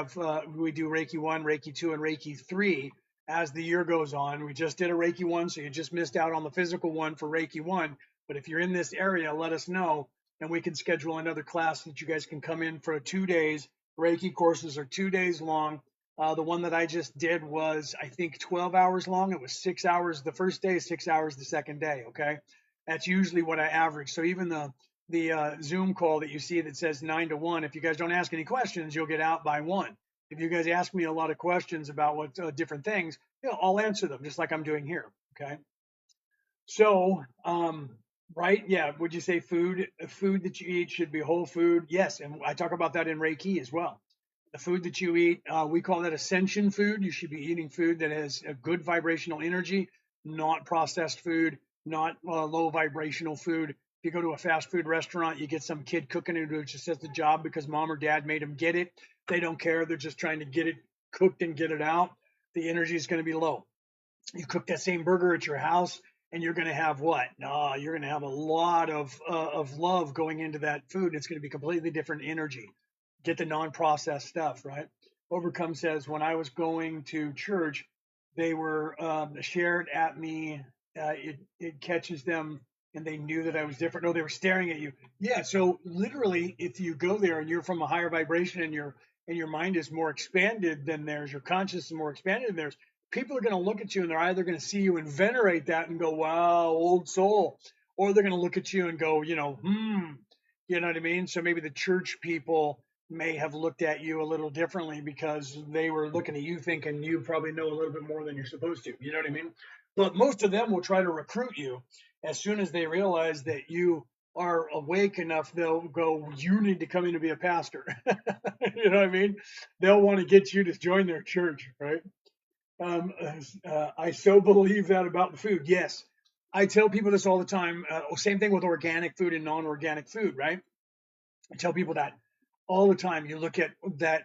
Speaker 1: do Reiki 1, Reiki 2, and Reiki 3 as the year goes on. We just did a Reiki 1, so you just missed out on the physical one for Reiki 1. But if you're in this area, let us know, and we can schedule another class that you guys can come in for 2 days. Reiki courses are 2 days long. The one that I just did was, I think, 12 hours long. It was 6 hours the first day, 6 hours the second day. Okay. That's usually what I average. So even the Zoom call that you see that says 9 to 1, if you guys don't ask any questions, you'll get out by 1. If you guys ask me a lot of questions about what different things, I'll answer them just like I'm doing here. Okay. So, right. Yeah. Would you say food that you eat should be whole food? Yes. And I talk about that in Reiki as well. The food that you eat, we call that ascension food. You should be eating food that has a good vibrational energy, not processed food, not low vibrational food. If you go to a fast food restaurant, you get some kid cooking it who just does the job because mom or dad made them get it. They don't care. They're just trying to get it cooked and get it out. The energy is going to be low. You cook that same burger at your house, and you're going to have what? No, you're going to have a lot of love going into that food. It's going to be completely different energy. Get the non-processed stuff, right? Overcome says, when I was going to church, they were shared at me. It catches them, and they knew that I was different. No, they were staring at you. Yeah. So literally, if you go there and you're from a higher vibration and your mind is more expanded than theirs, your conscious is more expanded than theirs, people are going to look at you and they're either going to see you and venerate that and go, wow, old soul, or they're going to look at you and go, you know what I mean? So maybe the church people may have looked at you a little differently because they were looking at you thinking you probably know a little bit more than you're supposed to. You know what I mean? But most of them will try to recruit you as soon as they realize that you are awake enough. They'll go, you need to come in to be a pastor. You know what I mean? They'll want to get you to join their church, right? I so believe that about the food. Yes. I tell people this all the time. Same thing with organic food and non-organic food, right? I tell people that all the time. You look at that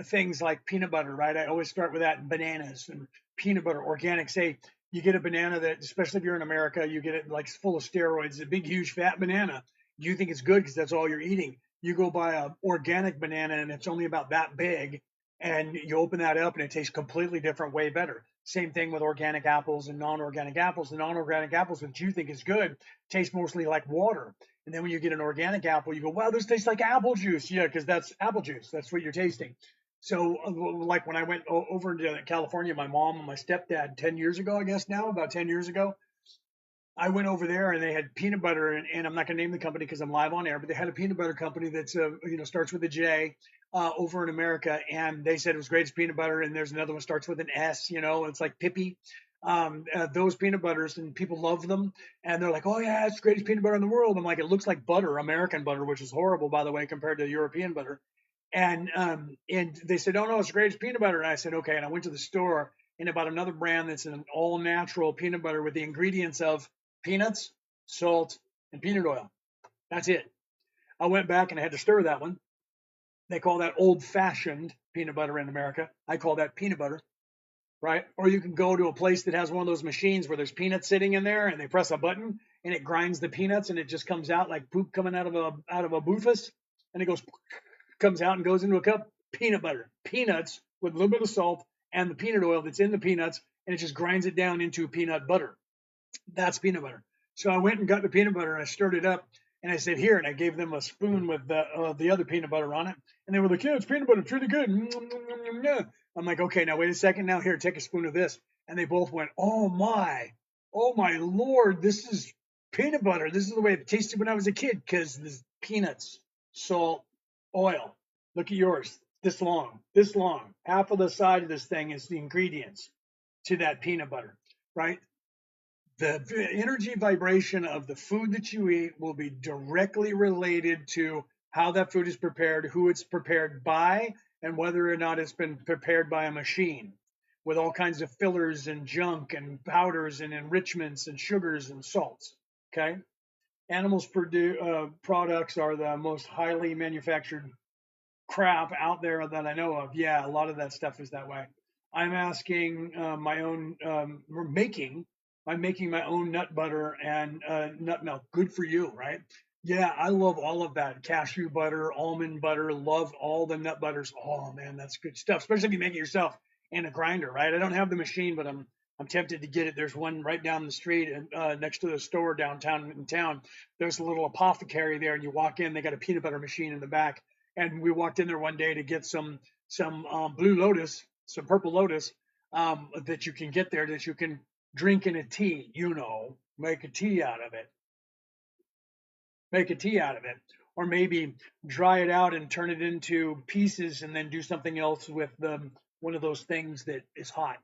Speaker 1: things like peanut butter, right? I always start with that, and bananas and peanut butter, organic. Say you get a banana that, especially if you're in America, you get it like full of steroids, a big, huge, fat banana. You think it's good because that's all you're eating. You go buy a organic banana and it's only about that big, and you open that up and it tastes completely different, way better. Same thing with organic apples and non-organic apples. The non-organic apples, which you think is good, taste mostly like water. And then when you get an organic apple, you go, wow, this tastes like apple juice. Yeah, because that's apple juice. That's what you're tasting. So, like when I went over to California, my mom and my stepdad 10 years ago, I guess now, about 10 years ago, I went over there and they had peanut butter, and I'm not going to name the company because I'm live on air, but they had a peanut butter company that's starts with a J over in America, and they said it was greatest peanut butter. And there's another one starts with an S, it's like Pippi. Those peanut butters, and people love them, and they're like, oh yeah, it's the greatest peanut butter in the world. I'm like, it looks like butter, American butter, which is horrible, by the way, compared to European butter. And they said, oh no, it's the greatest peanut butter. And I said, okay. And I went to the store and about another brand that's an all natural peanut butter with the ingredients of peanuts, salt, and peanut oil. That's it. I went back and I had to stir that one. They call that old fashioned peanut butter in America. I call that peanut butter, right? Or you can go to a place that has one of those machines where there's peanuts sitting in there and they press a button and it grinds the peanuts and it just comes out like poop coming out of a boofus, and it comes out and goes into a cup. Peanut butter, peanuts with a little bit of salt and the peanut oil that's in the peanuts, and it just grinds it down into peanut butter. That's peanut butter. So I went and got the peanut butter and I stirred it up and I said, here, and I gave them a spoon with the other peanut butter on it. And they were like, yeah, it's peanut butter. It's really good. I'm like, okay, now wait a second. Now here, take a spoon of this. And they both went, oh my Lord, this is peanut butter. This is the way it tasted when I was a kid, because there's peanuts, salt, oil. Look at yours. This long. Half of the side of this thing is the ingredients to that peanut butter, right? The energy vibration of the food that you eat will be directly related to how that food is prepared, who it's prepared by, and whether or not it's been prepared by a machine with all kinds of fillers and junk and powders and enrichments and sugars and salts. Okay. Animals products are the most highly manufactured crap out there that I know of. Yeah, a lot of that stuff is that way. I'm asking my own, I'm making my own nut butter and nut milk. Good for you, right? Yeah, I love all of that. Cashew butter, almond butter, love all the nut butters. Oh man, that's good stuff, especially if you make it yourself in a grinder, right? I don't have the machine, but I'm tempted to get it. There's one right down the street next to the store downtown in town. There's a little apothecary there, and you walk in, they got a peanut butter machine in the back. And we walked in there one day to get some blue lotus, some purple lotus that you can get there, that you can drink in a tea, make a tea out of it. Or maybe dry it out and turn it into pieces and then do something else with one of those things that is hot.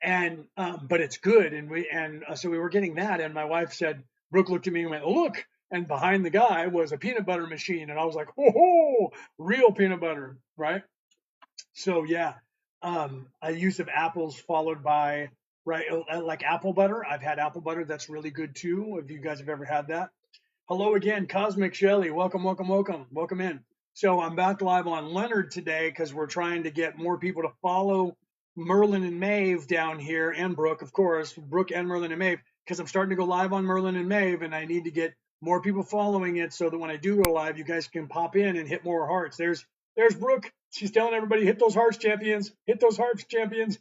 Speaker 1: And but it's good. And so we were getting that, and my wife said, Brooke looked at me and went, oh, look. And behind the guy was a peanut butter machine. And I was like, oh, real peanut butter, right? So yeah, a use of apples followed by right like apple butter. I've had apple butter that's really good too. If you guys have ever had that. Hello again, Cosmic Shelly. Welcome, welcome, welcome, welcome in. So I'm back live on Leonard today because we're trying to get more people to follow Merlin and Maeve down here, and Brooke, of course, Brooke and Merlin and Maeve, because I'm starting to go live on Merlin and Maeve, and I need to get more people following it so that when I do go live, you guys can pop in and hit more hearts. There's Brooke. She's telling everybody, hit those hearts, champions. Hit those hearts, champions.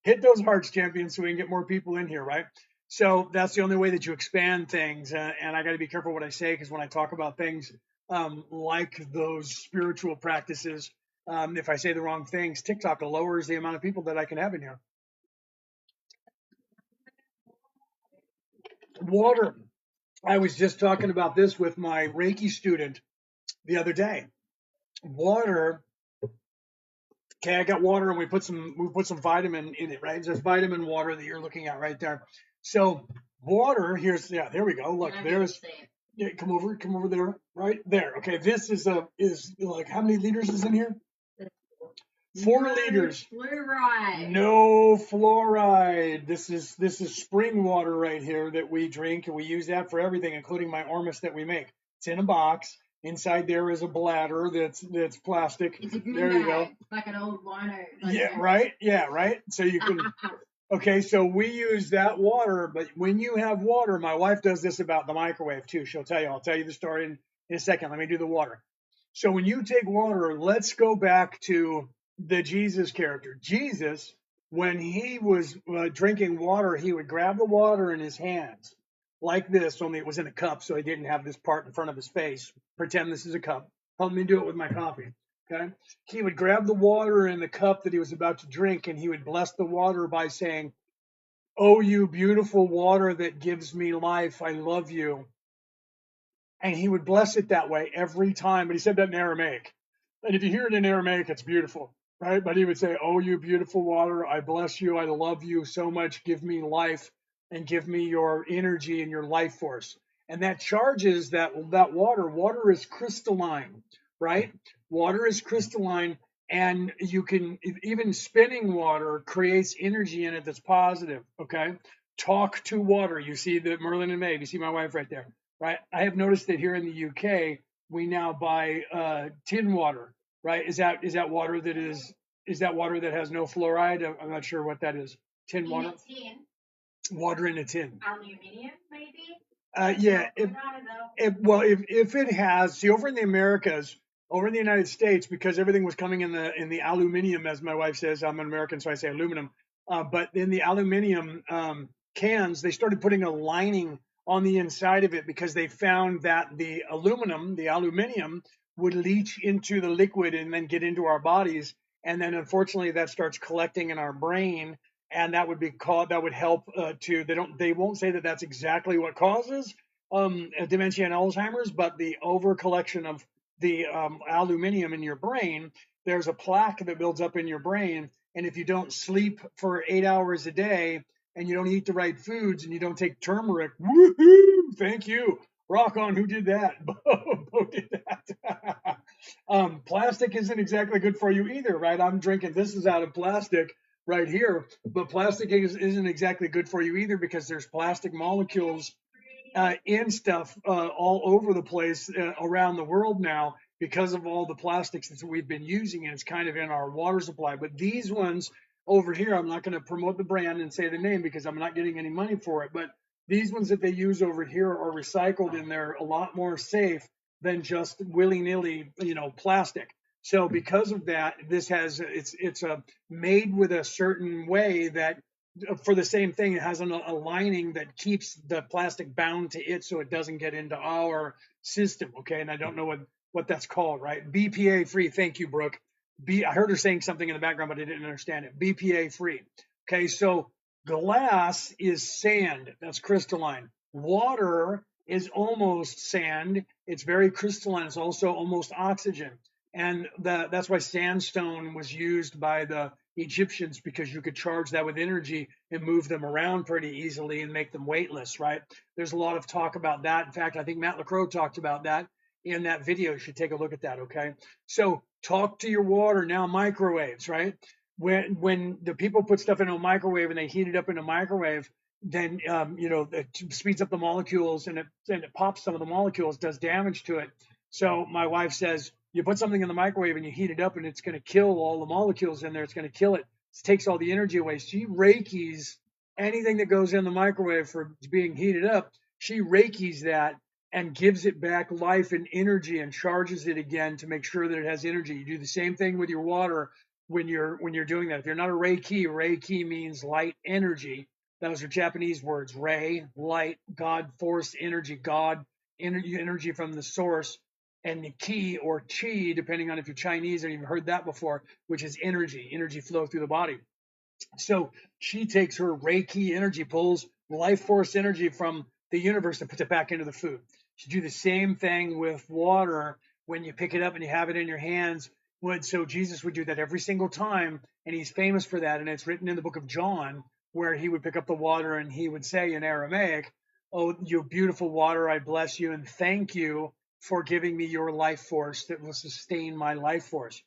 Speaker 1: Hit those hearts, champions, so we can get more people in here, right? So that's the only way that you expand things. And I got to be careful what I say because when I talk about things like those spiritual practices, if I say the wrong things, TikTok lowers the amount of people that I can have in here. Water. I was just talking about this with my Reiki student the other day. Water. Okay, I got water and we put some vitamin in it, right? There's vitamin water that you're looking at right there. So water, there we go. Look, there's yeah, come over there, right there. Okay, this is like how many liters is in here? 4 liters.
Speaker 2: Fluoride.
Speaker 1: No fluoride. This is spring water right here that we drink, and we use that for everything, including my Ormus that we make. It's in a box. Inside there is a bladder that's plastic.
Speaker 2: It's a green
Speaker 1: there you go.
Speaker 2: Like an old wino.
Speaker 1: Yeah, right. Yeah, right. So you can. Okay, so we use that water, but when you have water, my wife does this about the microwave too. She'll tell you. I'll tell you the story in a second. Let me do the water. So when you take water, let's go back to the Jesus character. Jesus, when he was drinking water, he would grab the water in his hands like this, only it was in a cup, so he didn't have this part in front of his face. Pretend this is a cup. Help me do it with my coffee. Okay. He would grab the water in the cup that he was about to drink, and he would bless the water by saying, "Oh, you beautiful water that gives me life, I love you." And he would bless it that way every time. But he said that in Aramaic. And if you hear it in Aramaic, it's beautiful, right? But he would say, "Oh, you beautiful water, I bless you, I love you so much, give me life and give me your energy and your life force." And that charges that water. Water is crystalline, right? Water is crystalline, and you can even spinning water creates energy in it that's positive. Okay, talk to water. You see the Merlin and Maeve. You see my wife right there, right? I have noticed that here in the UK we now buy tin water, right? Is that water that has no fluoride? I'm not sure what that is. Tin water. Water in a tin.
Speaker 2: Aluminium, maybe.
Speaker 1: Yeah. If it has, see, over in the Americas, over in the United States, because everything was coming in the aluminium, as my wife says, I'm an American, so I say aluminum. But in the aluminium cans, they started putting a lining on the inside of it because they found that the aluminium would leach into the liquid and then get into our bodies. And then unfortunately that starts collecting in our brain, and that would help they won't say that that's exactly what causes dementia and Alzheimer's, but the over collection of the aluminium in your brain, there's a plaque that builds up in your brain. And if you don't sleep for 8 hours a day, and you don't eat the right foods, and you don't take turmeric, woohoo! Thank you. Rock on. Who did that? Bo did that. Plastic isn't exactly good for you either, right? I'm drinking. This is out of plastic right here, but plastic isn't exactly good for you either because there's plastic molecules in stuff all over the place around the world now because of all the plastics that we've been using, and it's kind of in our water supply. But these ones over here, I'm not going to promote the brand and say the name because I'm not getting any money for it, but these ones that they use over here are recycled, and they're a lot more safe than just willy-nilly, plastic. So because of that, it's made with a certain way that for the same thing, it has a lining that keeps the plastic bound to it so it doesn't get into our system. Okay, and I don't know what that's called, right? BPA free. Thank you, Brooke. I heard her saying something in the background, but I didn't understand it. BPA free. Okay, so glass is sand. That's crystalline. Water is almost sand. It's very crystalline. It's also almost oxygen. And that's why sandstone was used by the Egyptians, because you could charge that with energy and move them around pretty easily and make them weightless, right? There's a lot of talk about that. In fact, I think Matt LaCroix talked about that in that video. You should take a look at that, okay? So talk to your water now, microwaves, right? When the people put stuff into a microwave and they heat it up in a microwave, then it speeds up the molecules and it pops some of the molecules, does damage to it. So my wife says, you put something in the microwave and you heat it up and it's going to kill all the molecules in there. It's going to kill it. It takes all the energy away. She Reikis anything that goes in the microwave for being heated up. She Reikis that and gives it back life and energy and charges it again to make sure that it has energy. You do the same thing with your water when you're doing that. If you're not a Reiki means light energy. Those are Japanese words. Rei, light, God, force, energy, God, energy from the source, and the ki or chi, depending on if you're Chinese or you've heard that before, which is energy flow through the body. So she takes her Reiki energy, pulls life force energy from the universe and puts it back into the food. She do the same thing with water when you pick it up and you have it in your hands. So Jesus would do that every single time, and he's famous for that. And it's written in the book of John, where he would pick up the water and he would say in Aramaic, "Oh, you beautiful water, I bless you and thank you for giving me your life force that will sustain my life force."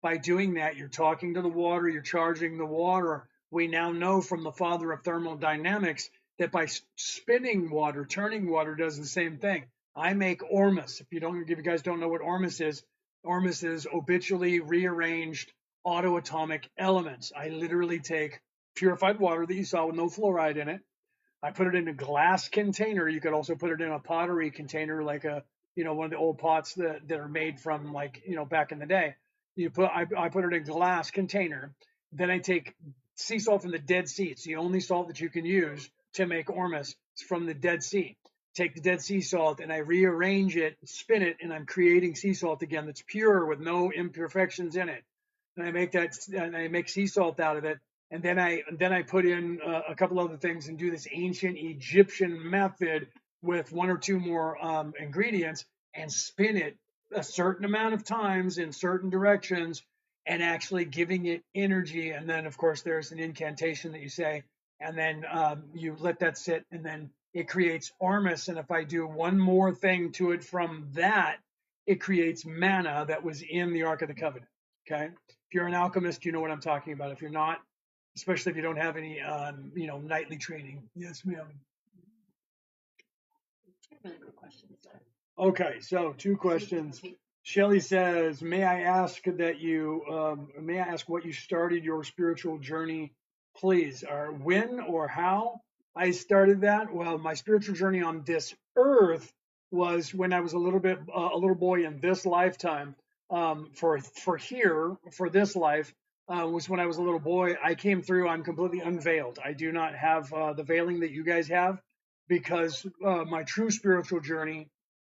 Speaker 1: By doing that, you're talking to the water, you're charging the water. We now know from the father of thermodynamics that by spinning water, turning water does the same thing. I make ormus. If you guys don't know what ormus is habitually rearranged autoatomic elements. I literally take purified water that you saw with no fluoride in it. I put it in a glass container. You could also put it in a pottery container, like one of the old pots that are made from back in the day. I put it in a glass container. Then I take sea salt from the Dead Sea. It's the only salt that you can use to make ormus. It's from the Dead Sea. Take the Dead Sea salt and I rearrange it, spin it, and I'm creating sea salt again that's pure with no imperfections in it. And I make sea salt out of it. And then I put in a couple other things and do this ancient Egyptian method with one or two more ingredients and spin it a certain amount of times in certain directions and actually giving it energy. And then, of course, there's an incantation that you say, and then you let that sit, and then it creates ormus. And if I do one more thing to it from that, it creates manna that was in the Ark of the Covenant. Okay? If you're an alchemist, you know what I'm talking about. If you're not, especially if you don't have any, nightly training. Yes, ma'am.
Speaker 2: Really good questions, sir.
Speaker 1: Okay, so 2 questions. Shelley says, may I ask what you started your spiritual journey, please, or when or how I started that? Well, my spiritual journey on this earth was when I was a little boy in this lifetime. For this life, was when I was a little boy. I came through. I'm completely unveiled. I do not have the veiling that you guys have, because my true spiritual journey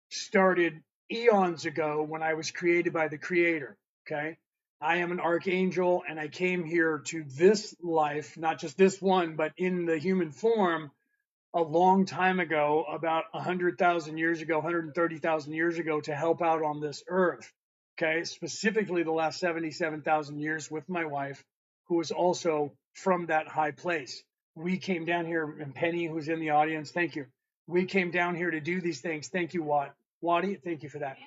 Speaker 1: started eons ago when I was created by the Creator. Okay. I am an archangel and I came here to this life, not just this one, but in the human form a long time ago, about 100,000 years ago, 130,000 years ago, to help out on this earth. Okay. Specifically the last 77,000 years with my wife, who is also from that high place. We came down here, and Penny, who's in the audience, thank you. We came down here to do these things. Thank you, Waddy, thank you for that.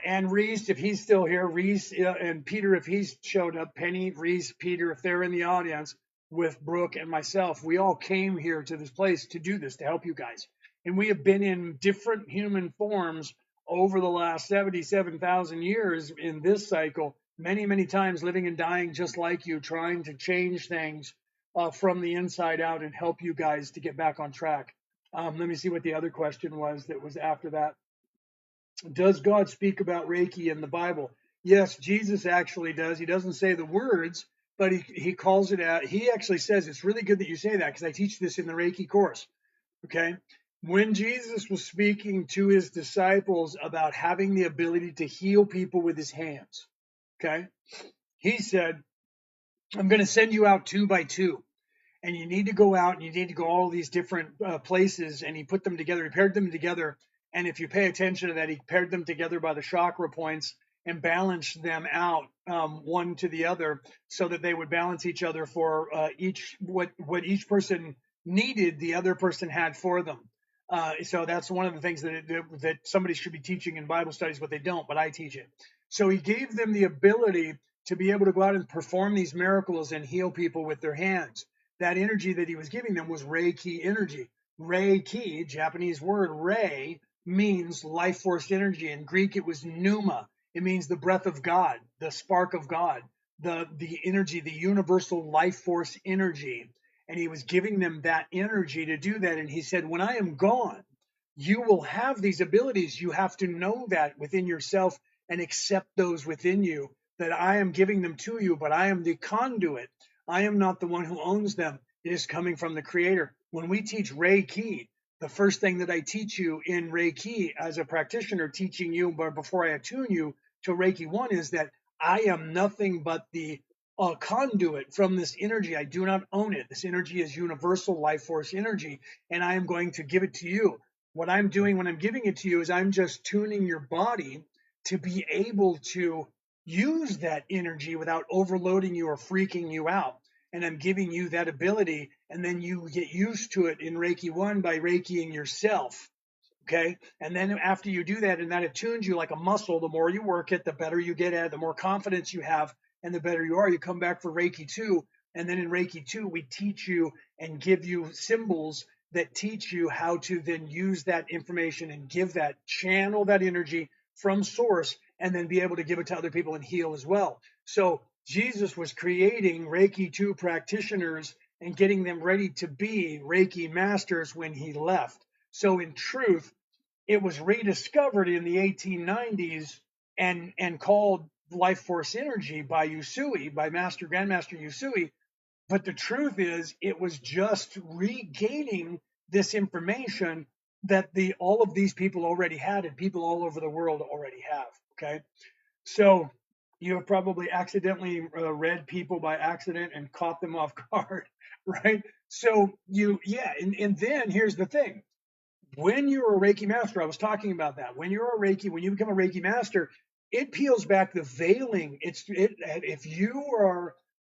Speaker 1: And Reese, if he's still here, Reese and Peter, if he's showed up, Penny, Reese, Peter, if they're in the audience with Brooke and myself, we all came here to this place to do this, to help you guys. And we have been in different human forms over the last 77,000 years in this cycle, many, many times, living and dying just like you, trying to change things from the inside out and help you guys to get back on track. Let me see what the other question was that was after that. Does God speak about Reiki in the Bible? Yes, Jesus actually does. He doesn't say the words, but he calls it out. He actually says, it's really good that you say that, because I teach this in the Reiki course. Okay. When Jesus was speaking to his disciples about having the ability to heal people with his hands, okay, he said, I'm going to send you out 2 by 2. And you need to go out and you need to go all these different places. And he put them together, he paired them together. And if you pay attention to that, he paired them together by the chakra points and balanced them out one to the other, so that they would balance each other for what each person needed, the other person had for them. So that's one of the things that somebody should be teaching in Bible studies, but they don't, but I teach it. So he gave them the ability to be able to go out and perform these miracles and heal people with their hands. That energy that he was giving them was Reiki energy. Reiki, Japanese word Rei, means life force energy. In Greek, it was pneuma. It means the breath of God, the spark of God, the energy, the universal life force energy. And he was giving them that energy to do that. And he said, when I am gone, you will have these abilities. You have to know that within yourself and accept those within you, that I am giving them to you, but I am the conduit. I am not the one who owns them. It is coming from the Creator. When we teach Reiki, the first thing that I teach you in Reiki as a practitioner, teaching you, but before I attune you to Reiki 1, is that I am nothing but the conduit from this energy. I do not own it. This energy is universal life force energy, and I am going to give it to you. What I'm doing when I'm giving it to you is I'm just tuning your body to be able to use that energy without overloading you or freaking you out. And I'm giving you that ability, and then you get used to it in Reiki 1 by Reikiing yourself. Okay. And then after you do that, and that attunes you like a muscle, the more you work it, the better you get at it, the more confidence you have, and the better you are. You come back for Reiki 2. And then in Reiki 2, we teach you and give you symbols that teach you how to then use that information and give that, channel that energy from source, and then be able to give it to other people and heal as well. So Jesus was creating Reiki 2 practitioners and getting them ready to be Reiki masters when he left. So in truth, it was rediscovered in the 1890s and called life force energy by Usui, by Grandmaster Usui. But the truth is, it was just regaining this information that all of these people already had, and people all over the world already have. Okay, so you have probably accidentally read people by accident and caught them off guard, right? So and then here's the thing: when you're a Reiki master, I was talking about that. When you become a Reiki master, it peels back the veiling. If you are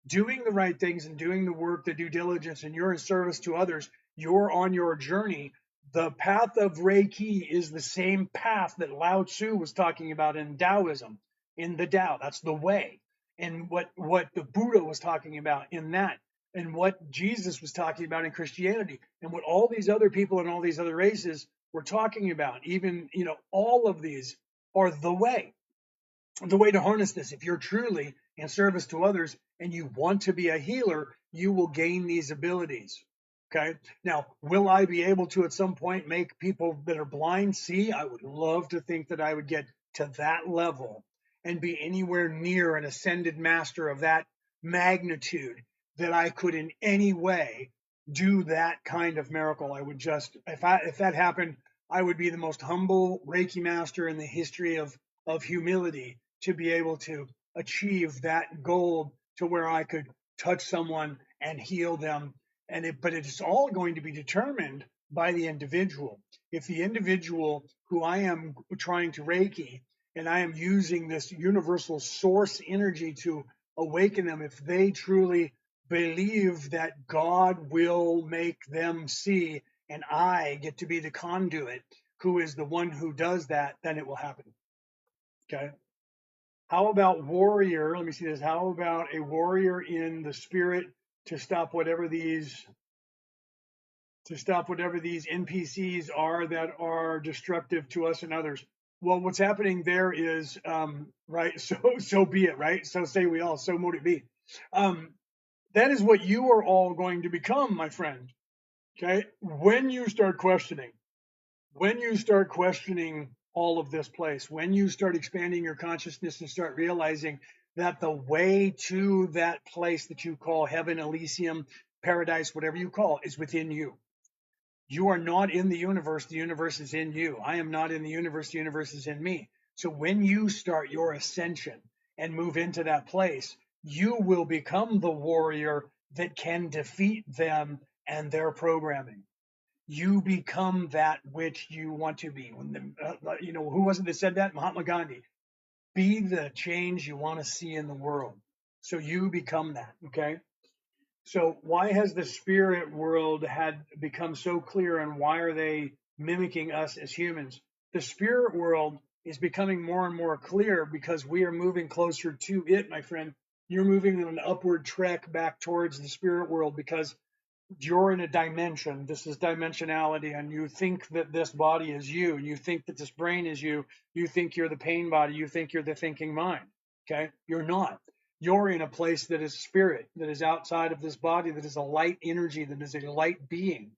Speaker 1: doing the right things and doing the work, the due diligence, and you're in service to others, you're on your journey. The path of Reiki is the same path that Lao Tzu was talking about in Taoism, in the Tao. That's the way. And what the Buddha was talking about in that, and what Jesus was talking about in Christianity, and what all these other people and all these other races were talking about. Even, all of these are the way to harness this. If you're truly in service to others and you want to be a healer, you will gain these abilities. Okay. Now, will I be able to at some point make people that are blind see? I would love to think that I would get to that level and be anywhere near an ascended master of that magnitude, that I could in any way do that kind of miracle. I would just, if that happened, I would be the most humble Reiki master in the history of humility, to be able to achieve that goal, to where I could touch someone and heal them. But it's all going to be determined by the individual. If the individual who I am trying to Reiki, and I am using this universal source energy to awaken them, if they truly believe that God will make them see, and I get to be the conduit who is the one who does that, then it will happen. Okay. How about warrior? Let me see this. How about a warrior in the spirit to stop whatever these NPCs are that are destructive to us and others? Well, what's happening there is, right. So be it, right. So say we all. So mote it be. That is what you are all going to become, my friend. Okay. When you start questioning all of this place, when you start expanding your consciousness and start realizing that the way to that place that you call heaven, Elysium, paradise, whatever you call it, is within you. You are not in the universe is in you. I am not in the universe is in me. So when you start your ascension and move into that place, you will become the warrior that can defeat them and their programming. You become that which you want to be. Who was it that said that? Mahatma Gandhi. Be the change you want to see in the world. So you become that. Okay. So why has the spirit world had become so clear, and why are they mimicking us as humans. The spirit world is becoming more and more clear because we are moving closer to it, my friend. You're moving on an upward trek back towards the spirit world because you're in a dimension. This is dimensionality, and you think that this body is you. You think that this brain is you. You think you're the pain body. You think you're the thinking mind. Okay? You're not. You're in a place that is spirit, that is outside of this body, that is a light energy, that is a light being.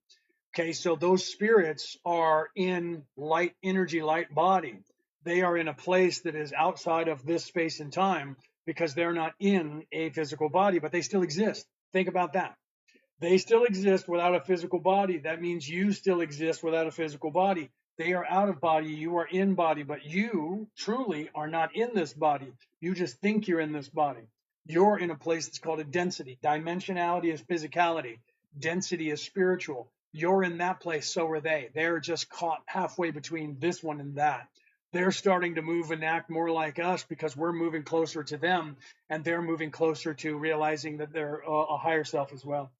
Speaker 1: Okay, so those spirits are in light energy, light body. They are in a place that is outside of this space and time because they're not in a physical body, but they still exist. Think about that. They still exist without a physical body. That means you still exist without a physical body. They are out of body. You are in body, but you truly are not in this body. You just think you're in this body. You're in a place that's called a density. Dimensionality is physicality. Density is spiritual. You're in that place. So are they. They're just caught halfway between this one and that. They're starting to move and act more like us because we're moving closer to them, and they're moving closer to realizing that they're a higher self as well.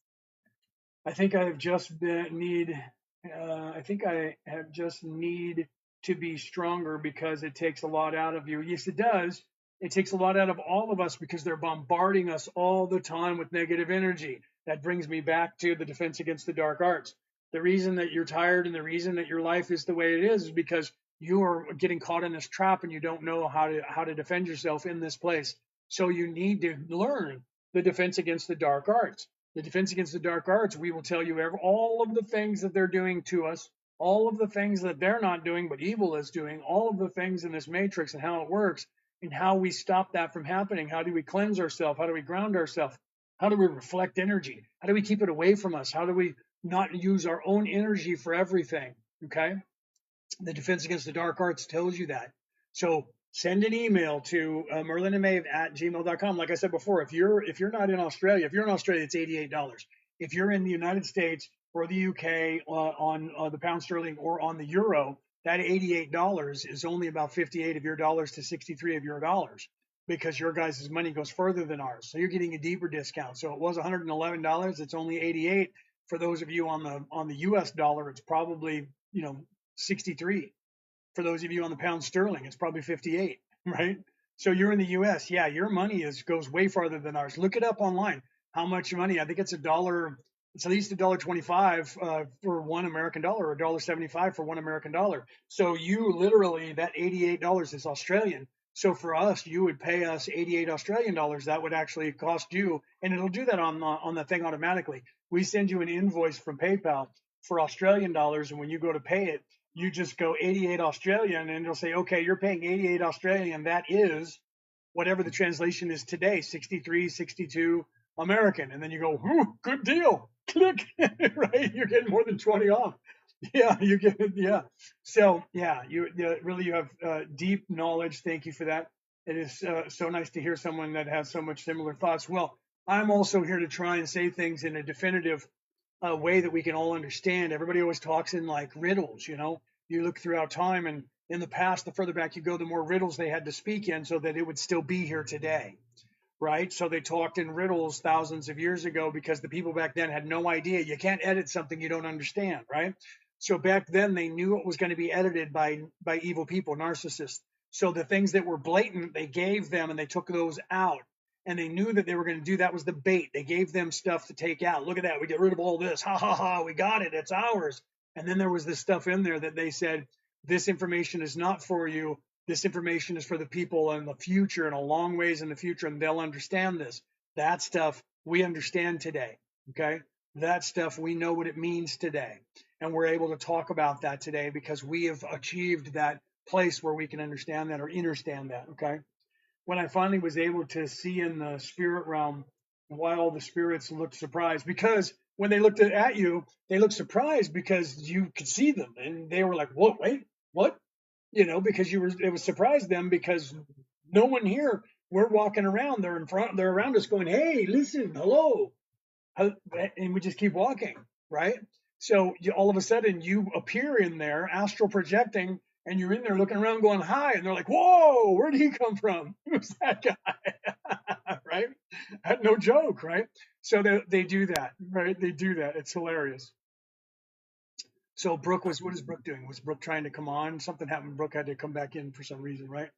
Speaker 1: I think I have just been, need. I think I have just need to be stronger because it takes a lot out of you. Yes, it does. It takes a lot out of all of us because they're bombarding us all the time with negative energy. That brings me back to the defense against the dark arts. The reason that you're tired and the reason that your life is the way it is because you are getting caught in this trap and you don't know how to defend yourself in this place. So you need to learn the defense against the dark arts. The defense against the dark arts, we will tell you all of the things that they're doing to us, all of the things that they're not doing, but evil is doing, all of the things in this matrix and how it works and how we stop that from happening. How do we cleanse ourselves? How do we ground ourselves? How do we reflect energy? How do we keep it away from us? How do we not use our own energy for everything? Okay. The defense against the dark arts tells you that. So send an email to Merlin&Maeve at gmail.com. Like I said before, if you're not in Australia, if you're in Australia, it's $88. If you're in the United States or the UK on the pound sterling or on the euro, that $88 is only about 58 of your dollars to 63 of your dollars because your guys' money goes further than ours. So you're getting a deeper discount. So it was $111. It's only 88. For those of you on the US dollar, it's probably, 63. For those of you on the pound sterling, it's probably 58, right? So you're in the US. Yeah, your money goes way farther than ours. Look it up online. How much money? I think it's it's at least $1.25 for $1 American dollar, or $1.75 for $1 American dollar. So you literally, that $88 is Australian. So for us, you would pay us 88 Australian dollars. That would actually cost you, and it'll do that on the thing automatically. We send you an invoice from PayPal for Australian dollars, and when you go to pay it, you just go 88 Australian and it'll say, okay, you're paying 88 Australian. That is whatever the translation is today, 63, 62 American. And then you go, good deal. Click, right? You're getting more than 20 off. Yeah, you get it. Yeah. So, yeah, you have deep knowledge. Thank you for that. It is so nice to hear someone that has so much similar thoughts. Well, I'm also here to try and say things in a definitive way that we can all understand. Everybody always talks in like riddles, You look throughout time, and in the past, the further back you go, the more riddles they had to speak in so that it would still be here today, right? So they talked in riddles thousands of years ago because the people back then had no idea. You can't edit something you don't understand, right? So back then they knew it was going to be edited by evil people, narcissists. So the things that were blatant, they gave them and they took those out. And they knew that they were going to do that was the bait. They gave them stuff to take out. Look at that. We get rid of all this. Ha ha ha. We got it. It's ours. And then there was this stuff in there that they said, this information is not for you. This information is for the people in the future and a long ways in the future, and they'll understand this. That stuff we understand today. Okay. That stuff we know what it means today. And we're able to talk about that today because we have achieved that place where we can understand that or understand that. Okay. When I finally was able to see in the spirit realm why all the spirits looked surprised, because when they looked at you, they looked surprised because you could see them and they were like, what, wait, what? Because it was surprised them because no one here, we're walking around, they're around us going, hey, listen, hello. And we just keep walking, right? So all of a sudden you appear in there, astral projecting, and you're in there looking around going, hi. And they're like, whoa, where did he come from? Who's that guy? Right? No joke, right? So they do that, right? They do that. It's hilarious. So Brooke was, what is Brooke doing? Was Brooke trying to come on? Something happened. Brooke had to come back in for some reason, right?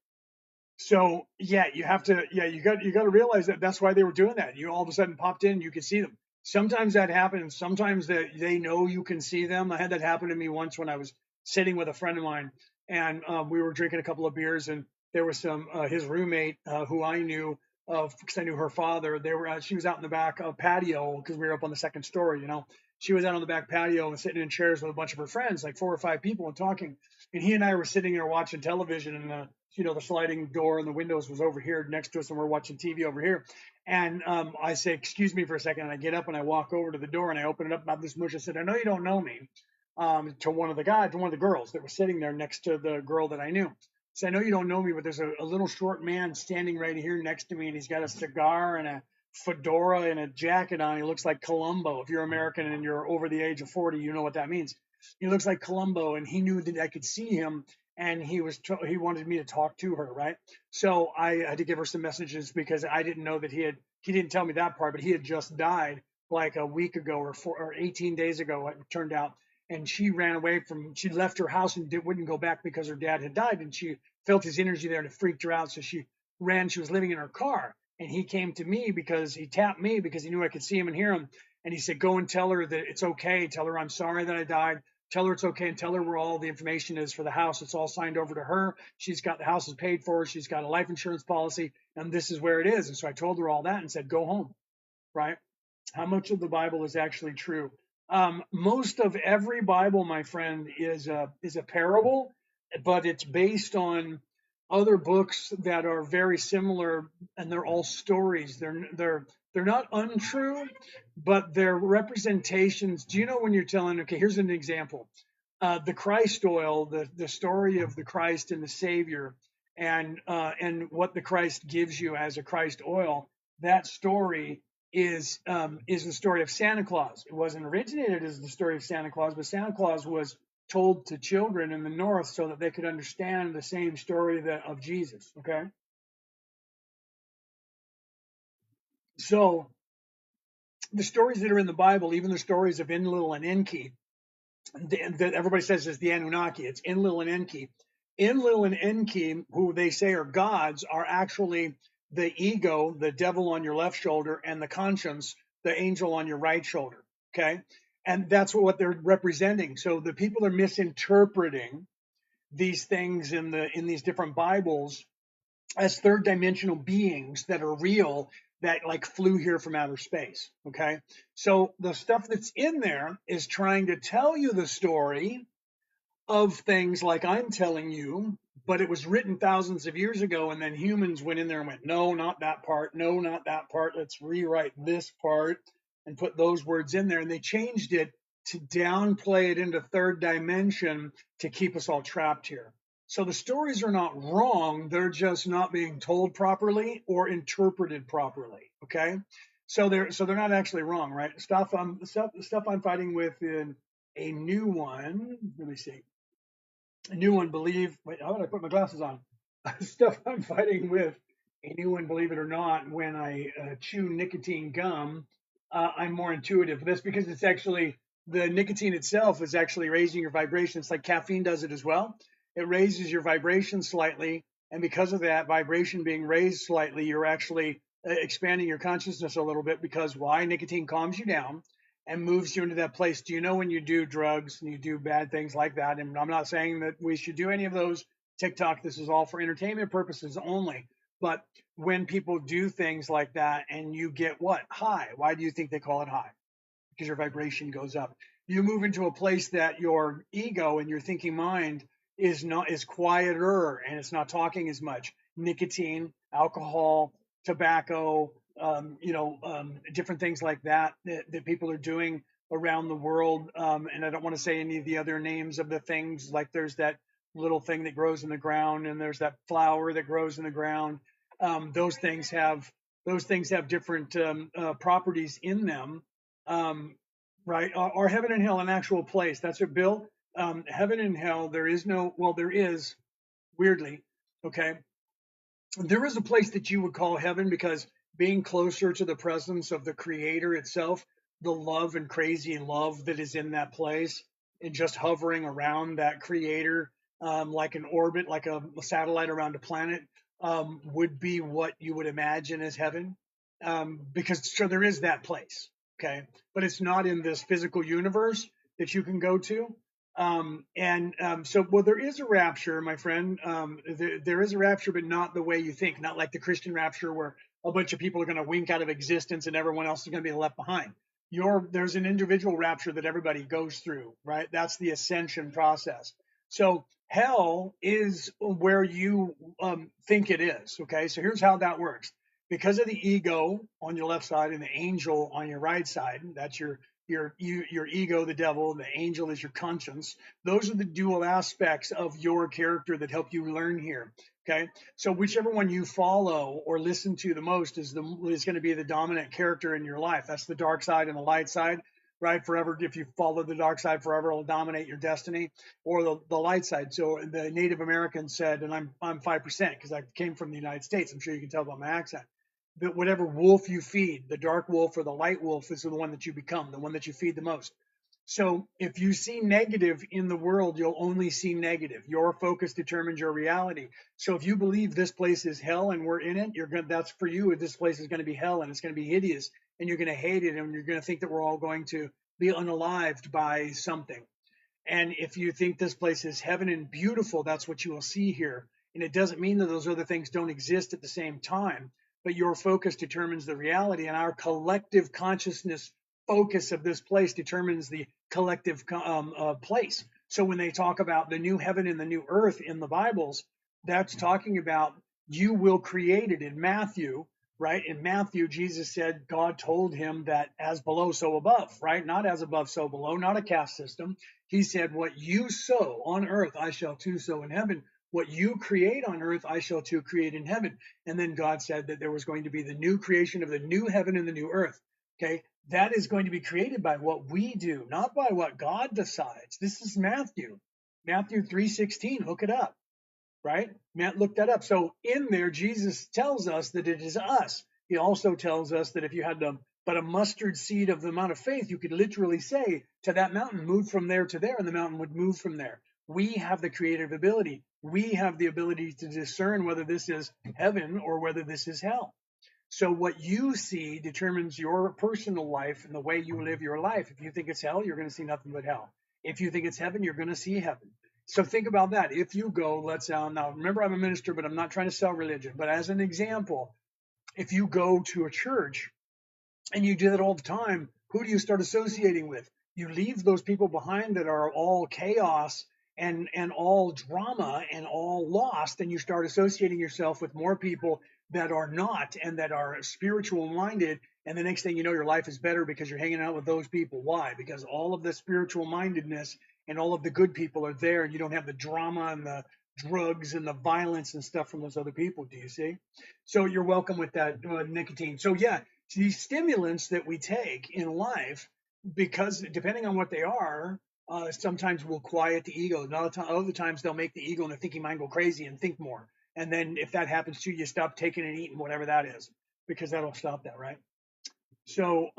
Speaker 1: So yeah, you got to realize that that's why they were doing that. You all of a sudden popped in, you could see them. Sometimes that happens. Sometimes that they know you can see them. I had that happen to me once when I was sitting with a friend of mine, and we were drinking a couple of beers, and there was some his roommate who I knew because I knew her father. They were she was out in the back patio because we were up on the second story. You know, she was out on the back patio and sitting in chairs with a bunch of her friends, like 4 or 5 people, and talking. And he and I were sitting there watching television, and the sliding door and the windows was over here next to us, and we're watching TV over here. And I say, "Excuse me for a second," and I get up and I walk over to the door and I open it up about this mush. I said, "I know you don't know me," to one of the girls that was sitting there next to the girl that I knew. So I know you don't know me, but there's a little short man standing right here next to me, and he's got a cigar and a fedora and a jacket on. He looks like Columbo. If you're American and you're over the age of 40, you know what that means. He looks like Columbo, and he knew that I could see him, and he wanted me to talk to her, right? So I had to give her some messages because I didn't know that he didn't tell me that part, but he had just died like a week ago or 18 days ago, it turned out. And she ran away she left her house and wouldn't go back because her dad had died, and she felt his energy there and it freaked her out. So she ran. She was living in her car, and he came to me because he tapped me because he knew I could see him and hear him. And he said, "Go and tell her that it's okay. Tell her I'm sorry that I died. Tell her it's okay, and tell her where all the information is for the house. It's all signed over to her. She's got the house is paid for. She's got a life insurance policy, and this is where it is." And so I told her all that and said, "Go home," right? How much of the Bible is actually true? Most of every Bible, my friend, is a parable, but it's based on other books that are very similar, and they're all stories. They're not untrue, but they're representations. Do you know when you're telling? Okay, here's an example. The Christ oil, the story of the Christ and the Savior, and what the Christ gives you as a Christ oil. That story is the story of Santa Claus. It wasn't originated as the story of Santa Claus, but Santa Claus was told to children in the North so that they could understand the same story of Jesus. Okay, so the stories that are in the Bible, even the stories of Enlil and Enki, that everybody says is the Anunnaki. It's Enlil and Enki. Enlil and Enki, who they say are gods, are actually the ego, the devil on your left shoulder, and the conscience, the angel on your right shoulder. Okay, and that's what they're representing. So the people are misinterpreting these things in these different Bibles as third dimensional beings that are real, that like flew here from outer space. Okay, so the stuff that's in there is trying to tell you the story of things like I'm telling you, but it was written thousands of years ago, and then humans went in there and went, "No, not that part, no, not that part, let's rewrite this part," and put those words in there, and they changed it to downplay it into third dimension to keep us all trapped here. So the stories are not wrong, they're just not being told properly or interpreted properly. Okay, so they're not actually wrong, right? Stuff I'm fighting with in a new one. Let me see. A new one, believe. Wait, how would I put my glasses on? Stuff I'm fighting with. A new one, believe it or not. When I chew nicotine gum, I'm more intuitive. That's because it's actually the nicotine itself is actually raising your vibration. It's like caffeine does it as well. It raises your vibration slightly, and because of that vibration being raised slightly, you're actually expanding your consciousness a little bit. Because why? Nicotine calms you down and moves you into that place. Do you know when you do drugs and you do bad things like that? And I'm not saying that we should do any of those. TikTok, this is all for entertainment purposes only. But when people do things like that and you get what? High. Why do you think they call it high? Because your vibration goes up. You move into a place that your ego and your thinking mind is quieter and it's not talking as much. Nicotine, alcohol, tobacco, different things like that people are doing around the world. And I don't want to say any of the other names of the things. Like there's that little thing that grows in the ground, and there's that flower that grows in the ground. Those things have different properties in them. Right? Are heaven and hell an actual place? That's it, Bill. Heaven and hell, there is no. Well, there is, weirdly. Okay, there is a place that you would call heaven because being closer to the presence of the creator itself, the love and crazy love that is in that place, and just hovering around that creator, like an orbit, like a satellite around a planet, would be what you would imagine as heaven. Because so there is that place, okay, but it's not in this physical universe that you can go to. Well, there is a rapture, my friend. There is a rapture, but not the way you think, not like the Christian rapture where a bunch of people are going to wink out of existence and everyone else is going to be left behind. There's an individual rapture that everybody goes through, right? That's the ascension process. So hell is where you think it is. Okay, so here's how that works. Because of the ego on your left side and the angel on your right side, that's your ego, the devil, and the angel is your conscience. Those are the dual aspects of your character that help you learn here. Okay, so whichever one you follow or listen to the most is going to be the dominant character in your life. That's the dark side and the light side, right? Forever, if you follow the dark side forever, it'll dominate your destiny, or the light side. So the Native Americans said, and I'm 5% because I came from the United States. I'm sure you can tell by my accent. That whatever wolf you feed, the dark wolf or the light wolf, is the one that you become, the one that you feed the most. So if you see negative in the world, you'll only see negative. Your focus determines your reality. So if you believe this place is hell and we're in it, that's for you. This place is going to be hell and it's going to be hideous and you're going to hate it and you're going to think that we're all going to be unalived by something. And if you think this place is heaven and beautiful, that's what you will see here. And it doesn't mean that those other things don't exist at the same time, but your focus determines the reality, and our collective consciousness focus of this place determines the collective place. So when they talk about the new heaven and the new earth in the Bibles, that's talking about you will create it in Matthew, right? In Matthew, Jesus said God told him that as below, so above, right? Not as above, so below, not a caste system. He said, what you sow on earth, I shall too sow in heaven. What you create on earth, I shall too create in heaven. And then God said that there was going to be the new creation of the new heaven and the new earth. Okay, that is going to be created by what we do, not by what God decides. This is Matthew 3:16. Look it up, right? Matt looked that up. So in there, Jesus tells us that it is us. He also tells us that if you had but a mustard seed of the amount of faith, you could literally say to that mountain, move from there to there, and the mountain would move from there. We have the creative ability. We have the ability to discern whether this is heaven or whether this is hell. So what you see determines your personal life and the way you live your life. If you think it's hell, you're going to see nothing but hell. If you think it's heaven, you're going to see heaven. So think about that. If you go, now remember I'm a minister, but I'm not trying to sell religion. But as an example, if you go to a church and you do that all the time, who do you start associating with? You leave those people behind that are all chaos and all drama and all lost, and you start associating yourself with more people that are not and that are spiritual minded. And the next thing you know, your life is better because you're hanging out with those people. Why? Because all of the spiritual mindedness and all of the good people are there, and you don't have the drama and the drugs and the violence and stuff from those other people. Do you see? So you're welcome with that nicotine. So yeah, these stimulants that we take in life, because depending on what they are, sometimes will quiet the ego. Other times they'll make the ego and the thinking mind go crazy and think more. And then if that happens to you, you stop taking and eating whatever that is, because that'll stop that, right? So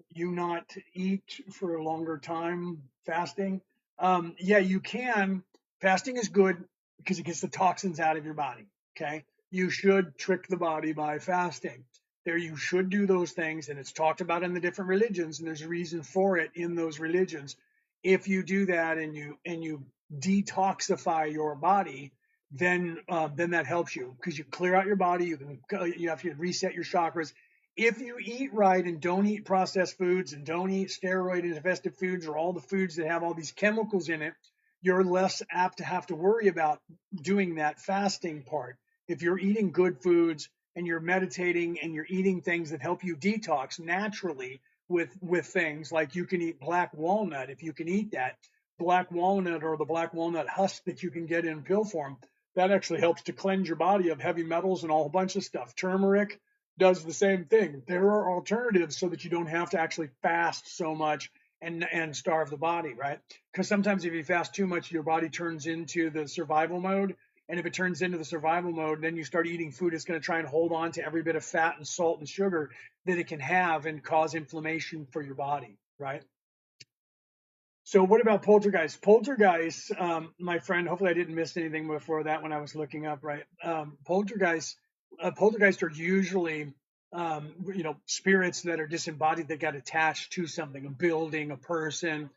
Speaker 1: you not eat for a longer time fasting? Yeah, you can. Fasting is good because it gets the toxins out of your body. Okay, you should trick the body by fasting. There, you should do those things, and it's talked about in the different religions, and there's a reason for it in those religions. If you do that and you detoxify your body, then that helps you because you clear out your body. You have to reset your chakras. If you eat right and don't eat processed foods and don't eat steroid infested foods or all the foods that have all these chemicals in it, you're less apt to have to worry about doing that fasting part. If you're eating good foods and you're meditating and you're eating things that help you detox naturally with things like you can eat black walnut, if you can eat that black walnut or the black walnut husk that you can get in pill form, that actually helps to cleanse your body of heavy metals and all a bunch of stuff. Turmeric does the same thing. There are alternatives so that you don't have to actually fast so much and starve the body, right? Because sometimes if you fast too much, your body turns into the survival mode. And if it turns into the survival mode, then you start eating food that's going to try and hold on to every bit of fat and salt and sugar that it can have and cause inflammation for your body, right? So what about poltergeist? Poltergeist, my friend, hopefully I didn't miss anything before that when I was looking up, right? Poltergeists are usually, spirits that are disembodied that got attached to something, a building, a person.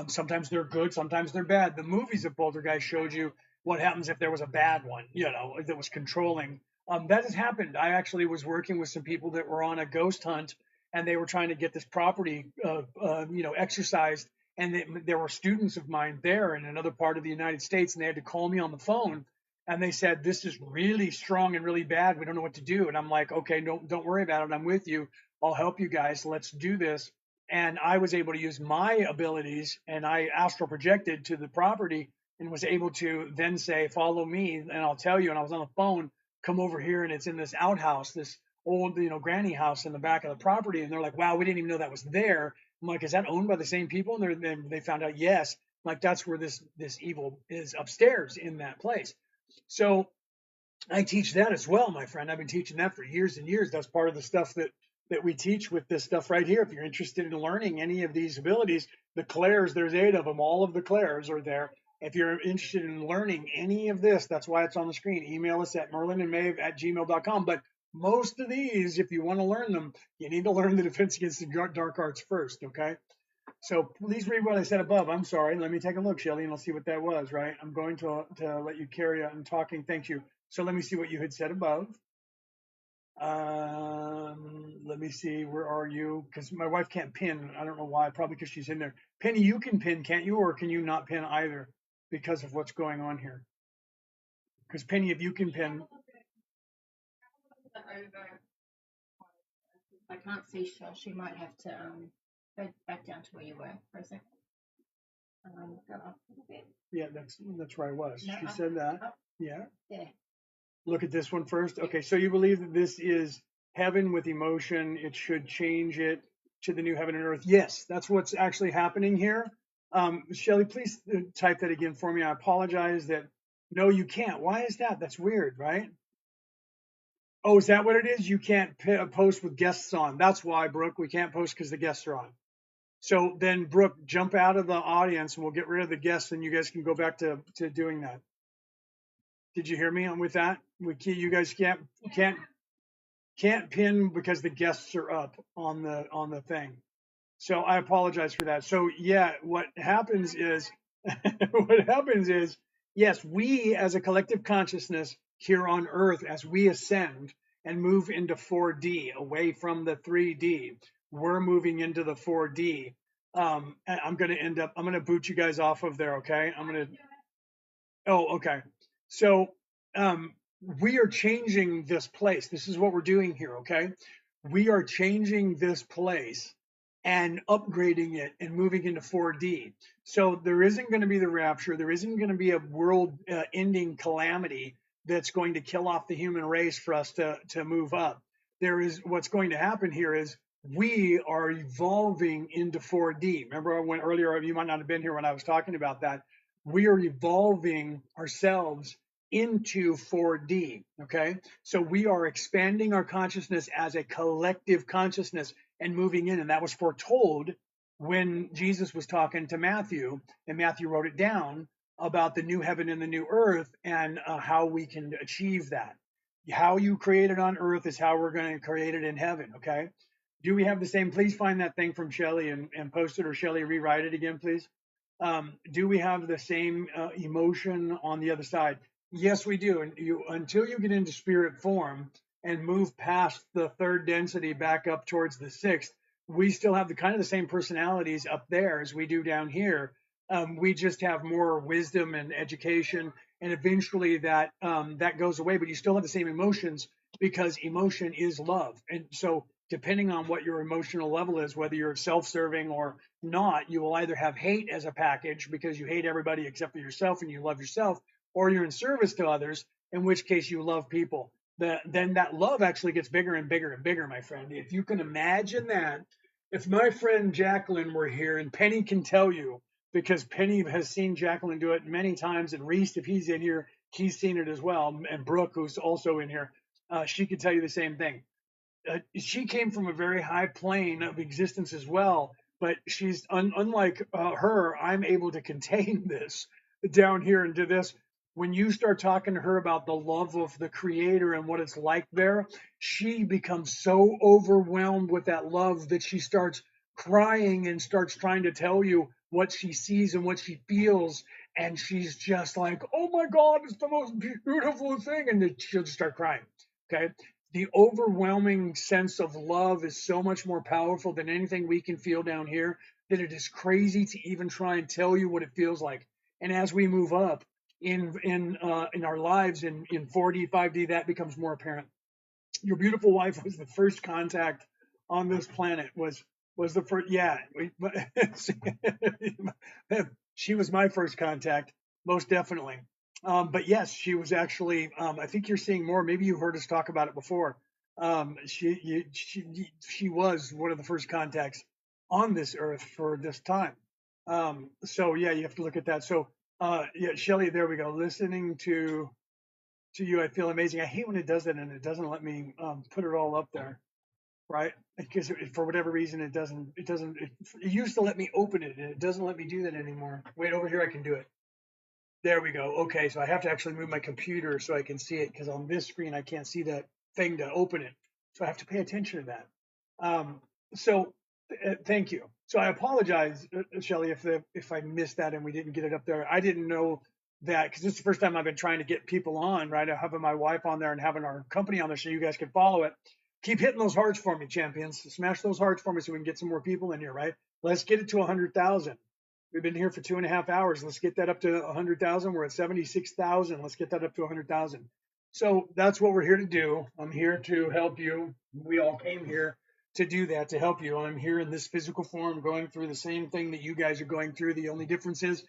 Speaker 1: Sometimes they're good, sometimes they're bad. The movies of Poltergeist showed you what happens if there was a bad one, that was controlling. That has happened. I actually was working with some people that were on a ghost hunt, and they were trying to get this property, exercised, and there were students of mine there in another part of the United States, and they had to call me on the phone, and they said, "This is really strong and really bad. We don't know what to do." And I'm like, "Okay, don't worry about it. I'm with you. I'll help you guys. Let's do this." And I was able to use my abilities, and I astral projected to the property and was able to then say, "Follow me, and I'll tell you." And I was on the phone, "Come over here, and it's in this outhouse, this old, granny house in the back of the property." And they're like, "Wow, we didn't even know that was there." I'm like, "Is that owned by the same people?" And they found out, yes. I'm like, that's where this evil is, upstairs in that place. So I teach that as well, my friend. I've been teaching that for years and years. That's part of the stuff that we teach with this stuff right here. If you're interested in learning any of these abilities, the clairs, there's 8 of them. All of the clairs are there. If you're interested in learning any of this, that's why it's on the screen. Email us at merlinandmaeve@gmail.com. But most of these, if you want to learn them, you need to learn the defense against the dark arts first, okay? So please read what I said above. I'm sorry. Let me take a look, Shelly, and I'll see what that was, right? I'm going to let you carry on talking. Thank you. So let me see what you had said above. Let me see. Where are you? Because my wife can't pin. I don't know why. Probably because she's in there. Penny, you can pin, can't you? Or can you not pin either because of what's going on here? Because Penny, if you can pin.
Speaker 2: I can't see Shell. She might have to go back down to where you were for a second. Go up a little bit.
Speaker 1: Yeah, that's where I was.
Speaker 2: No,
Speaker 1: she
Speaker 2: up,
Speaker 1: said that.
Speaker 2: Up.
Speaker 1: Yeah.
Speaker 2: There.
Speaker 1: Look at this one first. Okay, so you believe that this is heaven with emotion. It should change it to the new heaven and earth. Yes, that's what's actually happening here. Shelly, please type that again for me. I apologize that no, you can't. Why is that? That's weird, right? Oh, is that what it is? You can't post with guests on. That's why, Brooke. We can't post because the guests are on. So then, Brooke, jump out of the audience and we'll get rid of the guests, and you guys can go back to doing that. Did you hear me on with that? You guys can't pin because the guests are up on the thing. So I apologize for that. So yeah, what happens is yes, we as a collective consciousness here on Earth, as we ascend and move into 4D away from the 3D, we're moving into the 4D. And I'm going to boot you guys off of there. Okay. Oh, okay. So we are changing this place. This is what we're doing here, okay? We are changing this place and upgrading it and moving into 4D. So there isn't going to be the rapture. There isn't going to be a world ending calamity that's going to kill off the human race for us to move up. What's going to happen here is we are evolving into 4D. Remember when earlier, you might not have been here when I was talking about that. We are evolving ourselves into 4D. Okay. So we are expanding our consciousness as a collective consciousness and moving in. And that was foretold when Jesus was talking to Matthew, and Matthew wrote it down about the new heaven and the new earth and how we can achieve that. How you create it on earth is how we're going to create it in heaven. Okay. Do we have the same? Please find that thing from Shelly and post it, or Shelly, rewrite it again, please. Do we have the same emotion on the other side? Yes, we do. And until you get into spirit form and move past the 3rd density back up towards the 6th, we still have the kind of the same personalities up there as we do down here. We just have more wisdom and education, and eventually that goes away. But you still have the same emotions because emotion is love, and so depending on what your emotional level is, whether you're self-serving or not, you will either have hate as a package because you hate everybody except for yourself and you love yourself, or you're in service to others, in which case you love people. Then that love actually gets bigger and bigger and bigger, my friend. If you can imagine that, if my friend Jacqueline were here, and Penny can tell you, because Penny has seen Jacqueline do it many times, and Reese, if he's in here, he's seen it as well, and Brooke, who's also in here, she could tell you the same thing. She came from a very high plane of existence as well, but she's unlike her. I'm able to contain this down here into this. When you start talking to her about the love of the creator and what it's like there, she becomes so overwhelmed with that love that she starts crying and starts trying to tell you what she sees and what she feels. And she's just like, oh my God, it's the most beautiful thing. And then she'll just start crying. Okay. The overwhelming sense of love is so much more powerful than anything we can feel down here that it is crazy to even try and tell you what it feels like. And as we move up in our lives in 4D, 5D, that becomes more apparent. Your beautiful wife was the first contact on this planet. Was the first? Yeah, she was my first contact, most definitely. But yes, she was actually. I think you're seeing more. Maybe you heard us talk about it before. She was one of the first contacts on this earth for this time. So yeah, you have to look at that. So yeah, Shelly, there we go. Listening to you, I feel amazing. I hate when it does that and it doesn't let me put it all up there, right? Because for whatever reason, it used to let me open it and it doesn't let me do that anymore. Wait, over here I can do it. There we go. Okay, so I have to actually move my computer so I can see it because on this screen I can't see that thing to open it. So I have to pay attention to that. So thank you. So I apologize, Shelly, if I missed that and we didn't get it up there. I didn't know that because this is the first time I've been trying to get people on, right? Having my wife on there and having our company on there so you guys can follow it. Keep hitting those hearts for me, champions. Smash those hearts for me so we can get some more people in here, right? Let's get it to 100,000. We've been here for 2.5 hours. Let's get that up to 100,000. We're at 76,000. Let's get that up to 100,000. So that's what we're here to do. I'm here to help you. We all came here to do that, to help you. I'm here in this physical form going through the same thing that you guys are going through. The only difference is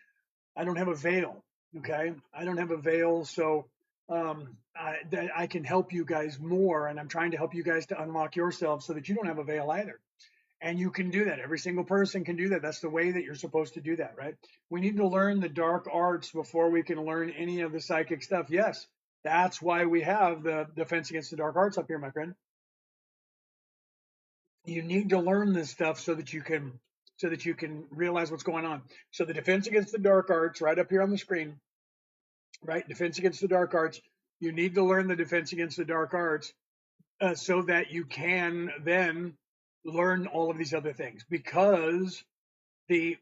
Speaker 1: I don't have a veil. Okay. I don't have a veil. So I can help you guys more. And I'm trying to help you guys to unlock yourselves so that you don't have a veil either. And you can do that. Every single person can do that. That's the way that you're supposed to do that, right? We need to learn the dark arts before we can learn any of the psychic stuff. Yes, that's why we have the defense against the dark arts up here, my friend. You need to learn this stuff so that you can realize what's going on. So the defense against the dark arts, right up here on the screen, right? Defense against the dark arts. You need to learn the defense against the dark arts so that you can then learn all of these other things because the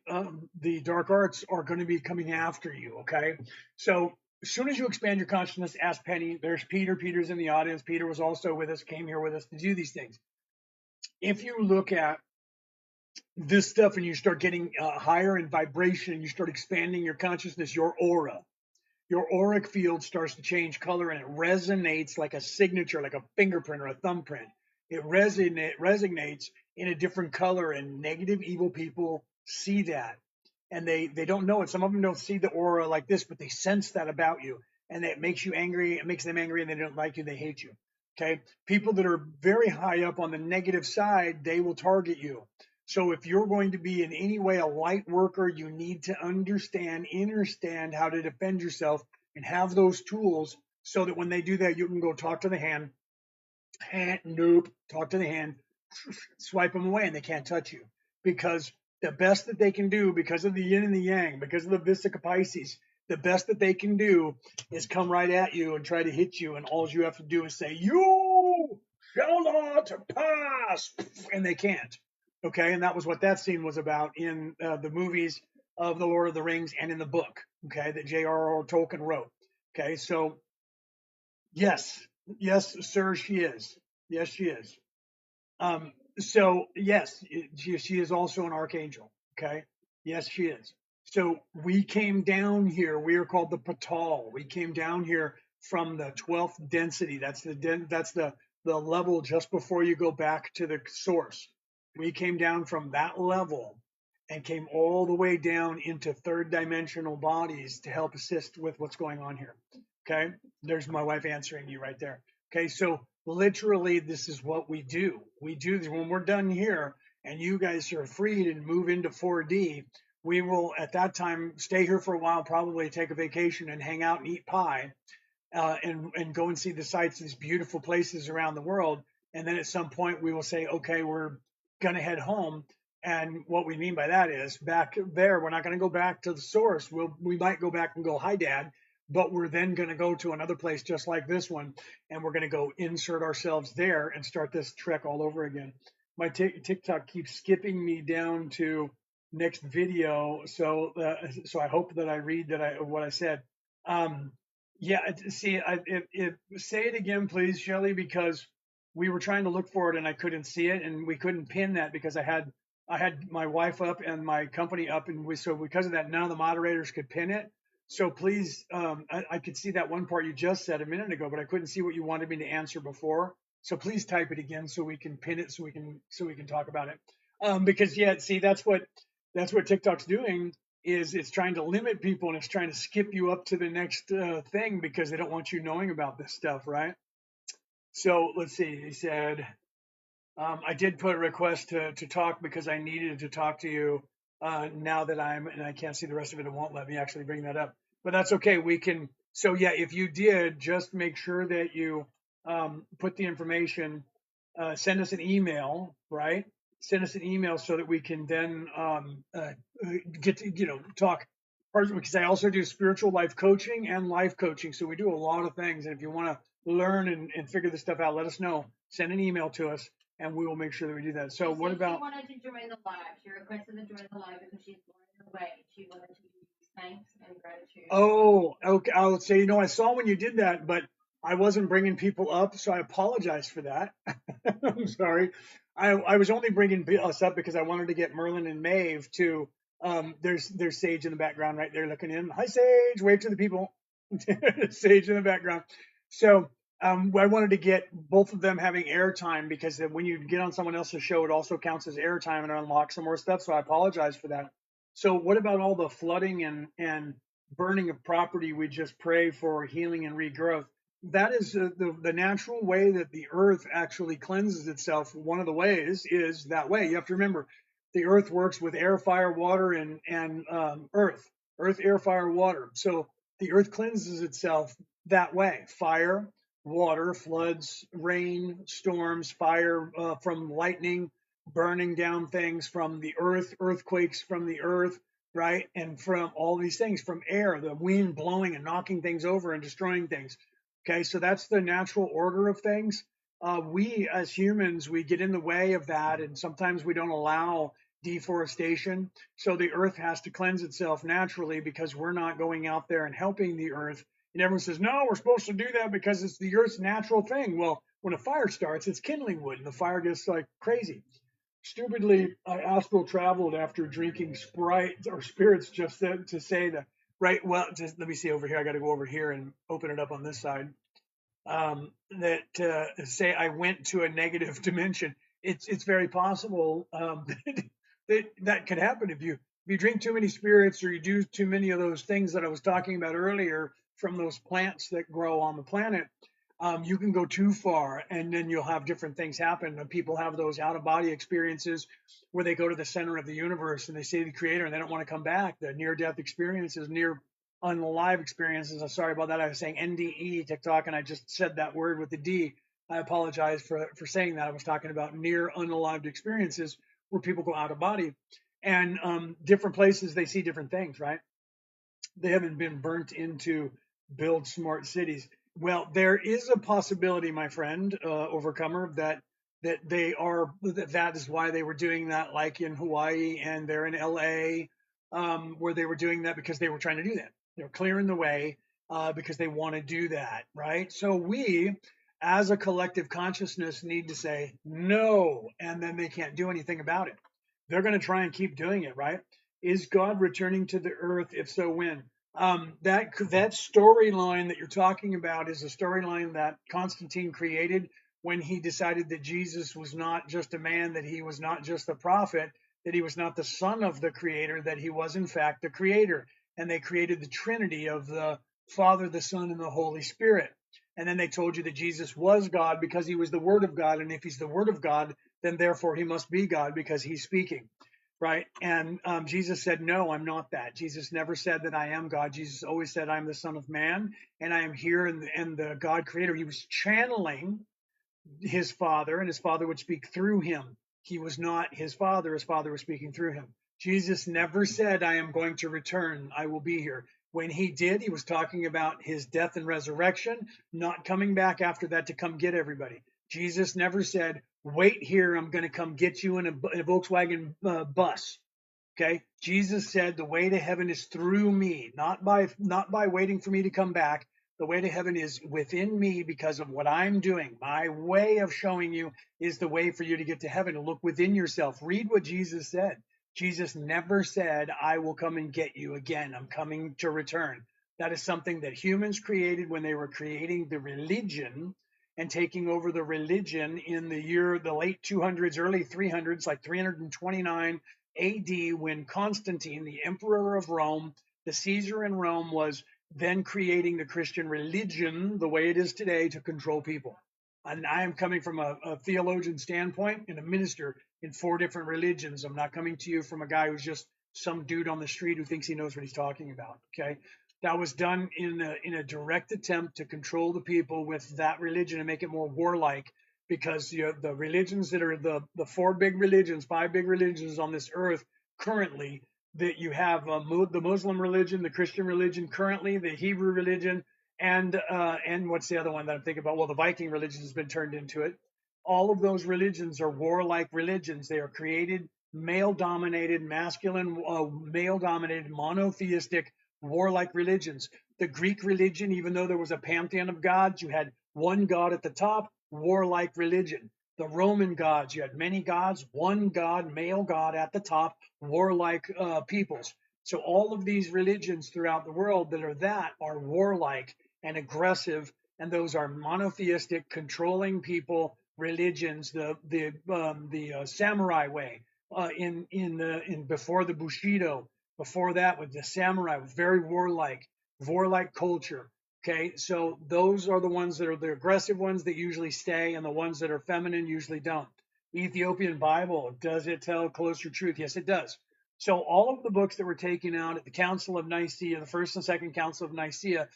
Speaker 1: dark arts are going to be coming after you. Okay, so as soon as you expand your consciousness, ask Penny. There's Peter. Peter's in the audience. Peter was also with us, came here with us to do these things. If you look at this stuff and you start getting higher in vibration and you start expanding your consciousness, your auric field starts to change color and it resonates like a signature, like a fingerprint or a thumbprint. It resonates in a different color, and negative, evil people see that. And they don't know it. Some of them don't see the aura like this, but they sense that about you. And it makes you angry. It makes them angry and they don't like you. They hate you. Okay. People that are very high up on the negative side, they will target you. So if you're going to be in any way a light worker, you need to understand how to defend yourself and have those tools so that when they do that, you can go talk to the hand. Nope. Talk to the hand. Swipe them away and they can't touch you because the best that they can do, because of the yin and the yang, because of the Vesica Pisces, the best that they can do is come right at you and try to hit you. And all you have to do is say, you shall not pass. And they can't. Okay. And that was what that scene was about in the movies of The Lord of the Rings and in the book. Okay. That J.R.R. Tolkien wrote. Okay. So, yes, sir, she is. Yes, she is. So yes, she is also an archangel. Okay. Yes, she is. So we came down here. We are called the Patal. We came down here from the 12th density. That's the level just before you go back to the source. We came down from that level and came all the way down into third dimensional bodies to help assist with what's going on here. Okay. There's my wife answering you right there. Okay. So literally, this is what we do. We do this when we're done here and you guys are freed and move into 4D. We will at that time stay here for a while, probably take a vacation and hang out and eat pie and go and see the sights, these beautiful places around the world. And then at some point we will say, okay, we're going to head home. And what we mean by that is back there, we're not going to go back to the source. We might go back and go, hi, Dad, but we're then going to go to another place just like this one, and we're going to go insert ourselves there and start this trek all over again. My TikTok keeps skipping me down to next video, so I hope that I read what I said. Yeah, see, say it again, please, Shelley, because we were trying to look for it and I couldn't see it, and we couldn't pin that because I had my wife up and my company up, and so because of that, none of the moderators could pin it. So please, I could see that one part you just said a minute ago, but I couldn't see what you wanted me to answer before. So please type it again so we can pin it, so we can talk about it. Because yeah, see, that's what TikTok's doing, is it's trying to limit people and it's trying to skip you up to the next thing because they don't want you knowing about this stuff, right? So let's see. He said, I did put a request to talk because I needed to talk to you. Now that and I can't see the rest of it, it won't let me actually bring that up. But that's okay. We can. So yeah, if you did, just make sure that you put the information. Send us an email, right? Send us an email so that we can then get to talk. Because I also do spiritual life coaching and life coaching, so we do a lot of things. And if you want to learn and figure this stuff out, let us know. Send an email to us, and we will make sure that we do that. So what about?
Speaker 2: She wanted to join the live. She requested to join the live because she's going away. She wanted to use thanks and gratitude.
Speaker 1: Oh, okay. I'll say, I saw when you did that, but I wasn't bringing people up, so I apologize for that. I'm sorry. I was only bringing us up because I wanted to get Merlin&Maeve to. There's Sage in the background right there looking in. Hi, Sage. Wave to the people. Sage in the background. So I wanted to get both of them having airtime because when you get on someone else's show, it also counts as airtime and unlocks some more stuff. So I apologize for that. So what about all the flooding and burning of property? We just pray for healing and regrowth. That is the natural way that the earth actually cleanses itself. One of the ways is that way. You have to remember, the earth works with air, fire, water, and earth, air, fire, water. So the earth cleanses itself that way. Fire, water, floods, rain, storms, fire from lightning, burning down things from the earth, earthquakes from the earth, right? And from all these things, from air, the wind blowing and knocking things over and destroying things. Okay, so that's the natural order of things. We as humans, we get in the way of that, and sometimes we don't allow deforestation. So the earth has to cleanse itself naturally because we're not going out there and helping the earth. And everyone says, no, we're supposed to do that because it's the earth's natural thing. Well, when a fire starts, it's kindling wood, and the fire gets like crazy. Stupidly, I astral traveled after drinking Sprite or spirits just to say that, right? Well, just let me see over here. I got to go over here and open it up on this side. Say I went to a negative dimension. It's very possible that could happen if you drink too many spirits or you do too many of those things that I was talking about earlier from those plants that grow on the planet. You can go too far, and then you'll have different things happen. People have those out of body experiences where they go to the center of the universe and they see the creator and they don't want to come back. The near death experiences, near unalive experiences. I'm sorry about that. I was saying NDE TikTok, and I just said that word with the D. I apologize for saying that. I was talking about near unalived experiences where people go out of body, and different places they see different things, right? They haven't been burnt into build smart cities. Well, there is a possibility, my friend, Overcomer, that that is why they were doing that, like in Hawaii and they're in LA, where they were doing that because they were trying to do that. They're clearing the way because they want to do that, right? So we, as a collective consciousness, need to say no, and then they can't do anything about it. They're going to try and keep doing it, right? Is God returning to the earth? If so, when? That storyline that you're talking about is a storyline that Constantine created when he decided that Jesus was not just a man, that he was not just a prophet, that he was not the son of the creator, that he was in fact the creator. And they created the Trinity of the Father, the Son, and the Holy Spirit. And then they told you that Jesus was God because he was the Word of God. And if he's the Word of God, then therefore he must be God because he's speaking. Right. And Jesus said, no, I'm not that. Jesus never said that I am God. Jesus always said, I'm the Son of Man and I am here and the God creator. He was channeling his Father, and his Father would speak through him. He was not his Father. His Father was speaking through him. Jesus never said, I am going to return. I will be here. When he did, he was talking about his death and resurrection, not coming back after that to come get everybody. Jesus never said, wait here, I'm going to come get you in a Volkswagen bus. Okay? Jesus said the way to heaven is through me, not by waiting for me to come back. The way to heaven is within me because of what I'm doing. My way of showing you is the way for you to get to heaven. Look within yourself. Read what Jesus said. Jesus never said, I will come and get you again. I'm coming to return. That is something that humans created when they were creating the religion and taking over the religion in the late 200s, early 300s, like 329 AD, when Constantine, the emperor of Rome, the Caesar in Rome, was then creating the Christian religion the way it is today to control people. And I am coming from a theologian standpoint and a minister in 4 different religions. I'm not coming to you from a guy who's just some dude on the street who thinks he knows what he's talking about. Okay. That was done in a direct attempt to control the people with that religion and make it more warlike, because the religions that are the 4 big religions, 5 big religions on this earth currently, that you have the Muslim religion, the Christian religion currently, the Hebrew religion, and what's the other one that I'm thinking about? Well, the Viking religion has been turned into it. All of those religions are warlike religions. They are created male-dominated, masculine, male-dominated, monotheistic, warlike religions. The Greek religion, even though there was a pantheon of gods, you had one god at the top, warlike religion. The Roman gods, you had many gods, one god, male god at the top, warlike peoples. So all of these religions throughout the world that are warlike and aggressive, and those are monotheistic, controlling people religions. The samurai way in before the Bushido, before that with the samurai, was very warlike culture. Okay, so those are the ones that are the aggressive ones that usually stay, and the ones that are feminine usually don't. Ethiopian Bible, does it tell closer truth? Yes, it does. So all of the books that were taken out at the Council of Nicaea, the first and second Council of Nicaea,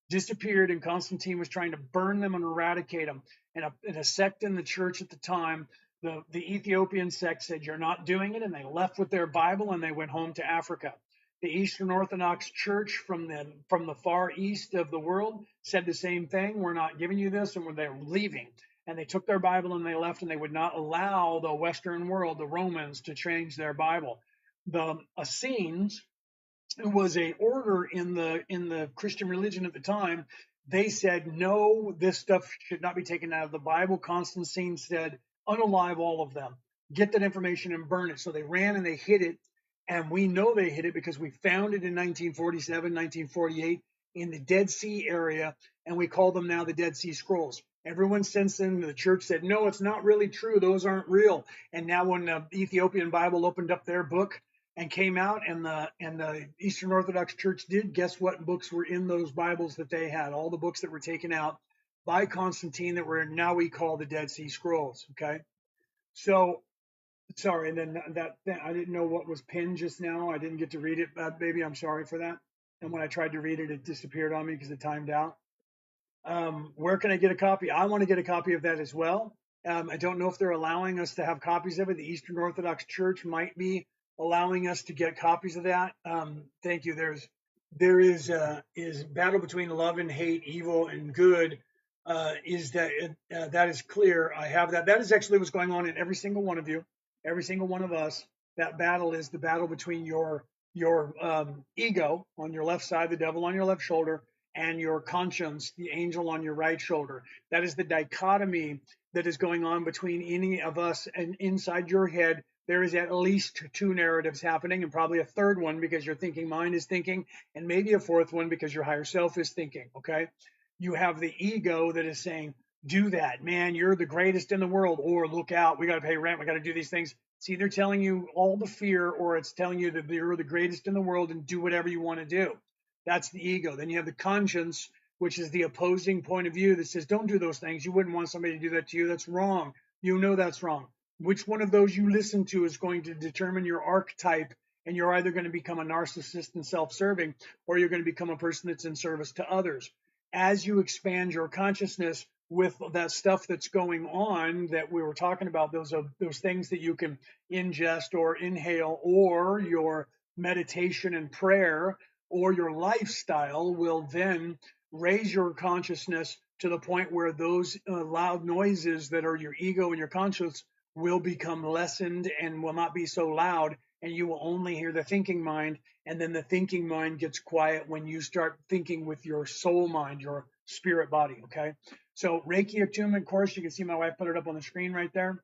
Speaker 1: disappeared, and Constantine was trying to burn them and eradicate them. And a sect in the church at the time, the Ethiopian sect, said, you're not doing it, and they left with their Bible and they went home to Africa. The Eastern Orthodox Church from the far east of the world said the same thing. We're not giving you this, and they're leaving. And they took their Bible and they left, and they would not allow the Western world, the Romans, to change their Bible. The Essenes, who was a order in the Christian religion at the time, they said, no, this stuff should not be taken out of the Bible. Constantine said, unalive all of them, get that information and burn it. So they ran and they hid it. And we know they hid it because we found it in 1947, 1948 in the Dead Sea area, and we call them now the Dead Sea Scrolls. Everyone since then, the church said, no, it's not really true. Those aren't real. And now when the Ethiopian Bible opened up their book and came out, and the Eastern Orthodox Church did, guess what books were in those Bibles that they had? All the books that were taken out by Constantine that were now we call the Dead Sea Scrolls. Okay. So, sorry, and then that I didn't know what was pinned just now. I didn't get to read it, baby. I'm sorry for that. And when I tried to read it, it disappeared on me because it timed out. Where can I get a copy? I want to get a copy of that as well. I don't know if they're allowing us to have copies of it. The Eastern Orthodox Church might be allowing us to get copies of that. Thank you. There is battle between love and hate, evil and good. That is clear. I have that. That is actually what's going on in every single one of you, every single one of us. That battle is the battle between your ego on your left side, the devil on your left shoulder, and your conscience, the angel on your right shoulder. That is the dichotomy that is going on between any of us, and inside your head there is at least 2 narratives happening, and probably a third one because your thinking mind is thinking, and maybe a fourth one because your higher self is thinking. Okay, you have the ego that is saying, do that, man, you're the greatest in the world, or look out, we got to pay rent, we got to do these things. It's either telling you all the fear, or it's telling you that you're the greatest in the world and do whatever you want to do. That's the ego. Then you have the conscience, which is the opposing point of view that says, don't do those things. You wouldn't want somebody to do that to you. That's wrong. You know that's wrong. Which one of those you listen to is going to determine your archetype, and you're either going to become a narcissist and self-serving, or you're going to become a person that's in service to others. As you expand your consciousness, with that stuff that's going on that we were talking about, those things that you can ingest or inhale, or your meditation and prayer or your lifestyle will then raise your consciousness to the point where those loud noises that are your ego and your conscience will become lessened and will not be so loud, and you will only hear the thinking mind. And then the thinking mind gets quiet when you start thinking with your soul mind, your spirit body. Okay. So Reiki attunement course, you can see my wife put it up on the screen right there.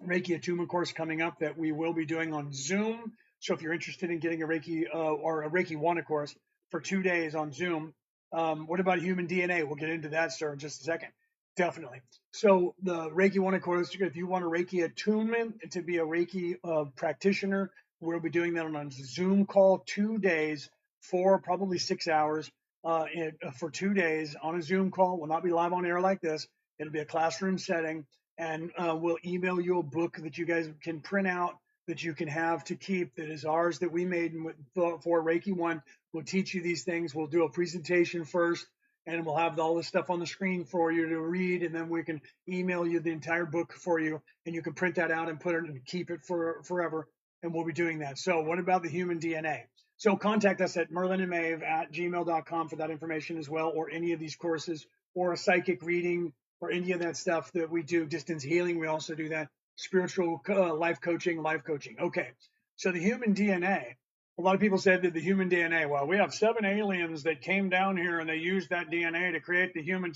Speaker 1: Reiki attunement course coming up that we will be doing on Zoom. So if you're interested in getting a Reiki or a Reiki One course for 2 days on Zoom, what about human DNA? We'll get into that, sir, in just a second. Definitely. So the Reiki One course, if you want a Reiki attunement to be a Reiki practitioner, we'll be doing that on a Zoom call, 2 days for probably 6 hours for 2 days on a Zoom call. We'll not be live on air like this. It'll be a classroom setting, and we'll email you a book that you guys can print out that you can have to keep, that is ours, that we made for Reiki One. We'll teach you these things. We'll do a presentation first, and we'll have all this stuff on the screen for you to read, and then we can email you the entire book for you, and you can print that out and put it and keep it for forever. And we'll be doing that. So what about the human DNA? So contact us at Merlin&Maeve at gmail.com for that information as well, or any of these courses, or a psychic reading, or any of that stuff that we do. Distance healing, we also do that. Spiritual life coaching. Okay, so the human DNA. A lot of people said that the human DNA, well, we have 7 aliens that came down here and they used that DNA to create the human.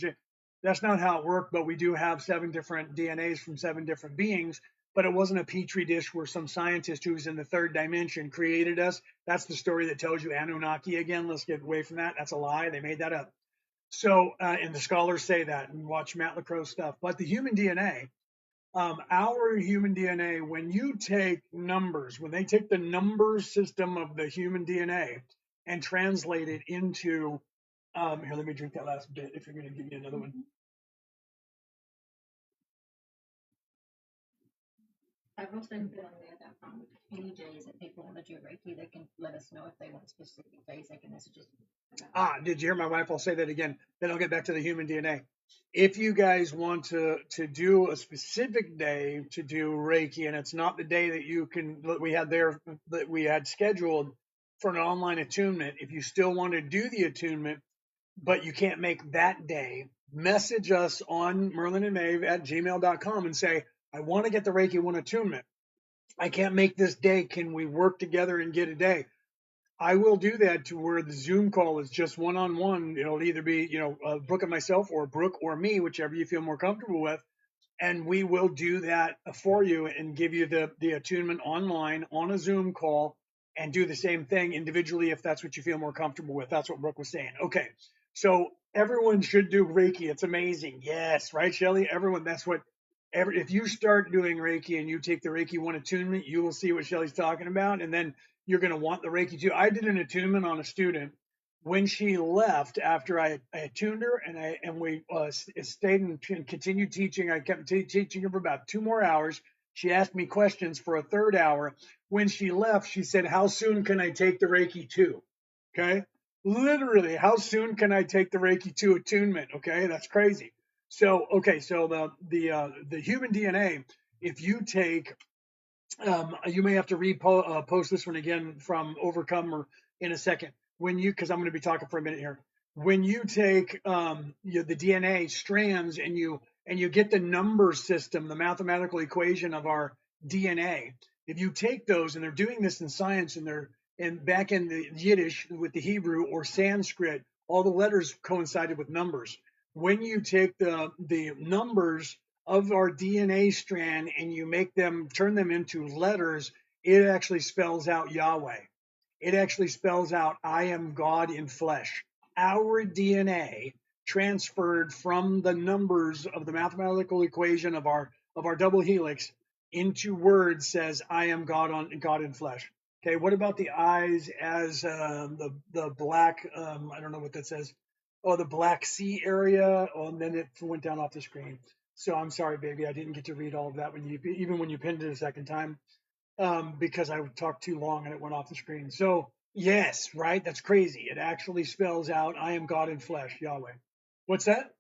Speaker 1: That's not how it worked, but we do have 7 different DNAs from 7 different beings. But it wasn't a petri dish where some scientist who's in the 3rd dimension created us. That's the story that tells you Anunnaki again. Let's get away from that. That's a lie. They made that up. So, and the scholars say that, and watch Matt LaCroix stuff. But the human DNA, our human DNA, when you take numbers, when they take the number system of the human DNA and translate it into, here, let me drink that last bit if you're going to give me another one.
Speaker 2: I've also put on there that any days that people want to do Reiki, they can let us know if they want specific days. They can message us.
Speaker 1: Did you hear my wife? I'll say that again. Then I'll get back to the human DNA. If you guys want to do a specific day to do Reiki, and it's not the day that we had scheduled for an online attunement, if you still want to do the attunement, but you can't make that day, message us on Merlin&Maeve at gmail.com and say, I want to get the Reiki One attunement. I can't make this day. Can we work together and get a day? I will do that to where the Zoom call is just one-on-one. It'll either be, Brooke and myself, or Brooke or me, whichever you feel more comfortable with. And we will do that for you and give you the attunement online on a Zoom call, and do the same thing individually if that's what you feel more comfortable with. That's what Brooke was saying. Okay. So everyone should do Reiki. It's amazing. Yes. Right, Shelly? Everyone, if you start doing Reiki and you take the Reiki One attunement, you will see what Shelly's talking about. And then you're going to want the Reiki 2. I did an attunement on a student when she left after I attuned her, and we stayed and continued teaching. I kept teaching her for about 2 more hours. She asked me questions for a 3rd hour. When she left, she said, how soon can I take the Reiki 2? Okay. Literally, how soon can I take the Reiki 2 attunement? Okay. That's crazy. So, okay. So the human DNA, if you take, you may have to post this one again from Overcomer in a second. Because I'm going to be talking for a minute here. When you take the DNA strands and you get the number system, the mathematical equation of our DNA, if you take those, and they're doing this in science, and back in the Yiddish with the Hebrew or Sanskrit, all the letters coincided with numbers. When you take the numbers of our DNA strand and you turn them into letters, it actually spells out Yahweh. It actually spells out, I am God in flesh. Our DNA transferred from the numbers of the mathematical equation of our double helix into words says, I am God in flesh. Okay, what about the eyes as the black, I don't know what that says. Oh, the Black Sea area. Oh, and then it went down off the screen. So I'm sorry, baby. I didn't get to read all of that even when you pinned it a second time, because I talked too long and it went off the screen. So yes, right. That's crazy. It actually spells out, I am God in flesh, Yahweh. What's that?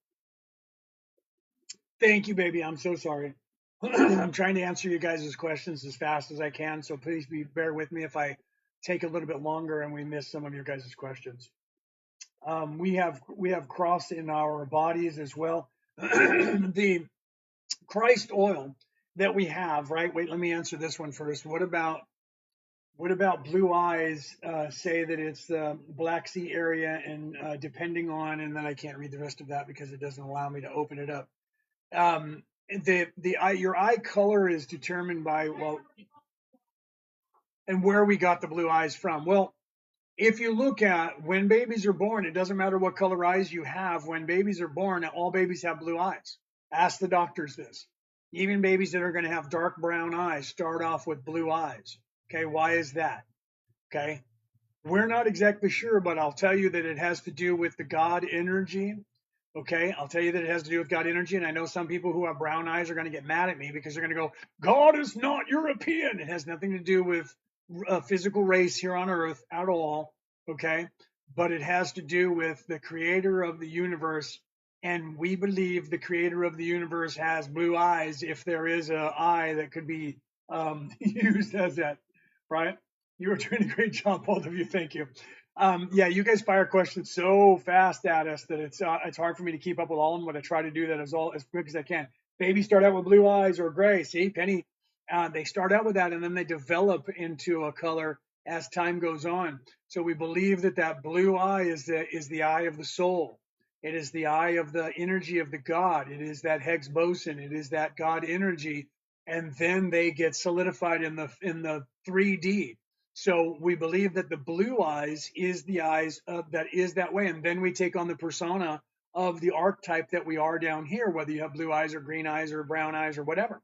Speaker 1: Thank you, baby. I'm so sorry. I'm trying to answer you guys' questions as fast as I can, so please bear with me if I take a little bit longer and we miss some of your guys' questions. We have cross in our bodies as well. The Christ oil that we have, right? Wait, let me answer this one first. What about blue eyes? Say that it's the Black Sea area, and depending on, and then I can't read the rest of that because it doesn't allow me to open it up. The eye, your eye color is determined by, well, and where we got the blue eyes from. Well, if you look at when babies are born, it doesn't matter what color eyes you have. When babies are born, all babies have blue eyes. Ask the doctors this. Even babies that are going to have dark brown eyes start off with blue eyes. Okay, why is that? Okay, we're not exactly sure, but I'll tell you that it has to do with the God energy. Okay, I'll tell you that it has to do with God energy. And I know some people who have brown eyes are going to get mad at me because they're going to go, God is not European. It has nothing to do with a physical race here on earth at all. Okay, but it has to do with the creator of the universe. And we believe the creator of the universe has blue eyes if there is an eye that could be used as that, right? You are doing a great job, both of you. Thank you. Yeah, you guys fire questions so fast at us that it's hard for me to keep up with all of them, but I try to do that as quick as I can. Babies start out with blue eyes or gray. See, Penny, they start out with that and then they develop into a color as time goes on. So we believe that blue eye is the eye of the soul. It is the eye of the energy of the God. It is that Higgs boson. It is that God energy, and then they get solidified in the 3D. So we believe that the blue eyes is the eyes that is that way. And then we take on the persona of the archetype that we are down here, whether you have blue eyes or green eyes or brown eyes or whatever.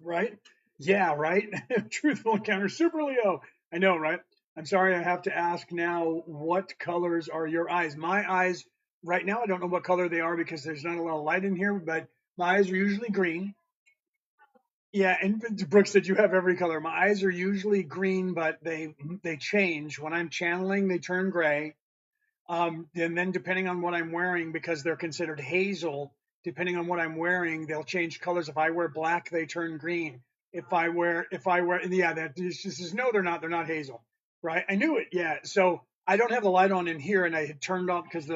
Speaker 1: Right? Yeah, right? Truthful encounter. Super Leo. I know, right? I'm sorry, I have to ask now, what colors are your eyes? My eyes, right now, I don't know what color they are because there's not a lot of light in here, but my eyes are usually green. Yeah, and Brooke said you have every color. My eyes are usually green, but they change. When I'm channeling, they turn gray. And then depending on what I'm wearing, because they're considered hazel, depending on what I'm wearing, they'll change colors. If I wear black, they turn green. Yeah, that is no, they're not hazel, right? I knew it. Yeah, so I don't have the light on in here, and I had turned off because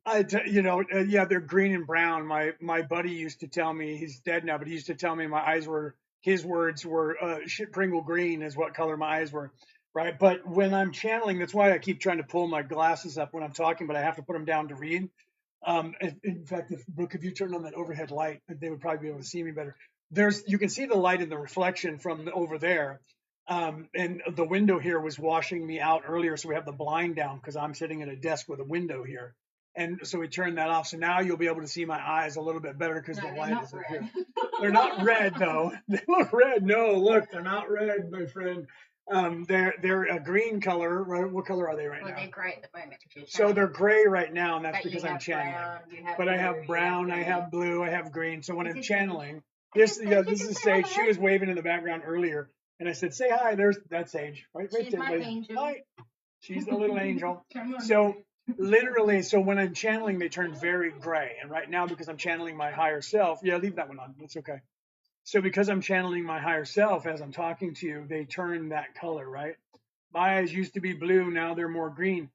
Speaker 1: yeah, they're green and brown. My buddy used to tell me, he's dead now, but he used to tell me my eyes were, his words were, shit Pringle green is what color my eyes were, right? But when I'm channeling, that's why I keep trying to pull my glasses up when I'm talking, but I have to put them down to read. In fact, if you turned on that overhead light, they would probably be able to see me better. You can see the light in the reflection from over there. And the window here was washing me out earlier, so we have the blind down because I'm sitting at a desk with a window here. And so we turned that off. So now you'll be able to see my eyes a little bit better because the light is up here. They're not red though. They look red. No, look, they're not red, my friend. They're a green color. Right? What color are they right now?
Speaker 2: They're gray at the moment.
Speaker 1: So they're gray right now, and that's because I'm channeling. But I have
Speaker 2: blue,
Speaker 1: brown, I have blue, I have green. So when I'm channeling, this is Sage. She was waving in the background earlier, and I said, "Say hi." That's Sage. Right
Speaker 2: She's
Speaker 1: there.
Speaker 2: my angel.
Speaker 1: Hi. She's the little angel. So literally, so when I'm channeling, they turn very gray. And right now, because I'm channeling my higher self, yeah, leave that one on. It's okay. So because I'm channeling my higher self as I'm talking to you, they turn that color, right? My eyes used to be blue, now they're more green.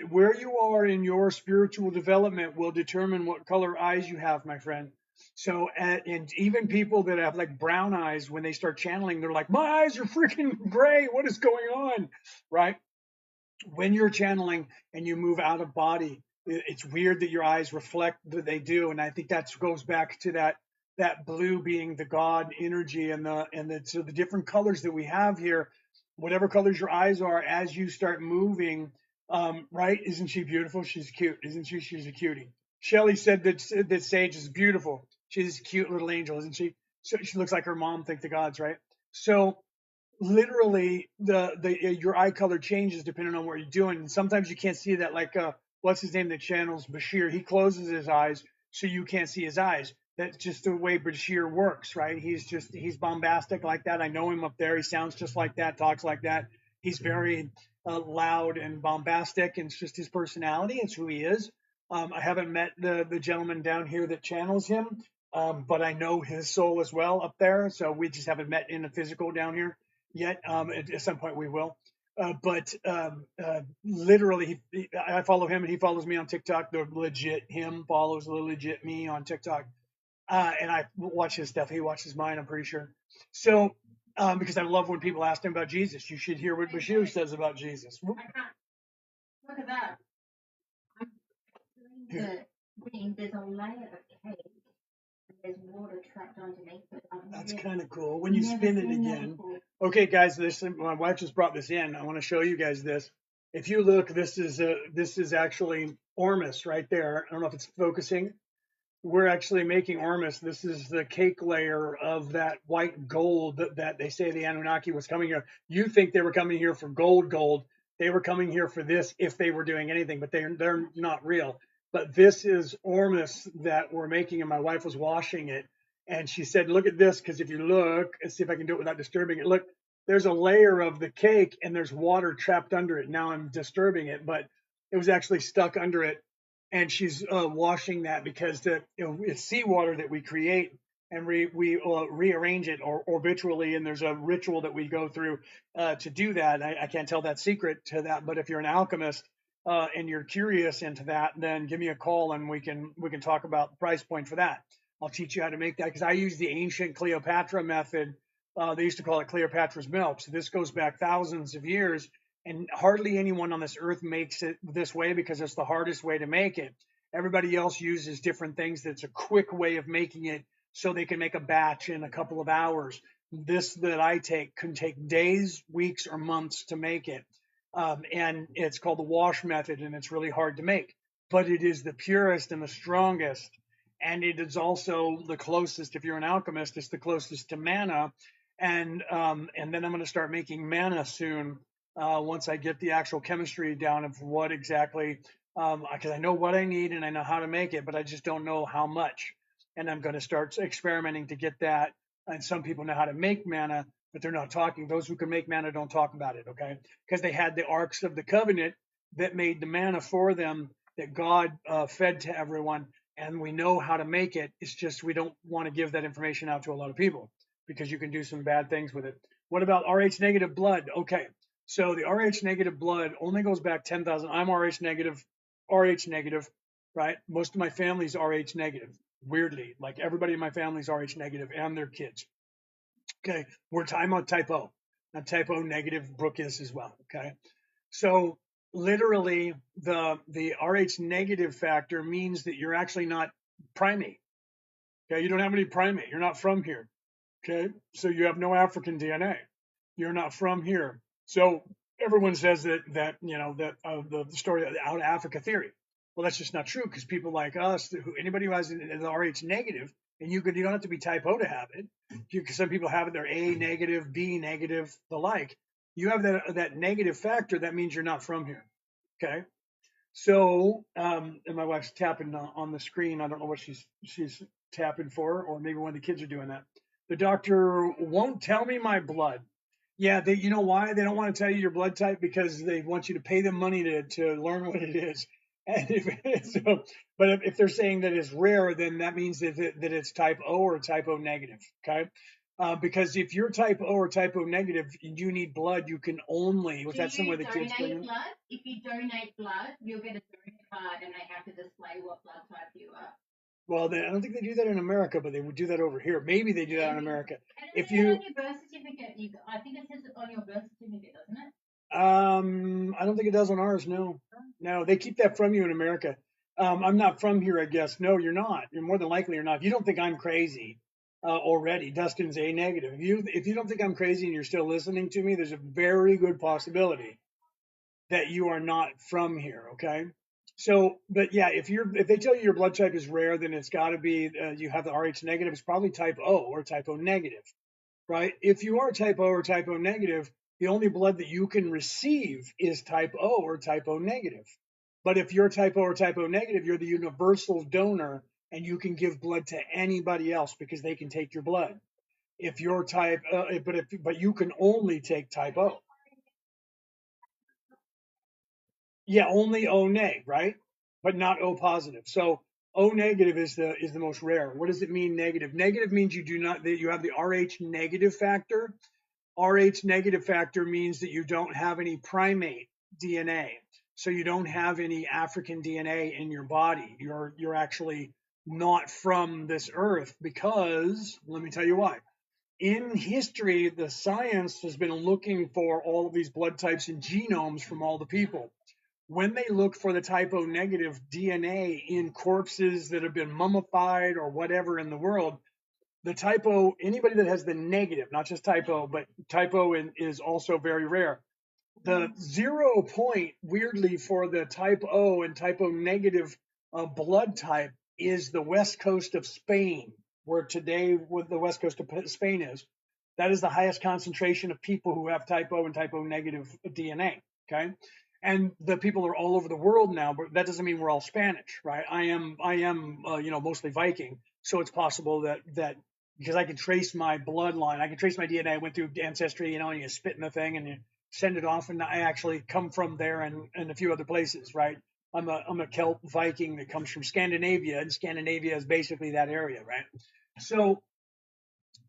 Speaker 1: Where you are in your spiritual development will determine what color eyes you have, my friend. So, and even people that have like brown eyes, when they start channeling, they're like, my eyes are freaking gray. What is going on? Right? When you're channeling and you move out of body, it's weird that your eyes reflect that they do. And I think that goes back to that blue being the God energy and so the different colors that we have here, whatever colors your eyes are, as you start moving, right? Isn't she beautiful? She's cute, isn't she? She's a cutie. Shelly said that Sage is beautiful. She's a cute little angel, isn't she? So she looks like her mom, thank the gods, right? So literally your eye color changes depending on what you're doing. And sometimes you can't see that, like what's his name that channels Bashir? He closes his eyes so you can't see his eyes. That's just the way Bashir works, right? He's bombastic like that. I know him up there. He sounds just like that, talks like that. He's very loud and bombastic, and it's just his personality. It's who he is. I haven't met the gentleman down here that channels him, but I know his soul as well up there. So we just haven't met in the physical down here yet. At some point we will. But literally, I follow him and he follows me on TikTok. The legit him follows the legit me on TikTok, and I watch his stuff. He watches mine, I'm pretty sure. So, because I love when people ask him about Jesus. You should hear what Bashir says about Jesus.
Speaker 2: I can't. Look at that. I'm doing the thing. There's a layer of cake. There's water trapped underneath it.
Speaker 1: That's kind of cool. When you spin it again. Okay, guys, my wife just brought this in. I want to show you guys this. If you look, this is actually Ormus right there. I don't know if it's focusing. We're actually making Ormus. This is the cake layer of that white gold that they say the Anunnaki was coming here. You think they were coming here for gold. They were coming here for this if they were doing anything, but they're not real. But this is Ormus that we're making, and my wife was washing it, and she said, "Look at this, because if you look, let's see if I can do it without disturbing it. Look, there's a layer of the cake, and there's water trapped under it. Now I'm disturbing it, but it was actually stuck under it." And she's washing that because it's seawater that we create, and we rearrange it or orbitually, and there's a ritual that we go through to do that. I can't tell that secret to that, but if you're an alchemist and you're curious into that, then give me a call and we can talk about the price point for that. I'll teach you how to make that because I use the ancient Cleopatra method. They used to call it Cleopatra's milk. So this goes back thousands of years, and hardly anyone on this earth makes it this way because it's the hardest way to make it. Everybody else uses different things. That's a quick way of making it so they can make a batch in a couple of hours. This that I take can take days, weeks, or months to make it. And it's called the wash method, and it's really hard to make, but it is the purest and the strongest. And it is also the closest, if you're an alchemist, it's the closest to mana. And then I'm going to start making mana soon once I get the actual chemistry down of what exactly, because I know what I need and I know how to make it, but I just don't know how much. And I'm going to start experimenting to get that. And some people know how to make mana, but they're not talking. Those who can make mana don't talk about it, okay? Because they had the Arks of the Covenant that made the mana for them that God fed to everyone, and we know how to make it. It's just we don't want to give that information out to a lot of people because you can do some bad things with it. What about Rh negative blood? Okay, so the Rh negative blood only goes back 10,000. I'm Rh negative, right? Most of my family's Rh negative. Weirdly, like everybody in my family's Rh negative and their kids. Okay, I'm on type O. I'm type O negative. Brooke is as well. Okay, so literally the Rh negative factor means that you're actually not primate. Okay, you don't have any primate. You're not from here. Okay, so you have no African DNA. You're not from here. So everyone says that the story of the out of Africa theory. Well, that's just not true because people like us, anybody who has the Rh negative, and you don't have to be type O to have it. Some people have it, they're A negative, B negative, the like. You have that negative factor. That means you're not from here. Okay. So, and my wife's tapping on the screen. I don't know what she's tapping for, or maybe one of the kids are doing that. The doctor won't tell me my blood. Yeah, you know why they don't want to tell you your blood type? Because they want you to pay them money to learn what it is. And but if they're saying that it's rare, then that means that it's type O or type O negative. Okay. Because if you're type O or type O negative and you need blood, you can only, with that some of the kids bring in.
Speaker 2: Blood? If you donate blood, you'll get a donor card and they have to display what blood type you are.
Speaker 1: Well, I don't think they do that in America, but they would do that over here. Maybe they do that in America.
Speaker 2: And if you on your birth certificate, I think it says it on your birth certificate, doesn't it?
Speaker 1: I don't think it does on ours. No, they keep that from you in America. I'm not from here, I guess. No, you're not. You're more than likely you're not. If you don't think I'm crazy already, Dustin's A negative. If you don't think I'm crazy and you're still listening to me, there's a very good possibility that you are not from here. Okay. So, but yeah, if they tell you your blood type is rare, then it's got to be you have the Rh negative. It's probably type O or type O negative, right? If you are type O or type O negative, the only blood that you can receive is type O or type O negative. But if you're type O or type O negative, you're the universal donor, and you can give blood to anybody else because they can take your blood. If you're type, but you can only take type O. Yeah, only O neg, right? but not O positive. So O negative is the most rare. What does it mean negative? Negative means that you have the Rh negative factor. Rh negative factor means that you don't have any primate DNA. So you don't have any African DNA in your body. You're actually not from this earth, because let me tell you why. In history, the science has been looking for all of these blood types and genomes from all the people. When they look for the type O negative DNA in corpses that have been mummified or whatever in the world, the type O, anybody that has the negative, not just type O, but type O is also very rare. The 0 point, weirdly, for the type O and type O negative blood type is the west coast of Spain, where today what the west coast of Spain is. That is the highest concentration of people who have type O and type O negative DNA. Okay. And the people are all over the world now, but that doesn't mean we're all Spanish, right? I am, mostly Viking. So it's possible that because I can trace my bloodline, I can trace my DNA. I went through Ancestry, and you spit in the thing and you send it off, and I actually come from there and a few other places, right? I'm a Celt Viking that comes from Scandinavia, and Scandinavia is basically that area, right? So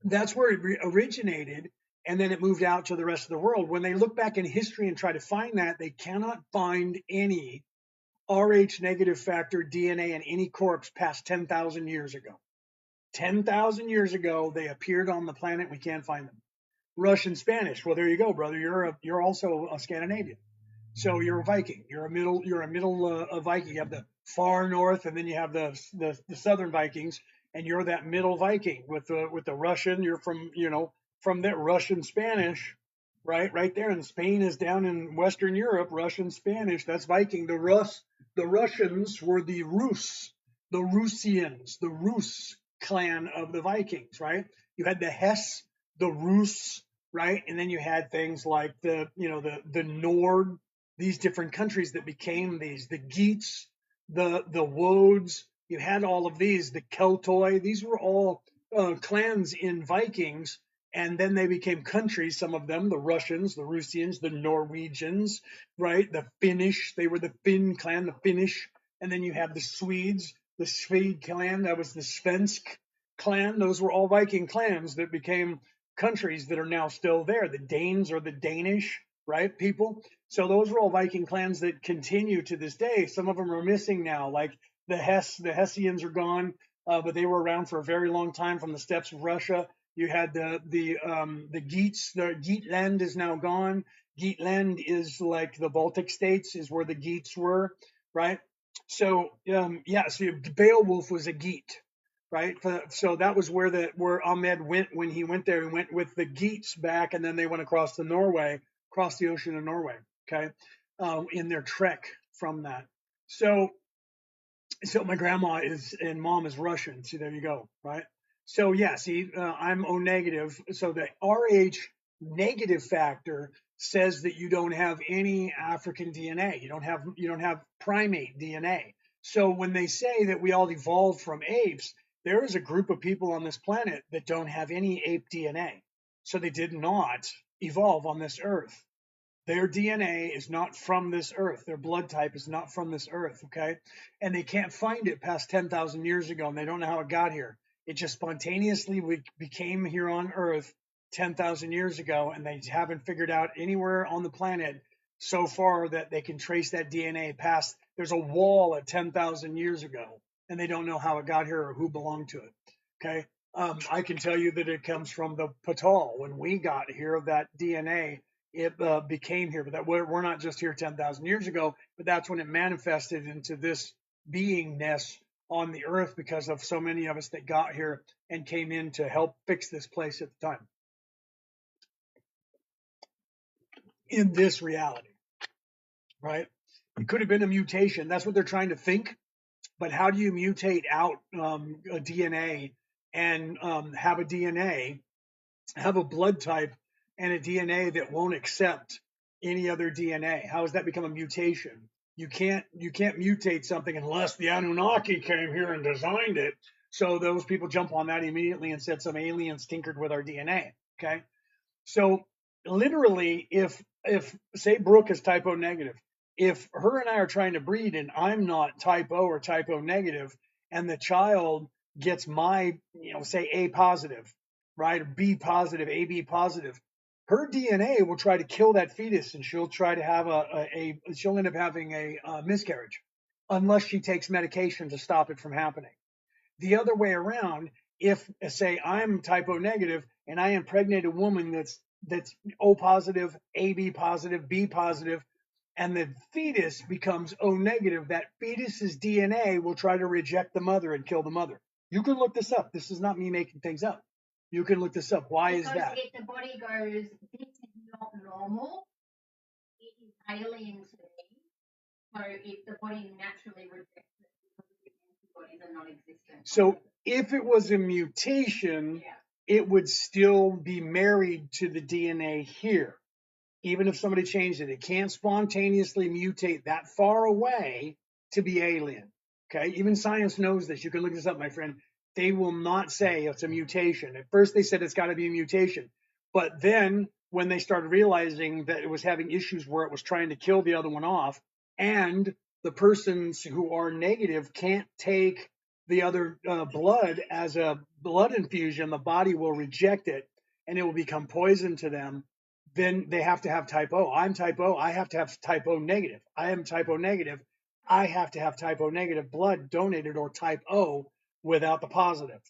Speaker 1: that's where it originated, and then it moved out to the rest of the world. When they look back in history and try to find that, they cannot find any Rh negative factor DNA in any corpse past 10,000 years ago. 10,000 years ago, they appeared on the planet. We can't find them. Russian, Spanish. Well, there you go, brother. You're also a Scandinavian. So you're a Viking. You're a middle Viking. You have the far north, and then you have the southern Vikings, and you're that middle Viking with the Russian. You're from that Russian Spanish, right there. And Spain is down in Western Europe. Russian Spanish. That's Viking. The Russians were the Rus, the Rusians, the Rus clan of the Vikings, right? You had the Hesse, the Rus, right? And then you had things like the Nord, these different countries that became these, the Geats, the Wodes. You had all of these, the Keltoi. These were all clans in Vikings, and then they became countries. Some of them, the Russians, the Rusians, the Norwegians, right? The Finnish, they were the Finn clan, the Finnish. And then you have the Swedes, the Swede clan, that was the Svensk clan. Those were all Viking clans that became countries that are now still there. The Danes are the Danish, right, people? So those are all Viking clans that continue to this day. Some of them are missing now, like the Hessians are gone, but they were around for a very long time from the steppes of Russia. You had the Geats. The Geatland is now gone. Geatland is like the Baltic states, is where the Geats were, right? So so Beowulf was a Geat, right? So that was where Ahmed went when he went there. He went with the Geats back, and then they went across the ocean to Norway, okay, in their trek from that. So my grandma and mom is Russian. See, there you go, right? So I'm O negative. So the Rh negative factor says that you don't have any African DNA. You don't have primate DNA. So when they say that we all evolved from apes, there is a group of people on this planet that don't have any ape DNA. So they did not evolve on this earth. Their DNA is not from this earth. Their blood type is not from this earth, okay? And they can't find it past 10,000 years ago, and they don't know how it got here. It just spontaneously became here on earth 10,000 years ago, and they haven't figured out anywhere on the planet so far that they can trace that DNA past. There's a wall at 10,000 years ago, and they don't know how it got here or who belonged to it, okay? I can tell you that it comes from the Patal. When we got here, that DNA, it became here, but that we're not just here 10,000 years ago, but that's when it manifested into this beingness on the earth because of so many of us that got here and came in to help fix this place at the time. In this reality, right? It could have been a mutation. That's what they're trying to think. But how do you mutate out a DNA and have a blood type and a DNA that won't accept any other DNA? How does that become a mutation? You can't mutate something unless the Anunnaki came here and designed it. So those people jump on that immediately and said some aliens tinkered with our DNA. Okay. So literally, if say Brooke is type O negative, if her and I are trying to breed and I'm not type O or type O negative, and the child gets my, say A positive, right, or B positive, AB positive, her DNA will try to kill that fetus, and she'll try to have she'll end up having a miscarriage, unless she takes medication to stop it from happening. The other way around, if say I'm type O negative and I impregnate a woman that's O positive, AB positive, B positive, and the fetus becomes O negative, that fetus's DNA will try to reject the mother and kill the mother. You can look this up. This is not me making things up. You can look this up. Why is that?
Speaker 2: Because if the body goes, this is not normal, it is alien to me. So if the body naturally rejects it because the antibodies are non-existent.
Speaker 1: So if it was a mutation, it would still be married to the DNA here. Even if somebody changed it, it can't spontaneously mutate that far away to be alien. Okay, even science knows this. You can look this up, my friend. They will not say it's a mutation. At first, they said it's got to be a mutation, but then when they started realizing that it was having issues where it was trying to kill the other one off, and the persons who are negative can't take the other blood as a blood infusion, the body will reject it, and it will become poison to them. Then they have to have type O. I'm type O. I have to have type O negative. I am type O negative. I have to have type O negative blood donated, or type O without the positive.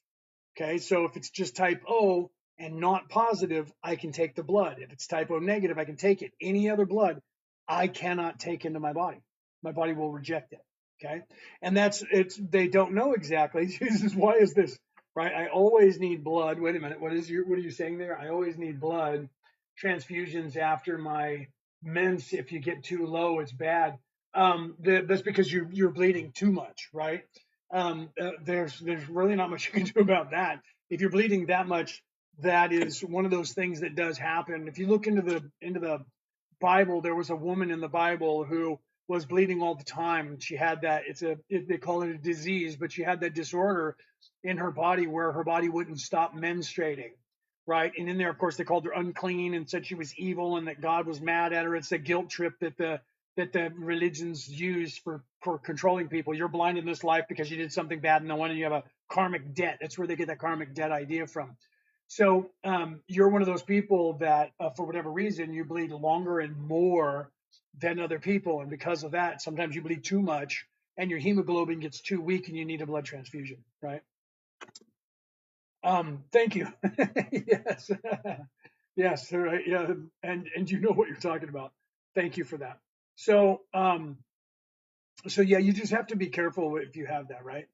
Speaker 1: Okay, so if it's just type O and not positive, I can take the blood. If it's type O negative, I can take it. Any other blood, I cannot take into my body. My body will reject it. Okay, and they don't know exactly. Jesus, why is this? Right? I always need blood. Wait a minute. What are you saying there? I always need blood transfusions after my mens. If you get too low, it's bad. That's because you're bleeding too much, right? There's really not much you can do about that. If you're bleeding that much, that is one of those things that does happen. If you look into the Bible, there was a woman in the Bible who was bleeding all the time. She had that, they call it a disease, but she had that disorder in her body where her body wouldn't stop menstruating, right? And in there, of course, they called her unclean and said she was evil and that God was mad at her. It's a guilt trip that the religions use for controlling people. You're blind in this life because you did something bad in the one, and you have a karmic debt. That's where they get that karmic debt idea from. So you're one of those people that, for whatever reason, you bleed longer and more than other people, and because of that, sometimes you bleed too much, and your hemoglobin gets too weak, and you need a blood transfusion, right? Thank you. Yes, yes, right. Yeah, and you know what you're talking about. Thank you for that. So, so yeah, you just have to be careful if you have that, right?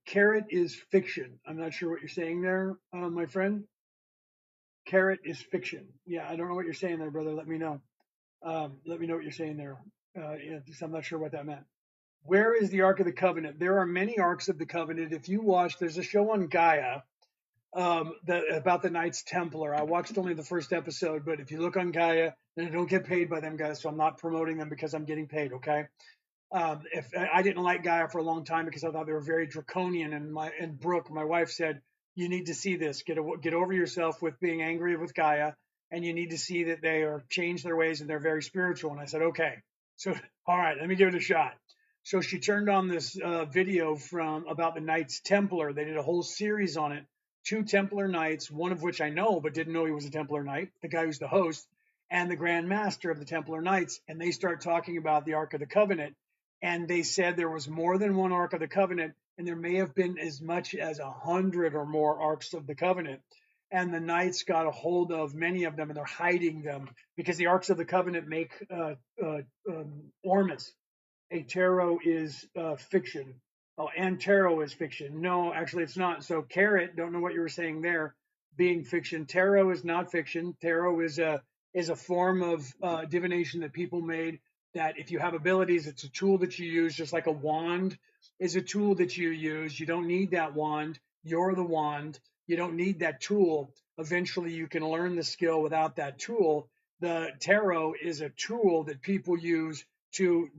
Speaker 1: Carrot is fiction. I'm not sure what you're saying there, my friend. Carrot is fiction. Yeah, I don't know what you're saying there, brother. Let me know. Let me know what you're saying there. Yeah, I'm not sure what that meant. Where is the Ark of the Covenant? There are many Arks of the Covenant. If you watch, there's a show on Gaia about the Knights Templar. I watched only the first episode, but if you look on Gaia, and I don't get paid by them guys, so I'm not promoting them because I'm getting paid. Okay. If I didn't like Gaia for a long time because I thought they were very draconian, and Brooke, my wife, said you need to see this. Get over yourself with being angry with Gaia, and you need to see that they are changed their ways and they're very spiritual. And I said, okay, so all right, let me give it a shot. So she turned on this video about the Knights Templar. They did a whole series on it. 2 Templar Knights, one of which I know, but didn't know he was a Templar Knight, the guy who's the host, and the Grand Master of the Templar Knights. And they start talking about the Ark of the Covenant. And they said there was more than one Ark of the Covenant, and there may have been as much as 100 or more Arks of the Covenant. And the Knights got a hold of many of them, and they're hiding them because the Arks of the Covenant make Ormus. A tarot is fiction. Oh, and tarot is fiction. No, actually, it's not. So, carrot, don't know what you were saying there, being fiction. Tarot is not fiction. Tarot is a form of divination that people made. That if you have abilities, it's a tool that you use, just like a wand is a tool that you use. You don't need that wand. You're the wand. You don't need that tool. Eventually, you can learn the skill without that tool. The tarot is a tool that people use to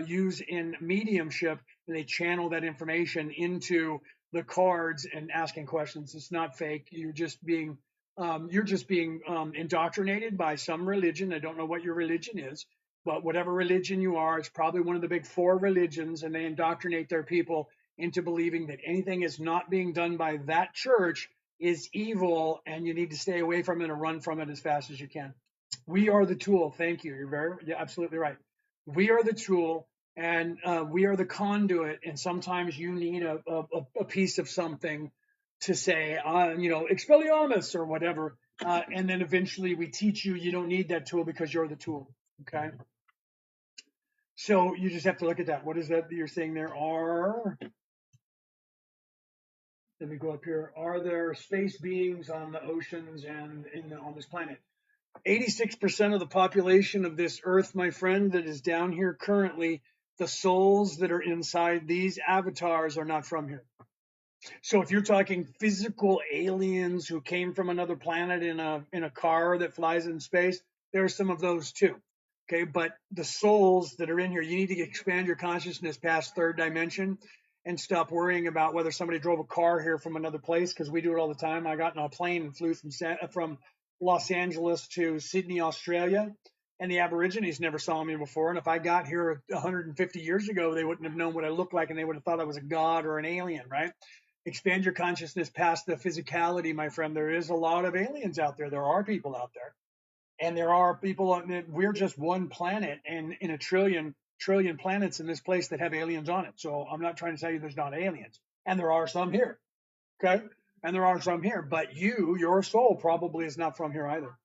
Speaker 1: use in mediumship, and they channel that information into the cards and asking questions. It's not fake. You're just being indoctrinated by some religion. I don't know what your religion is. But whatever religion you are, it's probably one of the big four religions, and they indoctrinate their people into believing that anything is not being done by that church is evil, and you need to stay away from it and run from it as fast as you can. We are the tool. Thank you. You're absolutely right. We are the tool, and we are the conduit. And sometimes you need a piece of something to say, Expelliarmus or whatever. And then eventually we teach you don't need that tool because you're the tool. Okay. So you just have to look at that. What is that you're saying there? Let me go up here. Are there space beings on the oceans and on this planet? 86% of the population of this Earth, my friend, that is down here currently, the souls that are inside these avatars are not from here. So if you're talking physical aliens who came from another planet in a car that flies in space, there are some of those too. Okay, but the souls that are in here, you need to expand your consciousness past third dimension and stop worrying about whether somebody drove a car here from another place, because we do it all the time. I got in a plane and flew from Los Angeles to Sydney, Australia, and the Aborigines never saw me before. And if I got here 150 years ago, they wouldn't have known what I looked like, and they would have thought I was a god or an alien, right? Expand your consciousness past the physicality, my friend. There is a lot of aliens out there. There are people out there. And there are people, we're just one planet and in a trillion planets in this place that have aliens on it. So I'm not trying to tell you there's not aliens. And there are some here. Okay. And there are some here, but your soul probably is not from here either.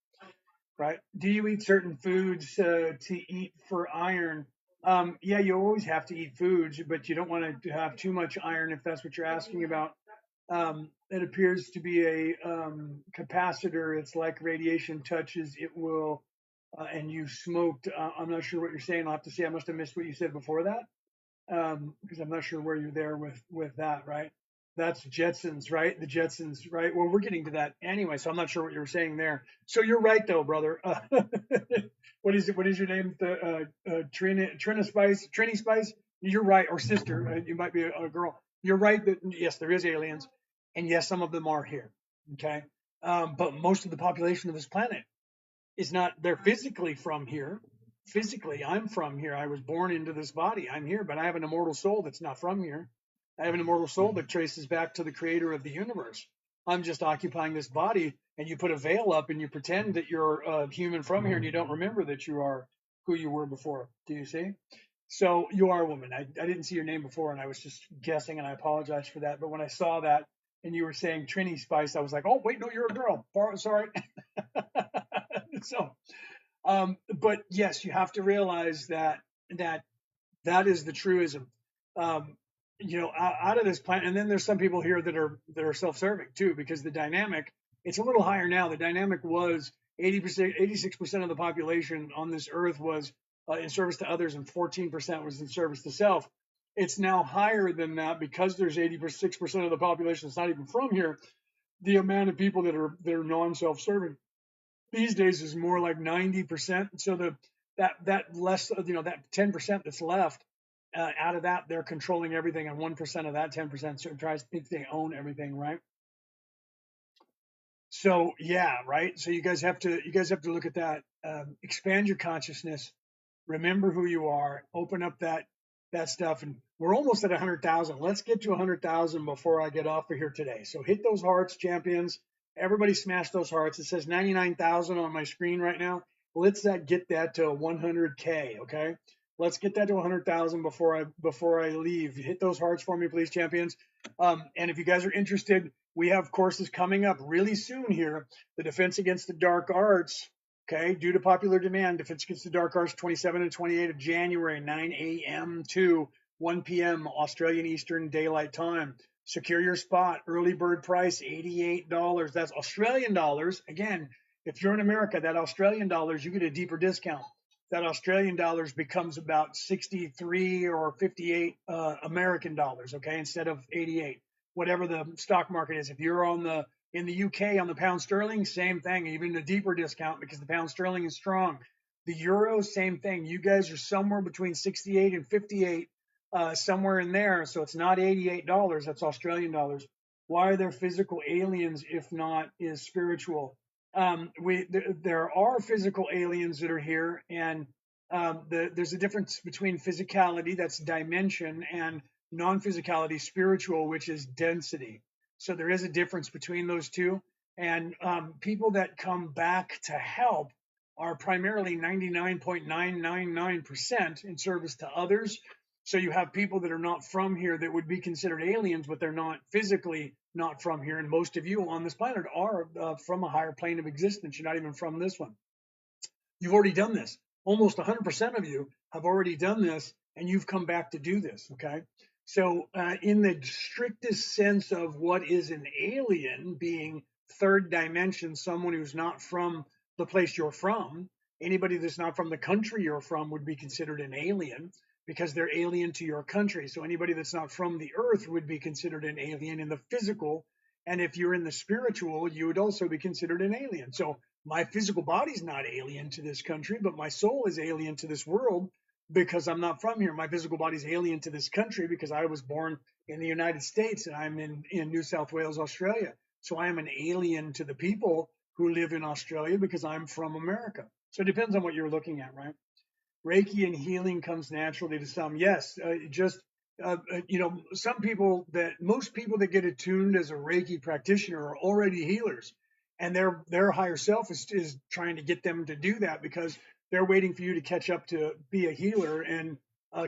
Speaker 1: Right. Do you eat certain foods to eat for iron? Yeah, you always have to eat foods, but you don't want to have too much iron if that's what you're asking about. It appears to be a capacitor. It's like radiation touches, it will, and you smoked. I'm not sure what you're saying. I'll have to see. I must have missed what you said before that, because I'm not sure where you're there with that, right? That's Jetsons, right? The Jetsons, right? Well, we're getting to that anyway, so I'm not sure what you were saying there. So you're right, though, brother. What is it? What is your name? Trina Spice, Trini Spice. You're right, or sister. You might be a girl. You're right that yes, there is aliens, and yes, some of them are here. Okay, but most of the population of this planet is not. They're physically from here. Physically, I'm from here. I was born into this body. I'm here, but I have an immortal soul that's not from here. I have an immortal soul that traces back to the creator of the universe. I'm just occupying this body, and you put a veil up and you pretend that you're a human from here, and you don't remember that you are who you were before. Do you see? So you are a woman. I didn't see your name before, and I was just guessing, and I apologize for that. But when I saw that and you were saying Trini Spice, I was like, oh, wait, no, you're a girl. Sorry. So, but yes, you have to realize that is the truism. Out of this planet, and then there's some people here that are self-serving too, because the dynamic, it's a little higher now. The dynamic was 80%, 86% of the population on this earth was in service to others, and 14% was in service to self. It's now higher than that because there's 86% of the population that's not even from here. The amount of people that are non-self-serving these days is more like 90%. So that less, that 10% that's left, out of that, they're controlling everything, and 1% of that 10% so tries to think they own everything, right? So yeah, right. So you guys have to look at that. Expand your consciousness. Remember who you are. Open up that stuff, and we're almost at 100,000. Let's get to 100,000 before I get off of here today. So hit those hearts, champions. Everybody smash those hearts. It says 99,000 on my screen right now. Let's get that to 100K. Okay. Let's get that to 100,000 before I leave. Hit those hearts for me, please, champions. And if you guys are interested, we have courses coming up really soon here. The Defense Against the Dark Arts. Okay, due to popular demand, Defense Against the Dark Arts, 27 and 28 of January, 9 a.m. to 1 p.m. Australian Eastern Daylight Time. Secure your spot. Early bird price, $88. That's Australian dollars. Again, if you're in America, that Australian dollars, you get a deeper discount. That Australian dollars becomes about 63 or 58 American dollars, okay, instead of 88, whatever the stock market is. If you're in the UK on the pound sterling, same thing, even a deeper discount because the pound sterling is strong. The euro, same thing. You guys are somewhere between 68 and 58, somewhere in there. So it's not $88. That's Australian dollars. Why are there physical aliens if not is spiritual? There are physical aliens that are here, and There's a difference between physicality, that's dimension, and non-physicality, spiritual, which is density. So there is a difference between those two. And people that come back to help are primarily 99.999% in service to others. So you have people that are not from here that would be considered aliens, but they're not physically not from here. And most of you on this planet are from a higher plane of existence. You're not even from this one. You've already done this. Almost 100% of you have already done this, and you've come back to do this. Okay. So, in the strictest sense of what is an alien, being third dimension, someone who's not from the place you're from, anybody that's not from the country you're from would be considered an alien because they're alien to your country. So, anybody that's not from the earth would be considered an alien in the physical. And if you're in the spiritual, you would also be considered an alien. So, my physical body's not alien to this country, but my soul is alien to this world because I'm not from here. My physical body's alien to this country because I was born in the United States and I'm in New South Wales, Australia. So I am an alien to the people who live in Australia because I'm from America. So it depends on what you're looking at, right? Reiki and healing comes naturally to some. Yes, most people that get attuned as a Reiki practitioner are already healers, and their higher self is trying to get them to do that because they're waiting for you to catch up to be a healer and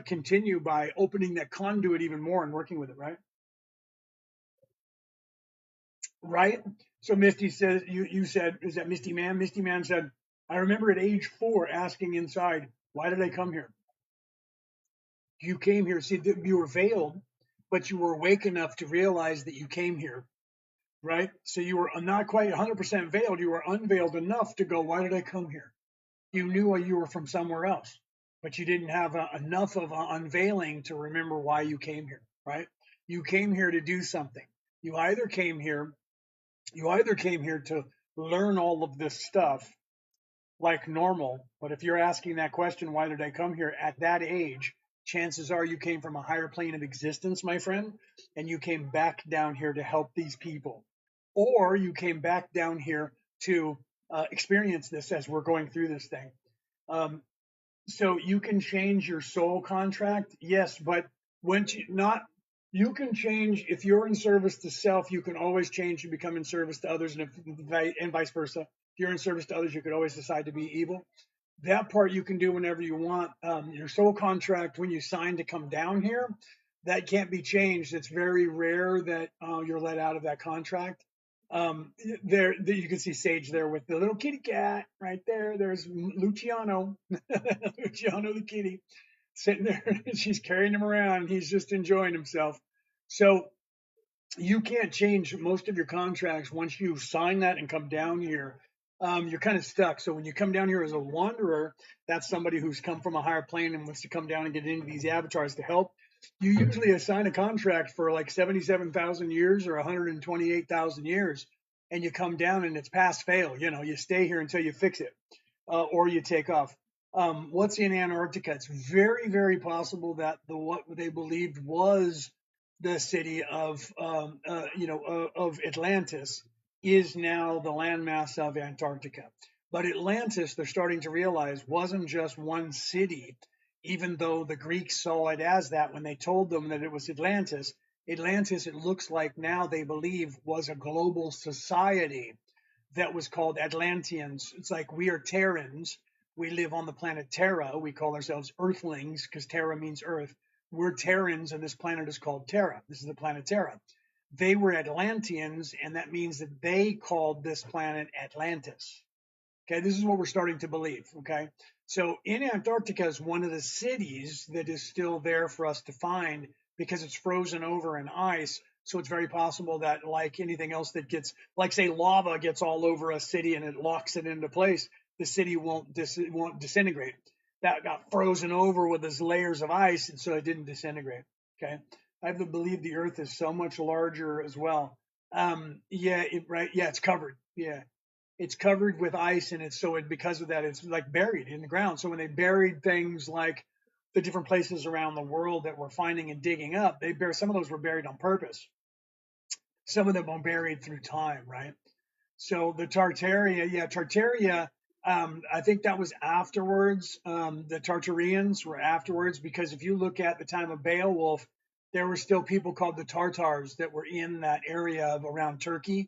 Speaker 1: continue by opening that conduit even more and working with it, right? Right. So Misty says, you said, is that Misty Man? Misty Man said, I remember at age 4 asking inside, why did I come here? You came here, see, you were veiled, but you were awake enough to realize that you came here, right? So you were not quite 100% veiled. You were unveiled enough to go, why did I come here? You knew you were from somewhere else, but you didn't have enough of an unveiling to remember why you came here, right? You came here to do something. You either came here, to learn all of this stuff like normal. But if you're asking that question, why did I come here at that age? Chances are you came from a higher plane of existence, my friend, and you came back down here to help these people. Or you came back down here to experience this as we're going through this thing. So you can change your soul contract, yes, but you can change if you're in service to self. You can always change to become in service to others, and vice versa. If you're in service to others, you could always decide to be evil. That part you can do whenever you want. Your soul contract, when you sign to come down here, that can't be changed. It's very rare that you're let out of that contract. There you can see Sage there with the little kitty cat right there. There's Luciano, Luciano the kitty, sitting there. She's carrying him around. He's just enjoying himself. So you can't change most of your contracts once you sign that and come down here. You're kind of stuck. So when you come down here as a wanderer, that's somebody who's come from a higher plane and wants to come down and get into these avatars to help. You usually assign a contract for like 77,000 years or 128,000 years, and you come down and it's pass fail. You stay here until you fix it, or you take off. What's in Antarctica? It's very, very possible that what they believed was the city of of Atlantis is now the landmass of Antarctica. But Atlantis, they're starting to realize, wasn't just one city, even though the Greeks saw it as that when they told them that it was Atlantis. Atlantis, it looks like now they believe, was a global society that was called Atlanteans. It's like we are Terrans. We live on the planet Terra. We call ourselves Earthlings because Terra means Earth. We're Terrans, and this planet is called Terra. This is the planet Terra. They were Atlanteans, and that means that they called this planet Atlantis. Okay, this is what we're starting to believe. Okay, so in Antarctica is one of the cities that is still there for us to find because it's frozen over in ice. So it's very possible that, like anything else that gets, like say lava gets all over a city and it locks it into place, the city won't disintegrate. That got frozen over with those layers of ice, and so it didn't disintegrate. Okay, I believe the Earth is so much larger as well. It's covered. Yeah, it's covered with ice, and because of that, it's like buried in the ground. So when they buried things like the different places around the world that we're finding and digging up, some of those were buried on purpose. Some of them were buried through time, right? So the Tartaria I think that was afterwards. The Tartarians were afterwards, because if you look at the time of Beowulf, there were still people called the Tartars that were in that area of around Turkey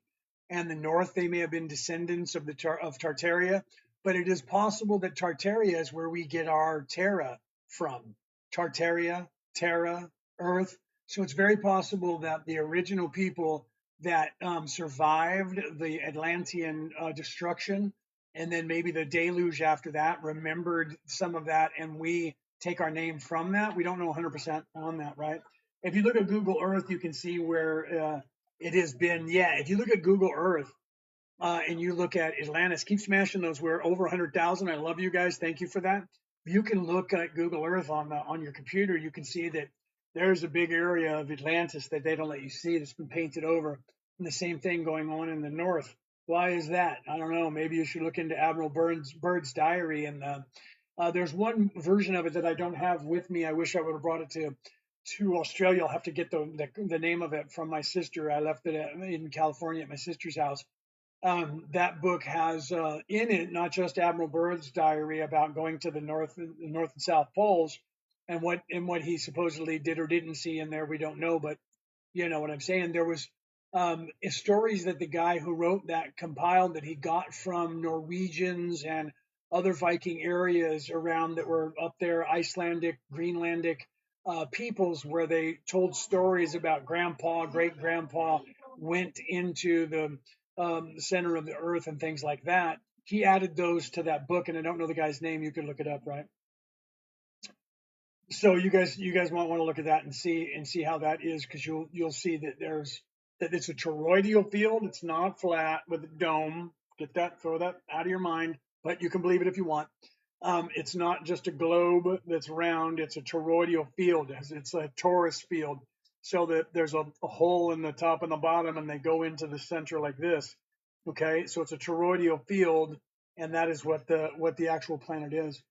Speaker 1: and the north. They may have been descendants of of Tartaria, but it is possible that Tartaria is where we get our Terra from. Tartaria, Terra, Earth. So it's very possible that the original people that survived the Atlantean destruction, and then maybe the deluge after that, remembered some of that, and we take our name from that. We don't know 100% on that, right? If you look at Google Earth, you can see where it has been. Yeah, if you look at Google Earth and you look at Atlantis, keep smashing those. We're over 100,000. I love you guys. Thank you for that. You can look at Google Earth on your computer. You can see that there's a big area of Atlantis that they don't let you see, that's been painted over. And the same thing going on in the north. Why is that? I don't know. Maybe you should look into Admiral Byrd's diary. And there's one version of it that I don't have with me. I wish I would have brought it to Australia. I'll have to get the name of it from my sister. I left it in California at my sister's house. That book has in it not just Admiral Byrd's diary about going to the North and South Poles, and what he supposedly did or didn't see in there, we don't know. But you know what I'm saying. There was stories that the guy who wrote that compiled, that he got from Norwegians and other Viking areas around that were up there, Icelandic, Greenlandic peoples, where they told stories about grandpa, great grandpa went into the center of the earth and things like that. He added those to that book, and I don't know the guy's name. You can look it up, right? So you guys might want to look at that and see how that is, because you'll see that it's a toroidal field. It's not flat with a dome. Throw that out of your mind, but you can believe it if you want. It's not just a globe that's round. It's a toroidal field. It's a torus field, so that there's a hole in the top and the bottom, and they go into the center like this. Okay, so it's a toroidal field, and that is what the actual planet is.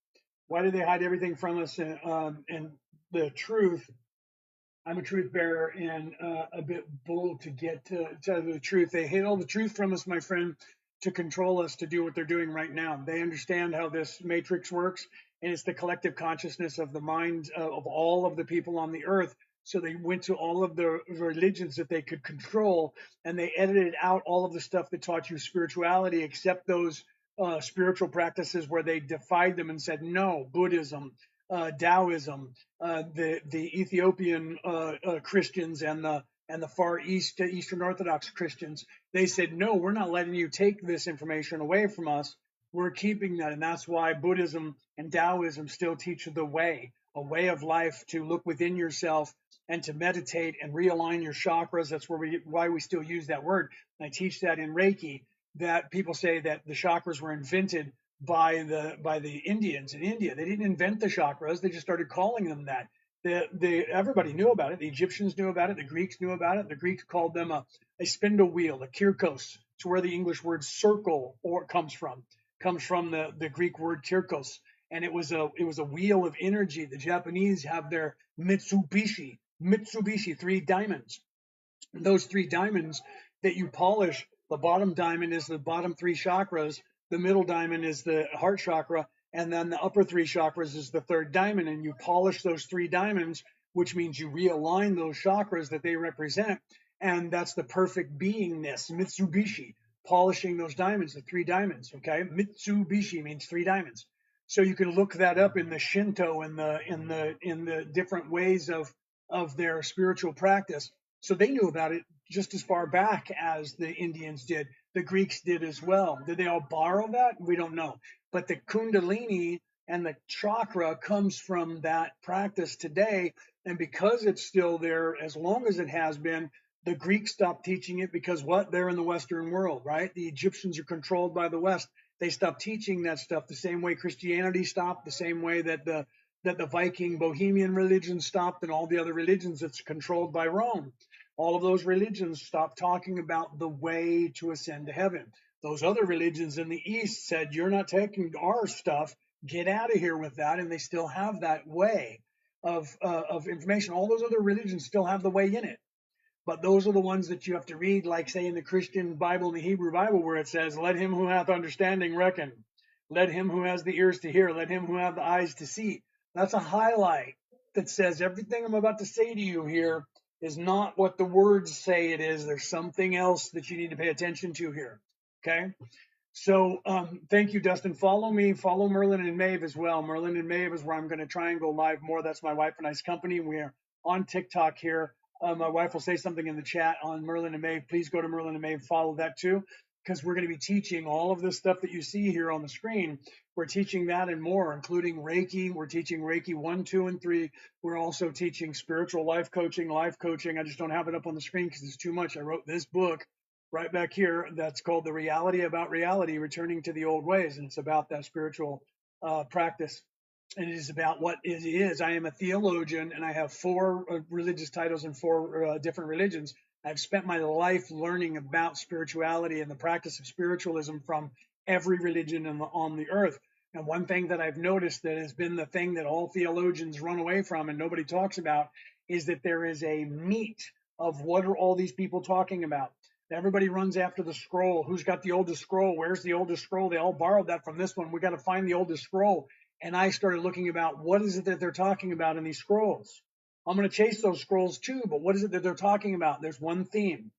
Speaker 1: Why do they hide everything from us? And the truth, I'm a truth bearer and a bit bold to get to the truth. They hid all the truth from us, my friend, to control us to do what they're doing right now. They understand how this matrix works, and it's the collective consciousness of the mind of all of the people on the earth. So they went to all of the religions that they could control, and they edited out all of the stuff that taught you spirituality, except those spiritual practices where they defied them and said, no, Buddhism, Taoism, the Ethiopian Christians and the Far East Eastern Orthodox Christians, they said, no, we're not letting you take this information away from us. We're keeping that. And that's why Buddhism and Taoism still teach the way, a way of life to look within yourself and to meditate and realign your chakras. That's why we still use that word. And I teach that in Reiki, that people say that the chakras were invented by the Indians in India. They didn't invent the chakras. They just started calling them that. Everybody knew about it. The Egyptians knew about it. The Greeks knew about it. The Greeks called them a spindle wheel, a kirkos. It's where the English word circle comes from. Comes from the Greek word kirkos, and it was a wheel of energy. The Japanese have their Mitsubishi, 3 diamonds. And those 3 diamonds that you polish, the bottom diamond is the bottom 3 chakras, the middle diamond is the heart chakra, and then the upper 3 chakras is the 3rd diamond. And you polish those 3 diamonds, which means you realign those chakras that they represent. And that's the perfect beingness, Mitsubishi, polishing those diamonds, the 3 diamonds. Okay, Mitsubishi means 3 diamonds. So you can look that up in the Shinto and in the different ways of their spiritual practice. So they knew about it just as far back as the Indians did. The Greeks did as well. Did they all borrow that? We don't know. But the Kundalini and the chakra comes from that practice today. And because it's still there as long as it has been, the Greeks stopped teaching it because what? They're in the Western world, right? The Egyptians are controlled by the West. They stopped teaching that stuff the same way Christianity stopped, the same way that the Viking Bohemian religion stopped, and all the other religions that's controlled by Rome. All of those religions stopped talking about the way to ascend to heaven. Those other religions in the East said, you're not taking our stuff, get out of here with that. And they still have that way of information. All those other religions still have the way in it. But those are the ones that you have to read, like say in the Christian Bible and the Hebrew Bible, where it says, let him who hath understanding reckon. Let him who has the ears to hear, let him who have the eyes to see. That's a highlight that says everything I'm about to say to you here is not what the words say it is. There's something else that you need to pay attention to here. Okay. So thank you, Dustin. Follow me. Follow Merlin and Maeve as well. Merlin and Maeve is where I'm going to try and go live more. That's my wife and I's company. We're on TikTok here. My wife will say something in the chat on Merlin and Maeve. Please go to Merlin and Maeve. Follow that too, because we're going to be teaching all of this stuff that you see here on the screen. We're teaching that and more, including Reiki. We're teaching Reiki 1, 2, and 3. We're also teaching spiritual life coaching. I just don't have it up on the screen because it's too much. I wrote this book right back here that's called The Reality About Reality, Returning to the Old Ways. And it's about that spiritual practice. And it is about what it is. I am a theologian and I have 4 religious titles in 4 different religions. I've spent my life learning about spirituality and the practice of spiritualism from every religion on the earth. And one thing that I've noticed that has been the thing that all theologians run away from and nobody talks about is that there is a meat of what are all these people talking about. Everybody runs after the scroll. Who's got the oldest scroll? Where's the oldest scroll? They all borrowed that from this one. We got to find the oldest scroll. And I started looking about what is it that they're talking about in these scrolls. I'm going to chase those scrolls too, but what is it that they're talking about? There's one theme.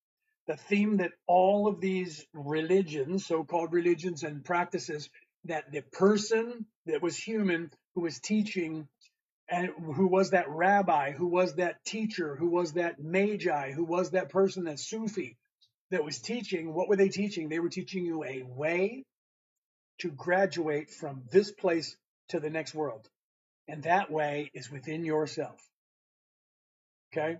Speaker 1: The theme that all of these religions, so-called religions and practices, that the person that was human who was teaching and who was that rabbi, who was that teacher, who was that magi, who was that person, that Sufi, that was teaching, what were they teaching? They were teaching you a way to graduate from this place to the next world. And that way is within yourself. Okay?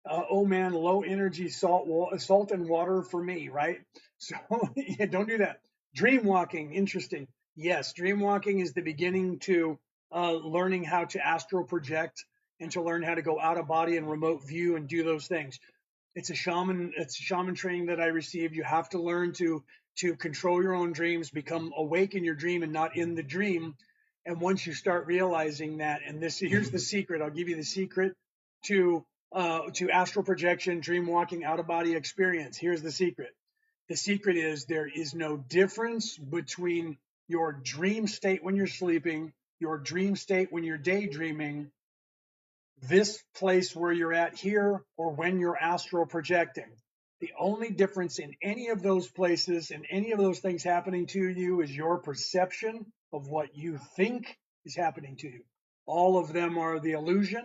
Speaker 1: Oh man, low energy salt and water for me, right? So yeah, don't do that. Dream walking, interesting. Yes, dream walking is the beginning to learning how to astral project and to learn how to go out of body and remote view and do those things. It's a shaman training that I received. You have to learn to control your own dreams, become awake in your dream and not in the dream. And once you start realizing that, and here's the secret. I'll give you the secret to astral projection, dream walking, out of body experience. Here's the secret. The secret is there is no difference between your dream state when you're sleeping, your dream state when you're daydreaming, this place where you're at here, or when you're astral projecting. The only difference in any of those places and any of those things happening to you is your perception of what you think is happening to you. All of them are the illusion,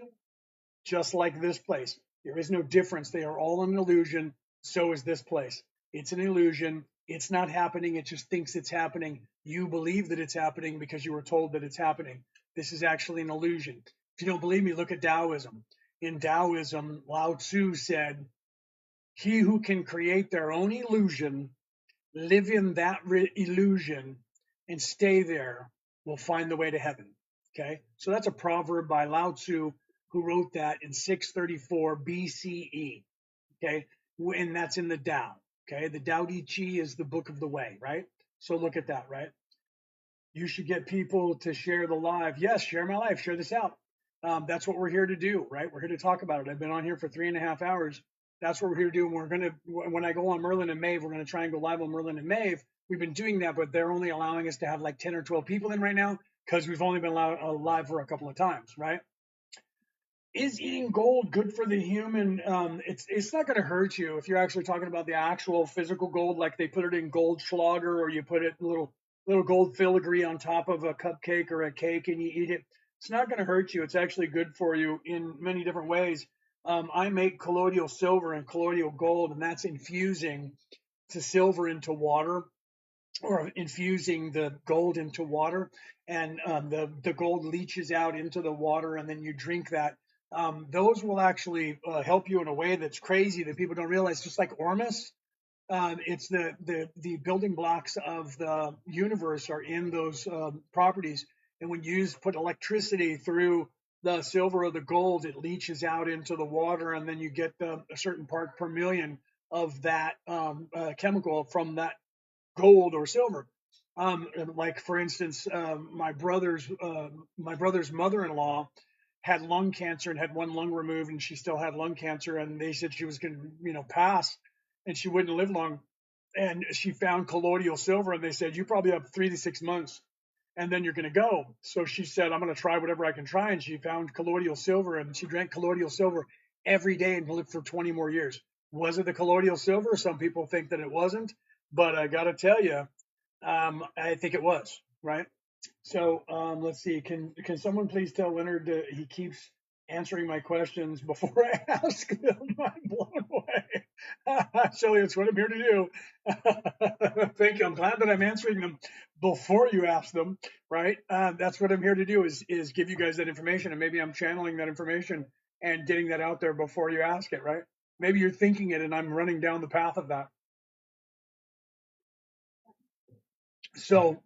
Speaker 1: just like this place. There is no difference. They are all an illusion. So is this place. It's an illusion. It's not happening. It just thinks it's happening. You believe that it's happening because you were told that it's happening. This is actually an illusion. If you don't believe me, look at Taoism. In Taoism, Lao Tzu said, he who can create their own illusion, live in that illusion, and stay there will find the way to heaven. Okay? So that's a proverb by Lao Tzu, who wrote that in 634 BCE. Okay? And that's in the Tao. Okay? The Tao Te Ching is the book of the way, right? So look at that, right? You should get people to share the live. Yes, share my life. Share this out. That's what we're here to do, right? We're here to talk about it. I've been on here for 3.5 hours. That's what we're here to do. And we're going to, when I go on Merlin and Maeve, we're going to try and go live on Merlin and Maeve. We've been doing that, but they're only allowing us to have like 10 or 12 people in right now because we've only been live for a couple of times, right? Is eating gold good for the human? It's not going to hurt you if you're actually talking about the actual physical gold, like they put it in Goldschlager, or you put it little gold filigree on top of a cupcake or a cake and you eat it. It's not going to hurt you. It's actually good for you in many different ways. I make colloidal silver and colloidal gold, and that's infusing the silver into water, or infusing the gold into water, and the gold leaches out into the water, and then you drink that. Those will actually help you in a way that's crazy that people don't realize. Just like Ormus, it's the building blocks of the universe are in those properties, and when you put electricity through the silver or the gold, it leaches out into the water, and then you get a certain part per million of that chemical from that gold or silver. Like for instance, my brother's mother-in-law had lung cancer and had one lung removed, and she still had lung cancer, and they said she was going to pass, and she wouldn't live long. and she found colloidal silver, and they said, you probably have 3 to 6 months, and then you're going to go. So she said, I'm going to try whatever I can try. And she found colloidal silver, and she drank colloidal silver every day and lived for 20 more years. Was it the colloidal silver? Some people think that it wasn't, but I got to tell you, I think it was, right? So let's see. Can someone please tell Leonard that he keeps answering my questions before I ask them? I'm blown away. Shelly, it's what I'm here to do. Thank you. I'm glad that I'm answering them before you ask them, right? That's what I'm here to do is give you guys that information, and maybe I'm channeling that information and getting that out there before you ask it, right? Maybe you're thinking it, and I'm running down the path of that. So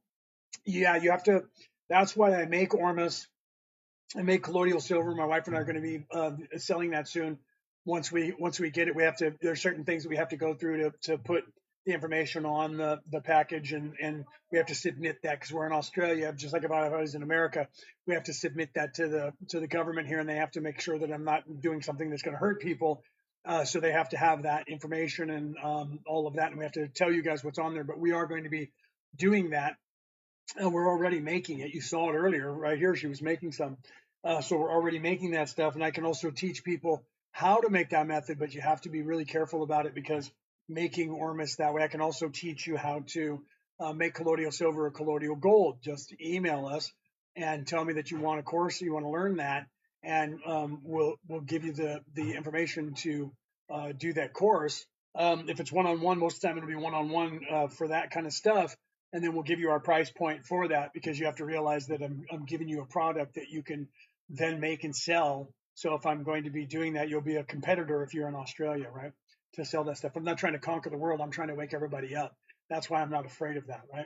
Speaker 1: yeah, you have to. That's why I make Ormus. I make colloidal silver. My wife and I are going to be selling that soon. Once we get it, we have to. There's certain things that we have to go through to put the information on the package, and we have to submit that because we're in Australia. Just like if I was in America, we have to submit that to the government here, and they have to make sure that I'm not doing something that's going to hurt people. So they have to have that information and all of that, and we have to tell you guys what's on there. But we are going to be doing that. And we're already making it. You saw it earlier right here. She was making some. So we're already making that stuff. And I can also teach people how to make that method, but you have to be really careful about it because making Ormus that way, I can also teach you how to make colloidal silver or colloidal gold. Just email us and tell me that you want a course, you want to learn that, and we'll give you the information to do that course. If it's one-on-one, most of the time it'll be one-on-one for that kind of stuff. And then we'll give you our price point for that because you have to realize that I'm giving you a product that you can then make and sell. So if I'm going to be doing that, you'll be a competitor if you're in Australia, right? To sell that stuff. I'm not trying to conquer the world. I'm trying to wake everybody up. That's why I'm not afraid of that, right?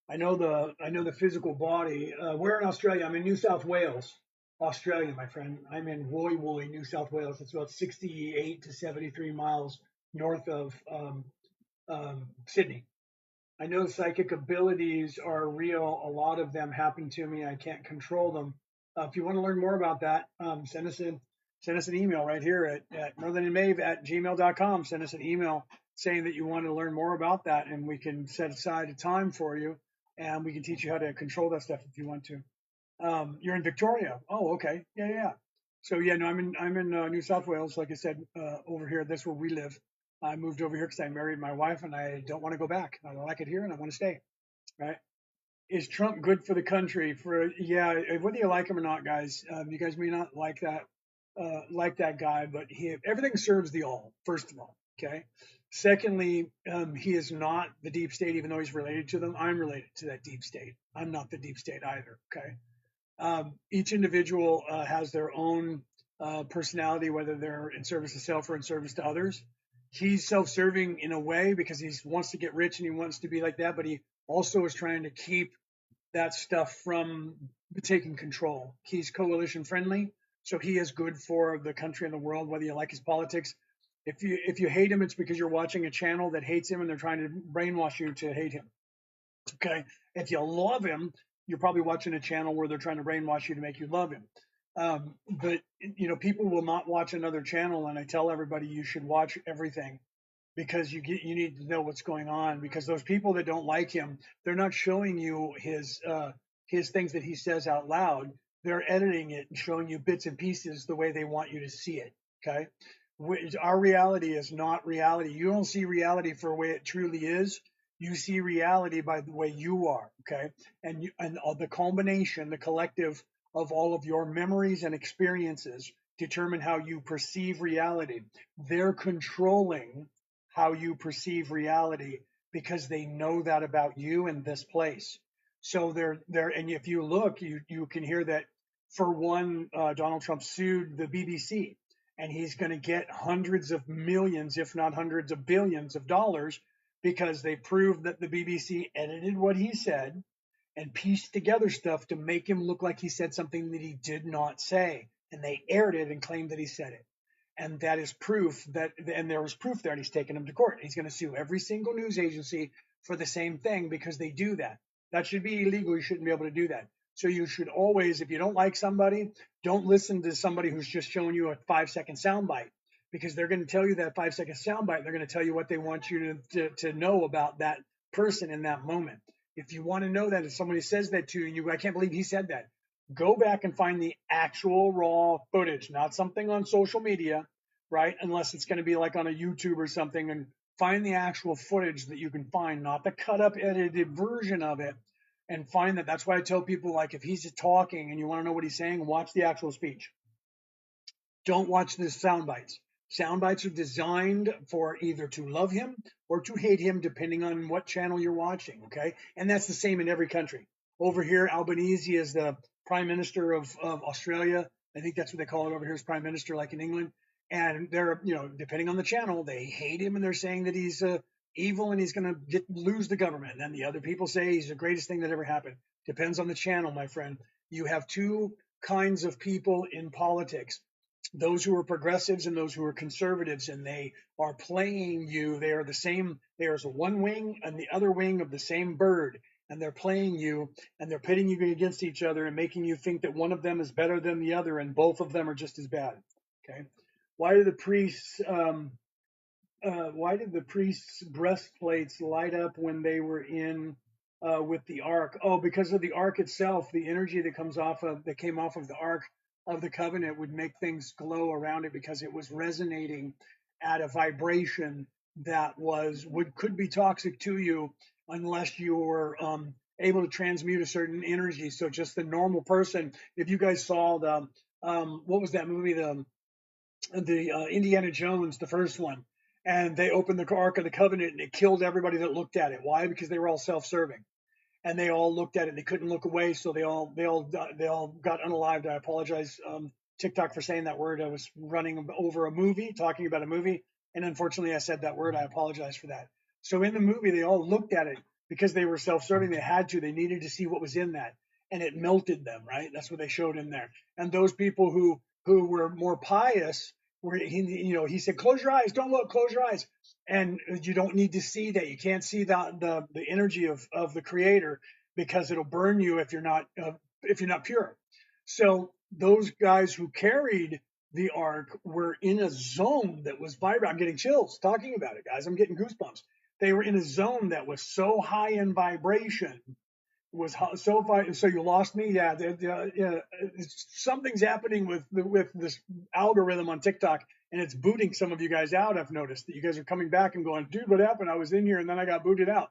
Speaker 1: I know the physical body. We're in Australia. I'm in New South Wales, Australia, my friend. I'm in Woy Woy, New South Wales. It's about 68 to 73 miles north of Sydney. I know psychic abilities are real. A lot of them happen to me. I can't control them. If you want to learn more about that, send us an email right here at Merlin&Maeve@gmail.com. Send us an email saying that you want to learn more about that, and we can set aside a time for you, and we can teach you how to control that stuff if you want to. You're in Victoria. Oh, okay. Yeah. So yeah, no, I'm in New South Wales. Like I said, over here, that's where we live. I moved over here because I married my wife, and I don't want to go back. I like it here, and I want to stay. Right? Is Trump good for the country? Yeah, whether you like him or not, guys. You guys may not like that guy, but everything serves the all. First of all, okay. Secondly, he is not the deep state, even though he's related to them. I'm related to that deep state. I'm not the deep state either. Okay. Each individual has their own personality, whether they're in service to self or in service to others. He's self-serving in a way because he wants to get rich and he wants to be like that, but he also is trying to keep that stuff from taking control. He's coalition friendly, so he is good for the country and the world, whether you like his politics. If you hate him, it's because you're watching a channel that hates him and they're trying to brainwash you to hate him. Okay. If you love him, you're probably watching a channel where they're trying to brainwash you to make you love him. But people will not watch another channel, and I tell everybody you should watch everything because you need to know what's going on. Because those people that don't like him, they're not showing you his things that he says out loud. They're editing it and showing you bits and pieces the way they want you to see it. Okay. Our reality is not reality. You don't see reality for the way it truly is. You see reality by the way you are, okay? And the combination, the collective of all of your memories and experiences determine how you perceive reality. They're controlling how you perceive reality because they know that about you in this place. So and if you look, you can hear that for one, Donald Trump sued the BBC, and he's going to get hundreds of millions, if not hundreds of billions of dollars because they proved that the BBC edited what he said and pieced together stuff to make him look like he said something that he did not say. And they aired it and claimed that he said it. And that is proof and there was proof there, and he's taken him to court. He's going to sue every single news agency for the same thing because they do that. That should be illegal. You shouldn't be able to do that. So you should always, if you don't like somebody, don't listen to somebody who's just showing you a 5-second soundbite. because they're going to tell you that 5-second soundbite. They're going to tell you what they want you to know about that person in that moment. If you want to know that, if somebody says that to you, and you, I can't believe he said that, go back and find the actual raw footage, not something on social media, right? Unless it's going to be like on a YouTube or something, and find the actual footage that you can find, not the cut up edited version of it, and find that. That's why I tell people, like, if he's talking and you want to know what he's saying, watch the actual speech. Don't watch the sound bites. Sound bites are designed for either to love him or to hate him, depending on what channel you're watching. Okay, and that's the same in every country. Over here, Albanese is the Prime Minister of Australia. I think that's what they call it over here, is Prime Minister, like in England. And they're, depending on the channel, they hate him and they're saying that he's evil and he's going to lose the government. And then the other people say he's the greatest thing that ever happened. Depends on the channel, my friend. You have two kinds of people in politics: those who are progressives and those who are conservatives, and they are playing you. They are the same. There's one wing and the other wing of the same bird, and they're playing you, and they're pitting you against each other and making you think that one of them is better than the other, and both of them are just as bad. Okay, why do the priests? Why did the priests' breastplates light up when they were in with the ark? Oh, because of the ark itself. The energy that came off of the ark of the covenant would make things glow around it, because it was resonating at a vibration that could be toxic to you unless you were able to transmute a certain energy. So just the normal person, if you guys saw the what was that movie, the Indiana Jones, the first one, and they opened the Ark of the Covenant and it killed everybody that looked at it. Why? Because they were all self-serving, and they all looked at it. They couldn't look away, so they all got unalived. I apologize, TikTok, for saying that word. I was running over a movie, talking about a movie, and unfortunately I said that word. I apologize for that. So in the movie, they all looked at it because they were self-serving. They had to. They needed to see what was in that, and it melted them. Right? That's what they showed in there. And those people who were more pious, where he said, close your eyes, don't look, close your eyes. And you don't need to see that. You can't see the energy of the creator, because it'll burn you if you're not pure. So those guys who carried the ark were in a zone that was vibrant. I'm getting chills talking about it, guys. I'm getting goosebumps. They were in a zone that was so high in vibration, so you lost me. Yeah, something's happening with this algorithm on TikTok, and it's booting some of you guys out. I've noticed that you guys are coming back and going, dude, what happened? I was in here and then I got booted out.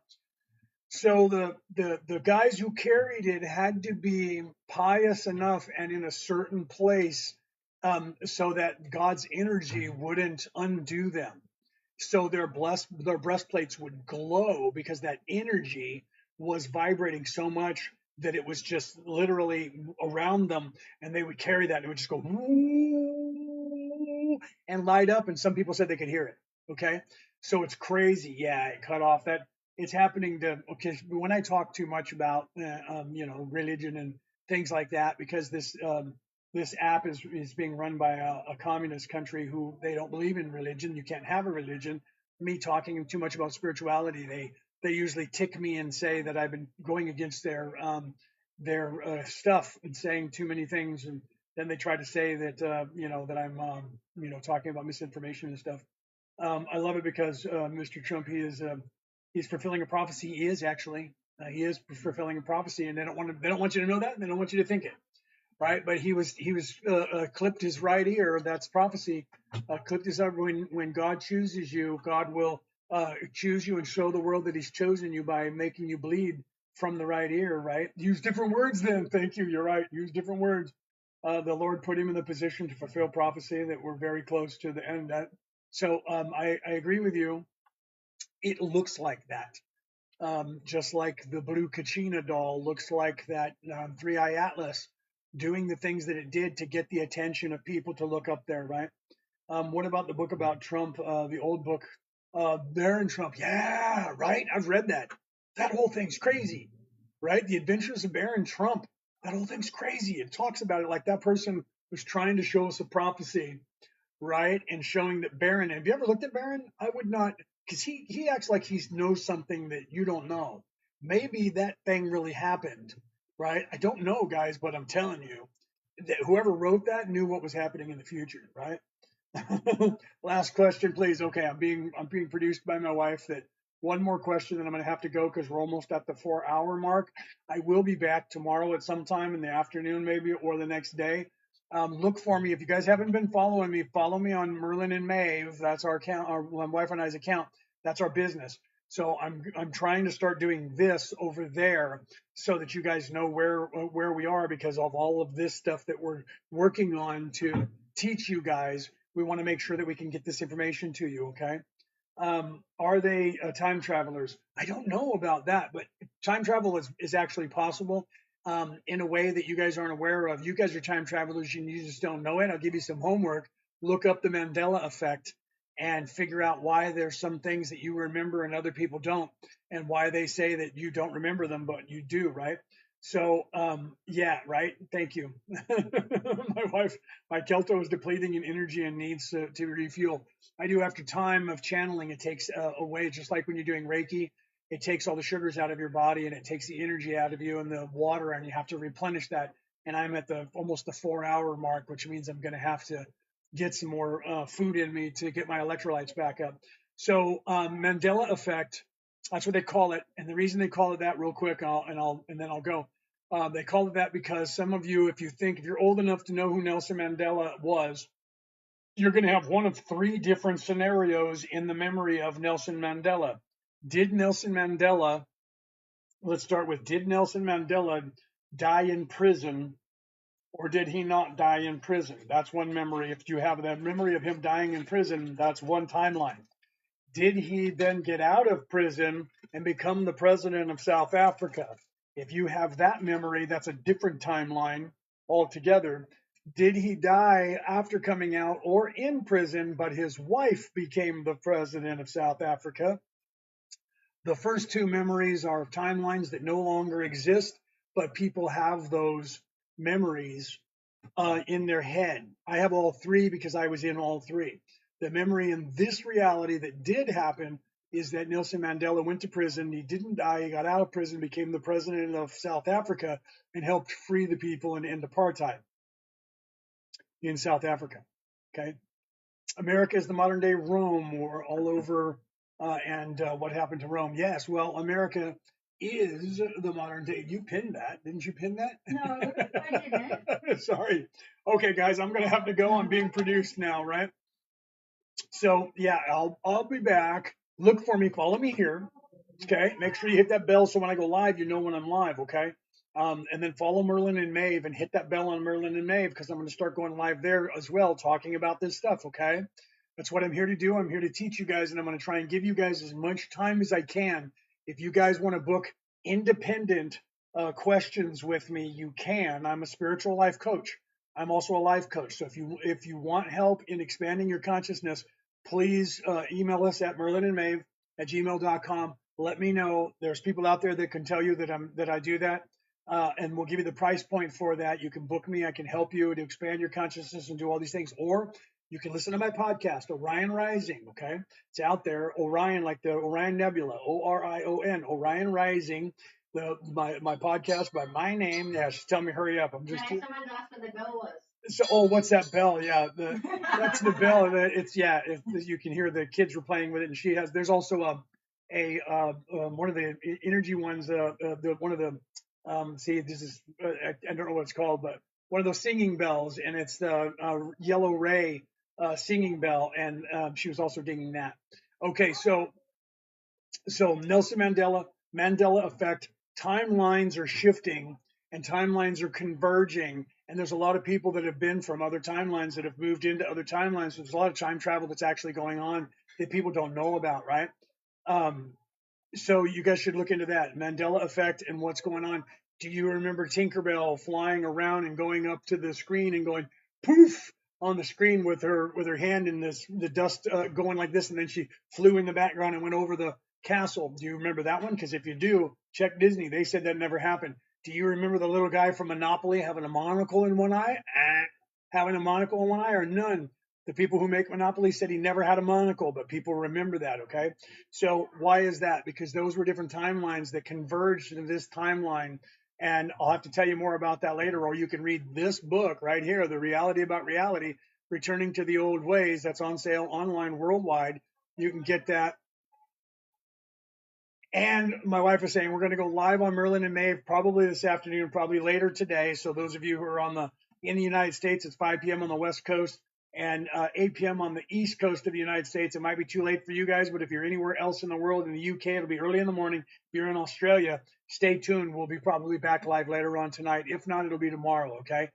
Speaker 1: So the guys who carried it had to be pious enough and in a certain place, so that God's energy wouldn't undo them. So their breastplates would glow, because that energy was vibrating so much that it was just literally around them, and they would carry that and it would just go and light up. And some people said they could hear it. Okay, so it's crazy. Yeah, it cut off. That it's happening to. Okay, when I talk too much about religion and things like that, because this app is being run by a communist country who they don't believe in religion. You can't have a religion. Me talking too much about spirituality, they usually tick me and say that I've been going against their stuff and saying too many things, and then they try to say that that I'm talking about misinformation and stuff. I love it because Mr. Trump, he's fulfilling a prophecy. He is actually he is fulfilling a prophecy, and they don't want you to know that. And they don't want you to think it. Right, but he was clipped his right ear. That's prophecy. Clipped his ear. When God chooses you, God will choose you and show the world that He's chosen you by making you bleed from the right ear. Right. Use different words. Then, thank you. You're right. Use different words. The Lord put him in the position to fulfill prophecy that we're very close to the end. So I agree with you. It looks like that. Just like the blue Kachina doll looks like that 3-Eye Atlas, doing the things that it did to get the attention of people to look up there, right? What about the book about Trump, the old book, Baron Trump? Yeah, right. I've read that. That whole thing's crazy, right? The Adventures of Baron Trump. That whole thing's crazy. It talks about it like that person was trying to show us a prophecy, right? And showing that Baron. Have you ever looked at Baron? I would not, because he acts like he knows something that you don't know. Maybe that thing really happened, right? I don't know, guys, but I'm telling you that whoever wrote that knew what was happening in the future, right? Last question, please. Okay, I'm being produced by my wife. That one more question, then I'm going to have to go because we're almost at the 4 hour mark. I will be back tomorrow at some time in the afternoon, maybe, or the next day. Look for me if you guys haven't been following me. Follow me on Merlin&Maeve. That's our account, my wife and I's account. That's our business. So I'm trying to start doing this over there so that you guys know where we are because of all of this stuff that we're working on to teach you guys. We want to make sure that we can get this information to you. Okay. Are they time travelers? I don't know about that, but time travel is actually possible in a way that you guys aren't aware of. You guys are time travelers and you just don't know it. I'll give you some homework. Look up the Mandela effect and figure out why there's some things that you remember and other people don't, and why they say that you don't remember them, but you do, right? So, yeah, right. Thank you. My Kelto is depleting in energy and needs to refuel. I do after time of channeling, it takes away, just like when you're doing Reiki, it takes all the sugars out of your body and it takes the energy out of you and the water, and you have to replenish that. And I'm at almost the 4 hour mark, which means I'm going to have to get some more food in me to get my electrolytes back up. So Mandela effect, that's what they call it. And the reason they call it that, real quick, and then I'll go. They call it that because some of you, if you're old enough to know who Nelson Mandela was, you're going to have one of three different scenarios in the memory of Nelson Mandela. Did Nelson Mandela, let's start with, did Nelson Mandela die in prison, or did he not die in prison? That's one memory. If you have that memory of him dying in prison, that's one timeline. Did he then get out of prison and become the president of South Africa? If you have that memory, that's a different timeline altogether. Did he die after coming out or in prison, but his wife became the president of South Africa? The first two memories are timelines that no longer exist, but people have those memories in their head. I have all three because I was in all three. The memory in this reality that did happen is that Nelson Mandela went to prison. He didn't die. He got out of prison, became the president of South Africa, and helped free the people and end apartheid in South Africa. Okay. America is the modern day Rome, or all over. And what happened to Rome? Yes. Well, America is the modern day. You pinned that. Didn't you pin that?
Speaker 2: No, I didn't.
Speaker 1: Sorry. Okay, guys, I'm going to have to go. I'm being produced now, right? So, yeah, I'll be back. Look for me. Follow me here. Okay. Make sure you hit that bell so when I go live, you know when I'm live. Okay. And then follow Merlin&Maeve and hit that bell on Merlin&Maeve because I'm going to start going live there as well, talking about this stuff. Okay. That's what I'm here to do. I'm here to teach you guys, and I'm going to try and give you guys as much time as I can. If you guys want to book independent questions with me, you can. I'm a spiritual life coach. I'm also a life coach. So if you want help in expanding your consciousness, please email us at merlinandmaeve@gmail.com. Let me know. There's people out there that can tell you that I do that, and we'll give you the price point for that. You can book me. I can help you to expand your consciousness and do all these things, or you can listen to my podcast, Orion Rising. Okay, it's out there. Orion, like the Orion Nebula, Orion, Orion Rising. My podcast by my name. Yeah, she's telling me hurry up. I'm just.
Speaker 2: Someone asked what the bell was.
Speaker 1: So, what's that bell? Yeah, that's the bell. It's you can hear the kids were playing with it, and she has. There's also one of the energy ones. One of the see, this is I don't know what it's called, but one of those singing bells, and it's the yellow ray singing bell, and she was also dinging that. Okay, so Nelson Mandela effect, timelines are shifting and timelines are converging. And there's a lot of people that have been from other timelines that have moved into other timelines. So there's a lot of time travel that's actually going on that people don't know about, right? So you guys should look into that Mandela effect and what's going on. Do you remember Tinkerbell flying around and going up to the screen and going poof on the screen with her hand in the dust going like this, and then she flew in the background and went over the castle? Do you remember that one? Because if you do, check Disney. They said that never happened. Do you remember the little guy from Monopoly having a monocle in one eye? Having a monocle in one eye, or none? The people who make Monopoly said he never had a monocle, but people remember that, okay? So why is that? Because those were different timelines that converged in this timeline. And I'll have to tell you more about that later, or you can read this book right here, The Reality About Reality, Returning to the Old Ways. That's on sale online worldwide. You can get that. And my wife is saying we're going to go live on Merlin and Maeve probably this afternoon, probably later today. So those of you who are in the United States, it's 5 p.m. on the West Coast and 8 p.m. on the East Coast of the United States. It might be too late for you guys, but if you're anywhere else in the world, in the UK, it'll be early in the morning. If you're in Australia, stay tuned. We'll be probably back live later on tonight. If not, it'll be tomorrow. Okay.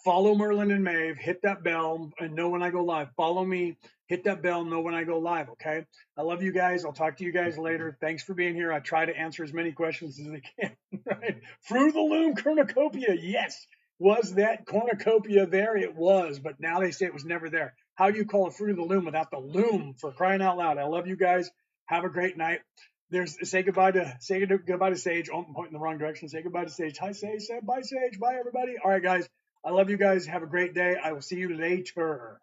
Speaker 1: Follow Merlin and Maeve, hit that bell, and know when I go live. Follow me, hit that bell, know when I go live, okay? I love you guys. I'll talk to you guys later. Thanks for being here. I try to answer as many questions as I can, right? Fruit of the Loom cornucopia, yes. Was that cornucopia there? It was, but now they say it was never there. How do you call a fruit of the loom without the loom, for crying out loud? I love you guys. Have a great night. Say goodbye to Sage. Oh, I'm pointing the wrong direction. Say goodbye to Sage. Hi, Sage. Say bye, Sage. Bye, everybody. All right, guys. I love you guys. Have a great day. I will see you later.